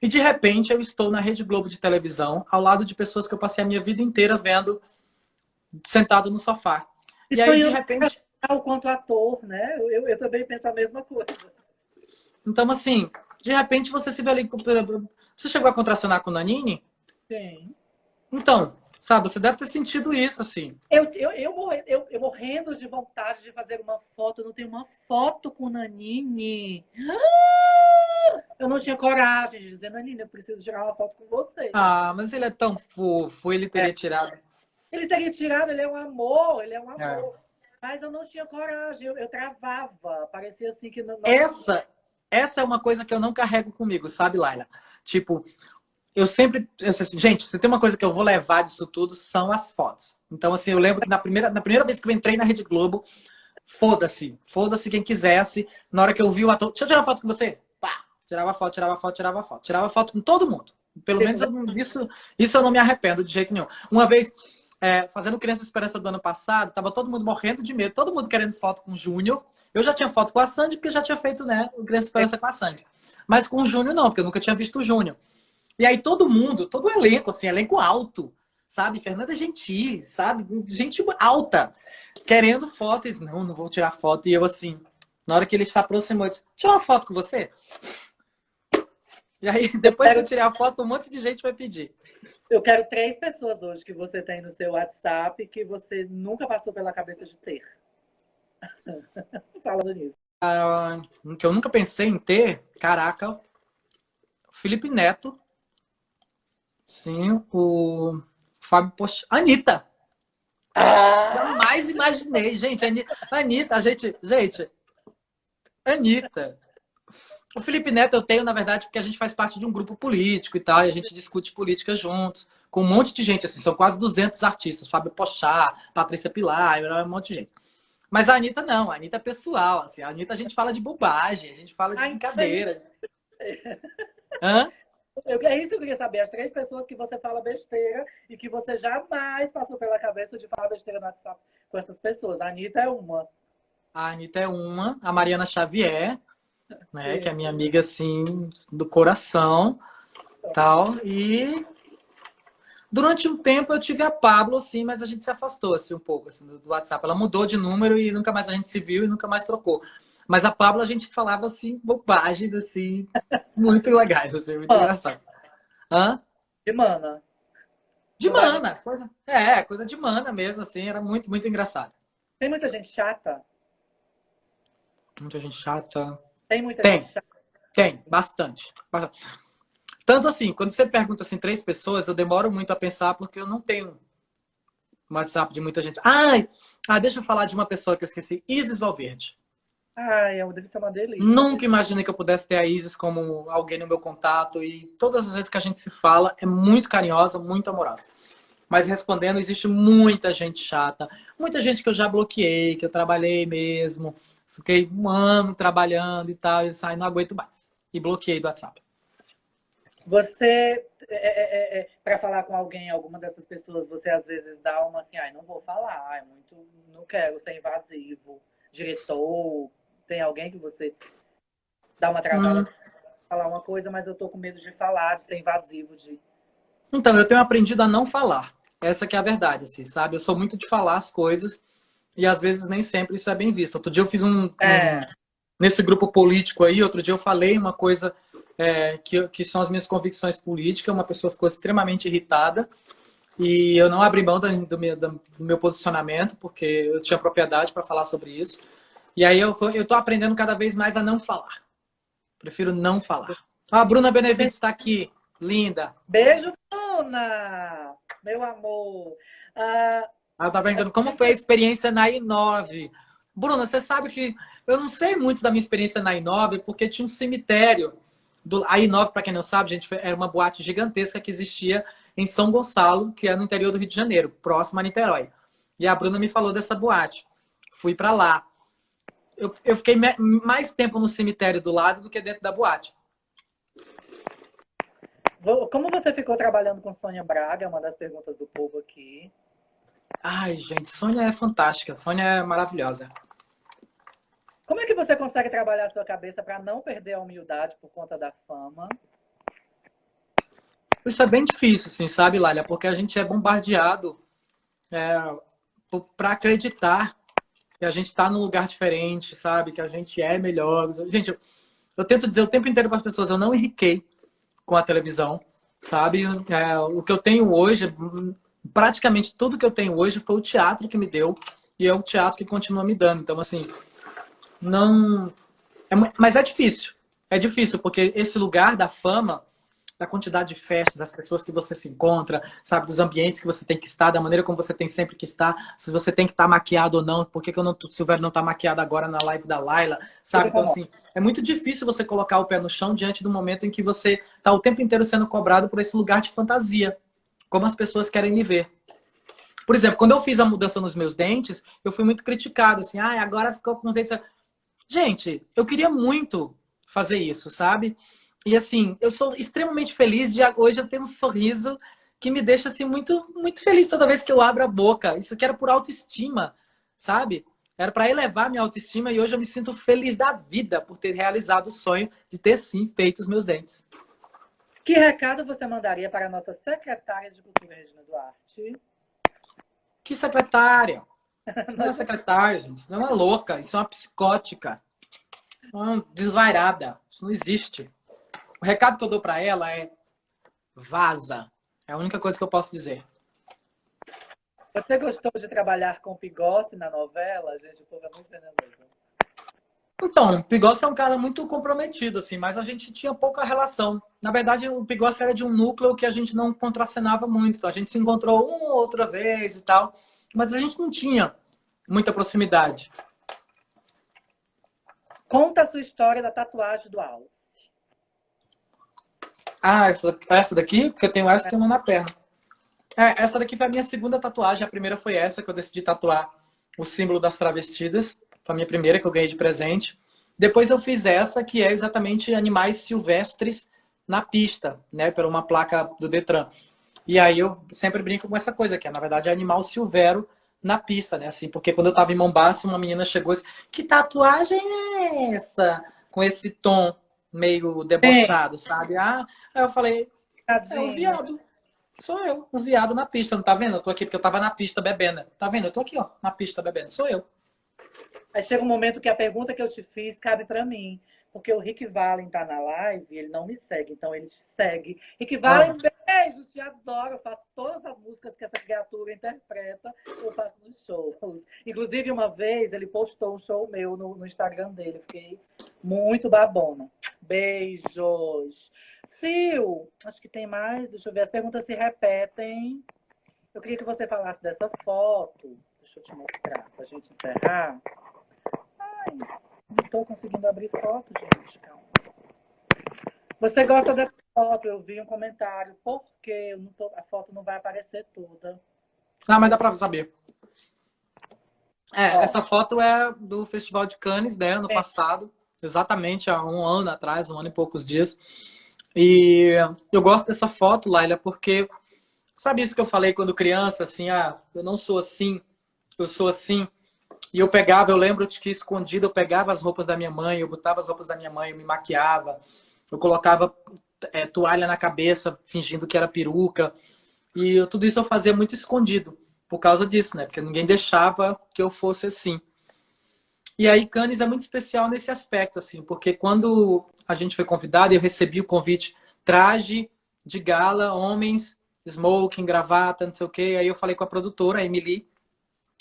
E de repente eu estou na Rede Globo de televisão, ao lado de pessoas que eu passei a minha vida inteira vendo, sentado no sofá. E aí, de repente. Quanto ator, né? Eu também penso a mesma coisa. Então, assim, de repente você se vê ali. Você chegou a contracenar com o Nanini? Sim. Então, sabe, você deve ter sentido isso, assim. Eu morrendo de vontade de fazer uma foto. Eu não tenho uma foto com o Nanini. Eu não tinha coragem de dizer, Nanini, eu preciso tirar uma foto com você. Ah, mas ele é tão fofo, ele teria tirado. Ele teria tirado, ele é um amor, ele é um amor. Mas eu não tinha coragem, eu travava. Parecia assim que não. Essa é uma coisa que eu não carrego comigo, sabe, Laila? Tipo, eu sempre. Gente, se tem uma coisa que eu vou levar disso tudo, são as fotos. Então, assim, eu lembro que na primeira vez que eu entrei na Rede Globo, foda-se quem quisesse. Na hora que eu vi o ator, deixa eu tirar uma foto com você. Pá, tirava foto. Tirava foto com todo mundo. Pelo menos isso eu não me arrependo de jeito nenhum. Uma vez, fazendo Criança Esperança do ano passado, tava todo mundo morrendo de medo, todo mundo querendo foto com o Júnior. Eu já tinha foto com a Sandy, porque já tinha feito, né, o Criança Esperança com a Sandy. Mas com o Júnior não, porque eu nunca tinha visto o Júnior. E aí todo o elenco, assim, elenco alto, sabe? Fernanda Gentil, sabe? Gente alta, querendo fotos. Não vou tirar foto. E eu, assim, na hora que ele se aproximou, eu disse, tirar uma foto com você? E aí, depois que eu tirei a foto, um monte de gente vai pedir. Eu quero 3 pessoas hoje que você tem no seu WhatsApp que você nunca passou pela cabeça de ter. Falando nisso. Que eu nunca pensei em ter, caraca, Felipe Neto. Sim, o Fábio Pochá. Anitta! Jamais imaginei, gente. Anitta, gente. Anitta. O Felipe Neto eu tenho, na verdade, porque a gente faz parte de um grupo político e tal, e a gente discute política juntos, com um monte de gente, assim, são quase 200 artistas, Fábio Pochá, Patrícia Pilar, um monte de gente. Mas a Anitta não, a Anitta é pessoal, assim, a Anitta a gente fala de bobagem, a gente fala de brincadeira. Hã? É isso que eu queria saber, as 3 pessoas que você fala besteira e que você jamais passou pela cabeça de falar besteira no WhatsApp com essas pessoas. A Anitta é uma. A Anitta é uma, a Mariana Xavier, né, que é minha amiga, assim, do coração, tal, e durante um tempo eu tive a Pablo, assim, mas a gente se afastou, assim, um pouco, assim, do WhatsApp. Ela mudou de número e nunca mais a gente se viu e nunca mais trocou. Mas a Pablo a gente falava, assim, bobagens, assim, muito legais, assim, muito engraçado. Hã? De mana. De mana, coisa de mana mesmo, assim, era muito, muito engraçado. Tem muita gente chata? Muita gente chata. Tem muita gente chata? Tem, bastante. Tanto assim, quando você pergunta assim, 3 pessoas, eu demoro muito a pensar porque eu não tenho um WhatsApp de muita gente. Deixa eu falar de uma pessoa que eu esqueci. Isis Valverde. Deve ser uma delícia. Nunca imaginei que eu pudesse ter a Isis como alguém no meu contato. E todas as vezes que a gente se fala, é muito carinhosa, muito amorosa. Mas respondendo, existe muita gente chata. Muita gente que eu já bloqueei, que eu trabalhei mesmo. Fiquei um ano trabalhando e tal, e não aguento mais. E bloqueei do WhatsApp. Você, para falar com alguém, alguma dessas pessoas, você às vezes dá uma assim, não vou falar, não quero ser invasivo. Diretor, tem alguém que você dá uma travada de falar uma coisa, mas eu tô com medo de falar, de ser invasivo, Então, eu tenho aprendido a não falar. Essa que é a verdade, assim, sabe? Eu sou muito de falar as coisas e às vezes nem sempre isso é bem visto. Outro dia eu fiz nesse grupo político aí, outro dia eu falei uma coisa que são as minhas convicções políticas, uma pessoa ficou extremamente irritada e eu não abri mão do meu posicionamento, porque eu tinha propriedade para falar sobre isso. E aí eu tô aprendendo cada vez mais a não falar. Prefiro não falar. A Bruna Benevides está aqui, linda. Beijo, Bruna! Meu amor. Ela tá perguntando como foi a experiência na I9. Bruna, você sabe que eu não sei muito da minha experiência na I9, porque tinha um cemitério. A I9, para quem não sabe, gente, era uma boate gigantesca que existia em São Gonçalo, que é no interior do Rio de Janeiro, próximo a Niterói. E a Bruna me falou dessa boate. Fui para lá. Eu fiquei mais tempo no cemitério do lado do que dentro da boate. Como você ficou trabalhando com Sônia Braga? É uma das perguntas do povo aqui. Ai, gente, Sônia é fantástica. Sônia é maravilhosa. Como é você consegue trabalhar a sua cabeça para não perder a humildade por conta da fama? Isso é bem difícil, assim, sabe, Lália? Porque a gente é bombardeado para acreditar que a gente está num lugar diferente, sabe? Que a gente é melhor. Gente, eu tento dizer o tempo inteiro para as pessoas, eu não enriquei com a televisão, sabe? O que eu tenho hoje, praticamente tudo que eu tenho hoje foi o teatro que me deu e é o teatro que continua me dando. Então, assim, não... Mas é difícil. É difícil, porque esse lugar da fama, da quantidade de festas, das pessoas que você se encontra, sabe, dos ambientes que você tem que estar, da maneira como você tem sempre que estar, se você tem que estar maquiado ou não, por que o Silvério não está maquiado agora na live da Laila, sabe? Então, assim, é muito difícil você colocar o pé no chão diante do momento em que você está o tempo inteiro sendo cobrado por esse lugar de fantasia, como as pessoas querem me ver. Por exemplo, quando eu fiz a mudança nos meus dentes, eu fui muito criticado, assim, agora ficou com os dentes... Gente, eu queria muito fazer isso, sabe? E assim, eu sou extremamente feliz de hoje eu ter um sorriso que me deixa assim muito, muito feliz toda vez que eu abro a boca. Isso aqui era por autoestima, sabe? Era para elevar minha autoestima e hoje eu me sinto feliz da vida por ter realizado o sonho de ter sim feito os meus dentes. Que recado você mandaria para a nossa secretária de Cultura, Regina Duarte? Que secretária? Isso não é secretária, gente. Isso não é uma louca, isso é uma psicótica. Isso é uma desvairada. Isso não existe. O recado que eu dou para ela é vaza. É a única coisa que eu posso dizer. Você gostou de trabalhar com o Pigossi na novela? Gente, o povo é muito venenoso. Então, o Pigossi é um cara muito comprometido, assim, mas a gente tinha pouca relação. Na verdade, o Pigossi era de um núcleo que a gente não contracenava muito. A gente se encontrou uma ou outra vez e tal, mas a gente não tinha muita proximidade. Conta a sua história da tatuagem do Alce. Essa daqui? Porque eu tenho essa e tenho uma na perna. Essa daqui foi a minha segunda tatuagem. A primeira foi essa, que eu decidi tatuar o símbolo das travestidas. Foi a minha primeira que eu ganhei de presente. Depois eu fiz essa, que é exatamente animais silvestres na pista, né? Por uma placa do Detran. E aí eu sempre brinco com essa coisa, que é, na verdade, é animal silvério na pista, né? Assim, porque quando eu tava em Mombasa, uma menina chegou e disse, que tatuagem é essa? Com esse tom meio debochado, sabe? Aí eu falei, é um viado. Sou eu, um viado na pista, não tá vendo? Eu tô aqui porque eu tava na pista bebendo. Tá vendo? Eu tô aqui, ó, na pista bebendo. Sou eu. Aí chega um momento que a pergunta que eu te fiz cabe pra mim. Porque o Rick Valen tá na live e ele não me segue, então ele te segue. Rick Valen, beijo, te adoro. Eu faço todas as músicas que essa criatura interpreta, eu faço nos shows. Inclusive, uma vez, ele postou um show meu no Instagram dele. Eu fiquei muito babona. Beijos. Sil, acho que tem mais. Deixa eu ver, as perguntas se repetem. Eu queria que você falasse dessa foto. Deixa eu te mostrar, pra gente encerrar. Ai... Não estou conseguindo abrir foto, gente. Calma. Você gosta dessa foto? Eu vi um comentário. Por quê? A foto não vai aparecer toda. Mas dá para saber. Essa foto é do Festival de Cannes, né? Ano passado. Exatamente há um ano atrás, um ano e poucos dias. E eu gosto dessa foto, Laila, porque... Sabe isso que eu falei quando criança? Assim, eu não sou assim, eu sou assim. E eu lembro de que escondido, eu pegava as roupas da minha mãe, eu botava as roupas da minha mãe, eu me maquiava, eu colocava toalha na cabeça, fingindo que era peruca. E tudo isso eu fazia muito escondido, por causa disso, né? Porque ninguém deixava que eu fosse assim. E aí, Cannes é muito especial nesse aspecto, assim, porque quando a gente foi convidado, eu recebi o convite, traje de gala, homens, smoking, gravata, não sei o quê. Aí eu falei com a produtora, a Emily.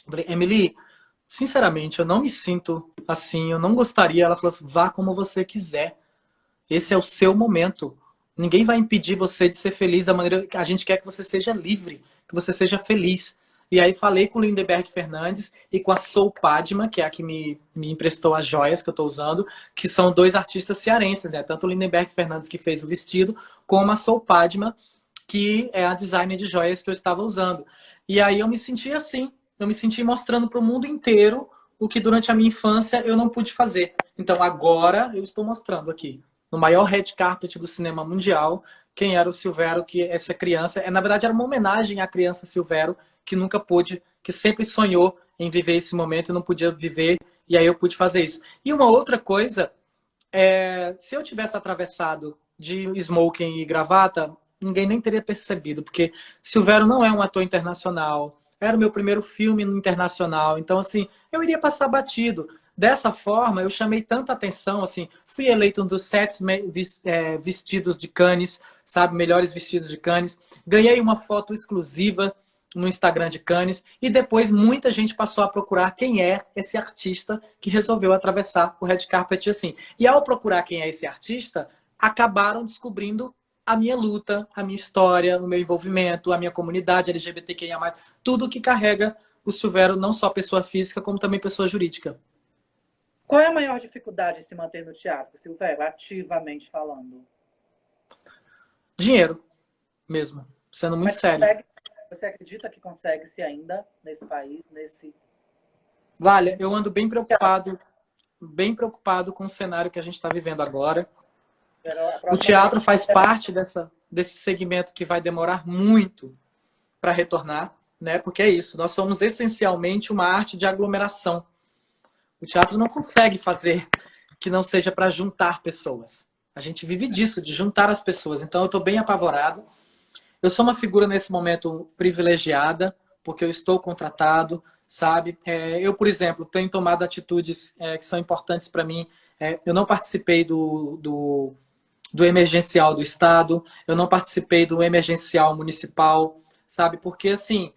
Falei, Emily, sinceramente, eu não me sinto assim, eu não gostaria. Ela falou assim, vá como você quiser. Esse é o seu momento. Ninguém vai impedir você de ser feliz da maneira que a gente quer que você seja livre, que você seja feliz. E aí falei com o Lindenberg Fernandes e com a Soul Padma, que é a que me emprestou as joias que eu estou usando, que são dois artistas cearenses, né? Tanto o Lindenberg Fernandes, que fez o vestido, como a Soul Padma, que é a designer de joias que eu estava usando. E aí eu me senti assim, eu me senti mostrando para o mundo inteiro o que durante a minha infância eu não pude fazer. Então agora eu estou mostrando aqui, no maior red carpet do cinema mundial, quem era o Silvério, que essa criança... Na verdade, era uma homenagem à criança Silvério, que nunca pôde, que sempre sonhou em viver esse momento, eu não podia viver, e aí eu pude fazer isso. E uma outra coisa, se eu tivesse atravessado de smoking e gravata, ninguém nem teria percebido, porque Silvério não é um ator internacional, era o meu primeiro filme no internacional, então assim, eu iria passar batido. Dessa forma, eu chamei tanta atenção, assim, fui eleito um dos 7 vestidos de Cannes, sabe, melhores vestidos de Cannes, ganhei uma foto exclusiva no Instagram de Cannes, e depois muita gente passou a procurar quem é esse artista que resolveu atravessar o red carpet assim. E ao procurar quem é esse artista, acabaram descobrindo a minha luta, a minha história, o meu envolvimento, a minha comunidade LGBTQIA+, tudo que carrega o Silvério, não só pessoa física, como também pessoa jurídica. Qual é a maior dificuldade de se manter no teatro, Silvério, ativamente falando? Dinheiro, mesmo. Sendo muito sério. Você acredita que consegue-se ainda nesse país, Vale, eu ando bem preocupado com o cenário que a gente está vivendo agora. O teatro faz parte desse segmento que vai demorar muito para retornar, né? Porque é isso, nós somos essencialmente uma arte de aglomeração. O teatro não consegue fazer que não seja para juntar pessoas. A gente vive disso, de juntar as pessoas. Então eu estou bem apavorado. Eu sou uma figura nesse momento privilegiada, porque eu estou contratado, sabe? Eu, por exemplo, tenho tomado atitudes que são importantes para mim. Eu não participei do emergencial do Estado, eu não participei do emergencial municipal, sabe? Porque, assim,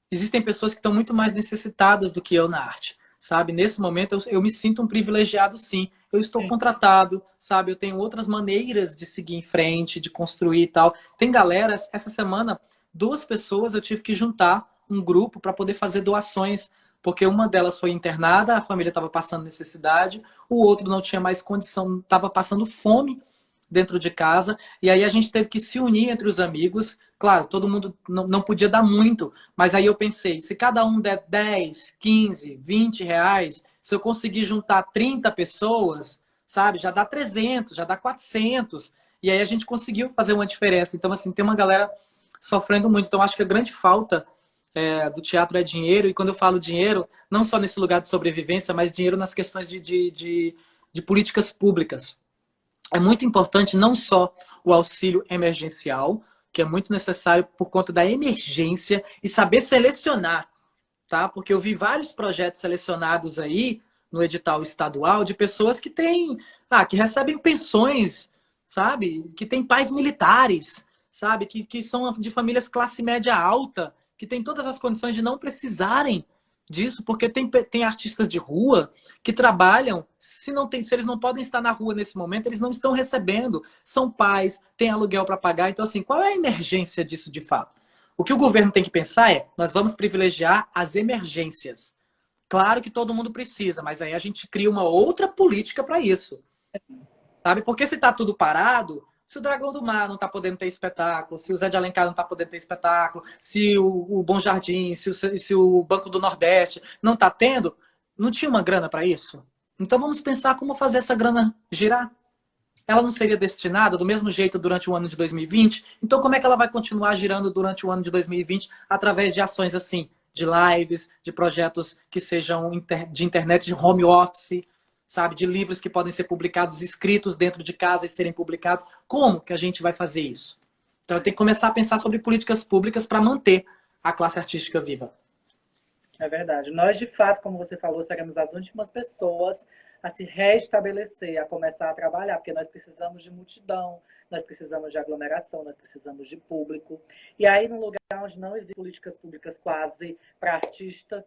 existem pessoas que estão muito mais necessitadas do que eu na arte. Sabe? Nesse momento, eu me sinto um privilegiado, sim. Eu estou contratado, sabe? Eu tenho outras maneiras de seguir em frente, de construir e tal. Tem galera, essa semana, 2 pessoas eu tive que juntar um grupo para poder fazer doações, porque uma delas foi internada, a família estava passando necessidade, o outro não tinha mais condição, estava passando fome dentro de casa, e aí a gente teve que se unir entre os amigos. Claro, todo mundo não podia dar muito, mas aí eu pensei, se cada um der 10, 15, 20 reais, se eu conseguir juntar 30 pessoas, sabe, já dá 300, já dá 400, e aí a gente conseguiu fazer uma diferença. Então, assim, tem uma galera sofrendo muito. Então, acho que a grande falta do teatro é dinheiro, e quando eu falo dinheiro, não só nesse lugar de sobrevivência, mas dinheiro nas questões de políticas públicas. É muito importante não só o auxílio emergencial, que é muito necessário por conta da emergência, e saber selecionar, tá? Porque eu vi vários projetos selecionados aí no edital estadual de pessoas que que recebem pensões, sabe? Que têm pais militares, sabe? Que são de famílias classe média alta, que têm todas as condições de não precisarem disso, porque tem artistas de rua que trabalham, se eles não podem estar na rua nesse momento, eles não estão recebendo, são pais, têm aluguel para pagar. Então, assim, qual é a emergência disso de fato? O que o governo tem que pensar nós vamos privilegiar as emergências. Claro que todo mundo precisa, mas aí a gente cria uma outra política para isso, sabe? Porque se está tudo parado, se o Dragão do Mar não está podendo ter espetáculo, se o Zé de Alencar não está podendo ter espetáculo, se o Bom Jardim, se o Banco do Nordeste não está tendo, não tinha uma grana para isso? Então vamos pensar como fazer essa grana girar. Ela não seria destinada do mesmo jeito durante o ano de 2020? Então como é que ela vai continuar girando durante o ano de 2020 através de ações assim, de lives, de projetos que sejam de internet, de home office, sabe, de livros que podem ser publicados, escritos dentro de casa e serem publicados. Como que a gente vai fazer isso? Então, eu tenho que começar a pensar sobre políticas públicas para manter a classe artística viva. É verdade. Nós, de fato, como você falou, seremos as últimas pessoas a se restabelecer, a começar a trabalhar, porque nós precisamos de multidão, nós precisamos de aglomeração, nós precisamos de público. E aí, num lugar onde não existem políticas públicas quase para artistas,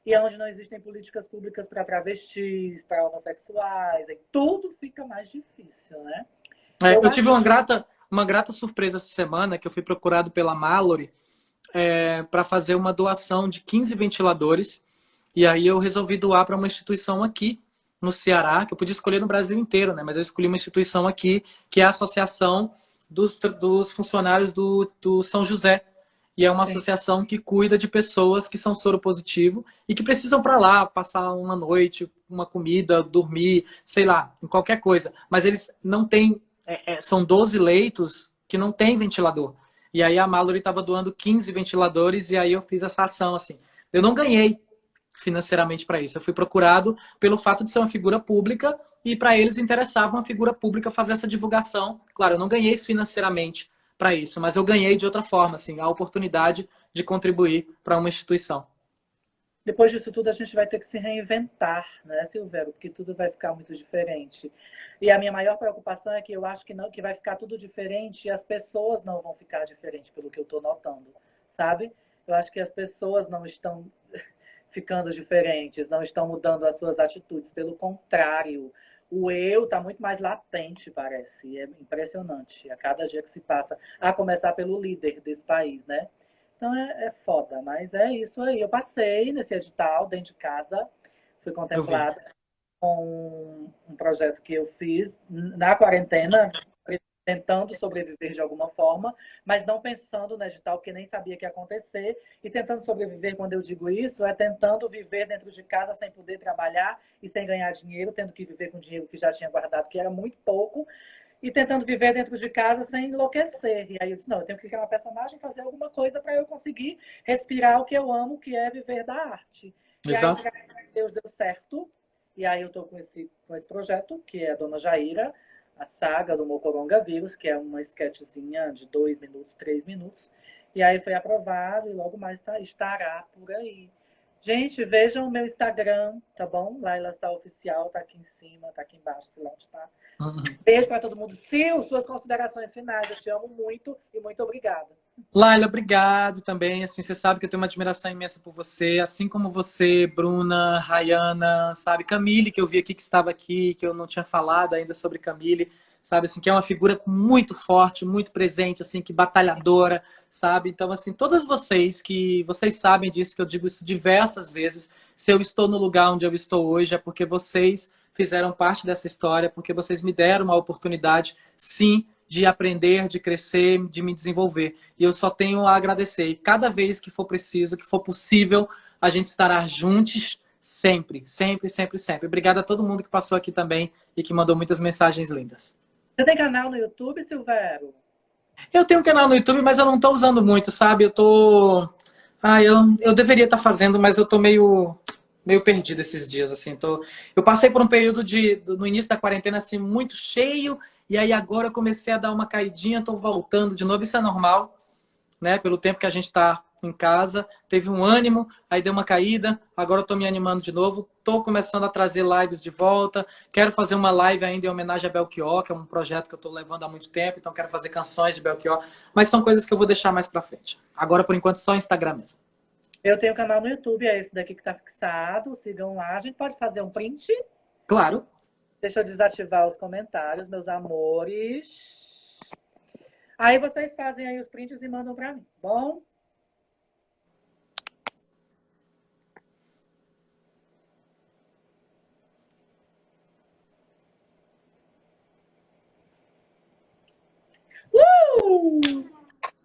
e onde não existem políticas públicas para travestis, para homossexuais, aí tudo fica mais difícil, né? Eu tive uma grata surpresa essa semana, que eu fui procurado pela Mallory para fazer uma doação de 15 ventiladores, e aí eu resolvi doar para uma instituição aqui no Ceará, que eu podia escolher no Brasil inteiro, né? Mas eu escolhi uma instituição aqui, que é a Associação dos Funcionários do São José. E é uma associação que cuida de pessoas que são soropositivo e que precisam para lá passar uma noite, uma comida, dormir, sei lá, em qualquer coisa. Mas eles não têm, são 12 leitos que não tem ventilador. E aí a Mallory estava doando 15 ventiladores e aí eu fiz essa ação, assim. Eu não ganhei financeiramente para isso. Eu fui procurado pelo fato de ser uma figura pública e para eles interessava uma figura pública fazer essa divulgação. Claro, eu não ganhei financeiramente para isso, mas eu ganhei de outra forma, assim, a oportunidade de contribuir para uma instituição. Depois disso tudo, a gente vai ter que se reinventar, né, Silvério? Porque tudo vai ficar muito diferente. E a minha maior preocupação é que eu acho que não, que vai ficar tudo diferente e as pessoas não vão ficar diferentes, pelo que eu estou notando, sabe? Eu acho que as pessoas não estão ficando diferentes, não estão mudando as suas atitudes. Pelo contrário, o eu está muito mais latente, parece. É impressionante. A cada dia que se passa, a começar pelo líder desse país, né? Então é foda, mas é isso aí. Eu passei nesse edital dentro de casa, fui Eu vi. contemplada com um projeto que eu fiz na quarentena, tentando sobreviver de alguma forma, mas não pensando no edital, porque nem sabia que ia acontecer. E tentando sobreviver, quando eu digo isso, é tentando viver dentro de casa sem poder trabalhar e sem ganhar dinheiro, tendo que viver com dinheiro que já tinha guardado, que era muito pouco, e tentando viver dentro de casa sem enlouquecer. E aí eu disse, não, eu tenho que criar uma personagem, fazer alguma coisa para eu conseguir respirar o que eu amo, que é viver da arte. E aí, Exato. graças a Deus, deu certo. E aí eu estou com esse projeto, que é a Dona Jaira, a saga do Mocoronga-Vírus, que é uma sketchzinha de 2 minutos, 3 minutos. E aí foi aprovado e logo mais estará por aí. Gente, vejam o meu Instagram, tá bom? Laila Sá Oficial, tá aqui em cima, tá aqui embaixo, sei lá onde tá. Beijo para todo mundo. Sil, suas considerações finais. Eu te amo muito e muito obrigada. Laila, obrigado também. Assim, você sabe que eu tenho uma admiração imensa por você, assim como você, Bruna, Rayana, sabe, Camille, que eu vi aqui que estava aqui, que eu não tinha falado ainda sobre Camille, sabe, assim, que é uma figura muito forte, muito presente, assim, que batalhadora, sabe? Então, assim, todas vocês que vocês sabem disso, que eu digo isso diversas vezes, se eu estou no lugar onde eu estou hoje é porque vocês fizeram parte dessa história, porque vocês me deram uma oportunidade, sim, de aprender, de crescer, de me desenvolver. E eu só tenho a agradecer. E cada vez que for preciso, que for possível, a gente estará juntos sempre, sempre, sempre, sempre. Obrigado a todo mundo que passou aqui também e que mandou muitas mensagens lindas. Você tem canal no YouTube, Silvério? Eu tenho um canal no YouTube, mas eu não estou usando muito, sabe? Eu deveria estar fazendo, mas eu estou meio perdido esses dias, assim. Eu passei por um período no início da quarentena, assim, muito cheio, e aí agora eu comecei a dar uma caidinha, estou voltando de novo, isso é normal, né? Pelo tempo que a gente está em casa, teve um ânimo, aí deu uma caída, agora eu estou me animando de novo, estou começando a trazer lives de volta, quero fazer uma live ainda em homenagem a Belchior, que é um projeto que eu estou levando há muito tempo, então quero fazer canções de Belchior, mas são coisas que eu vou deixar mais para frente. Agora, por enquanto, só Instagram mesmo. Eu tenho um canal no YouTube, é esse daqui que está fixado, sigam lá. A gente pode fazer um print? Claro. Deixa eu desativar os comentários, meus amores. Aí vocês fazem aí os prints e mandam para mim, bom?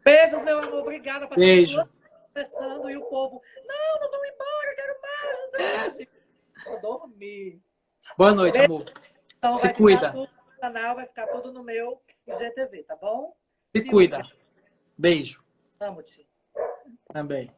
Beijos, meu amor. Obrigada. Beijo. Começando e o povo, não vão embora, quero mais. Vou dormir. Boa noite, amor. Então Se vai cuida. ficar tudo no canal, vai ficar tudo no meu IGTV, tá bom? Se cuida. Beijo. Amo-te. Também.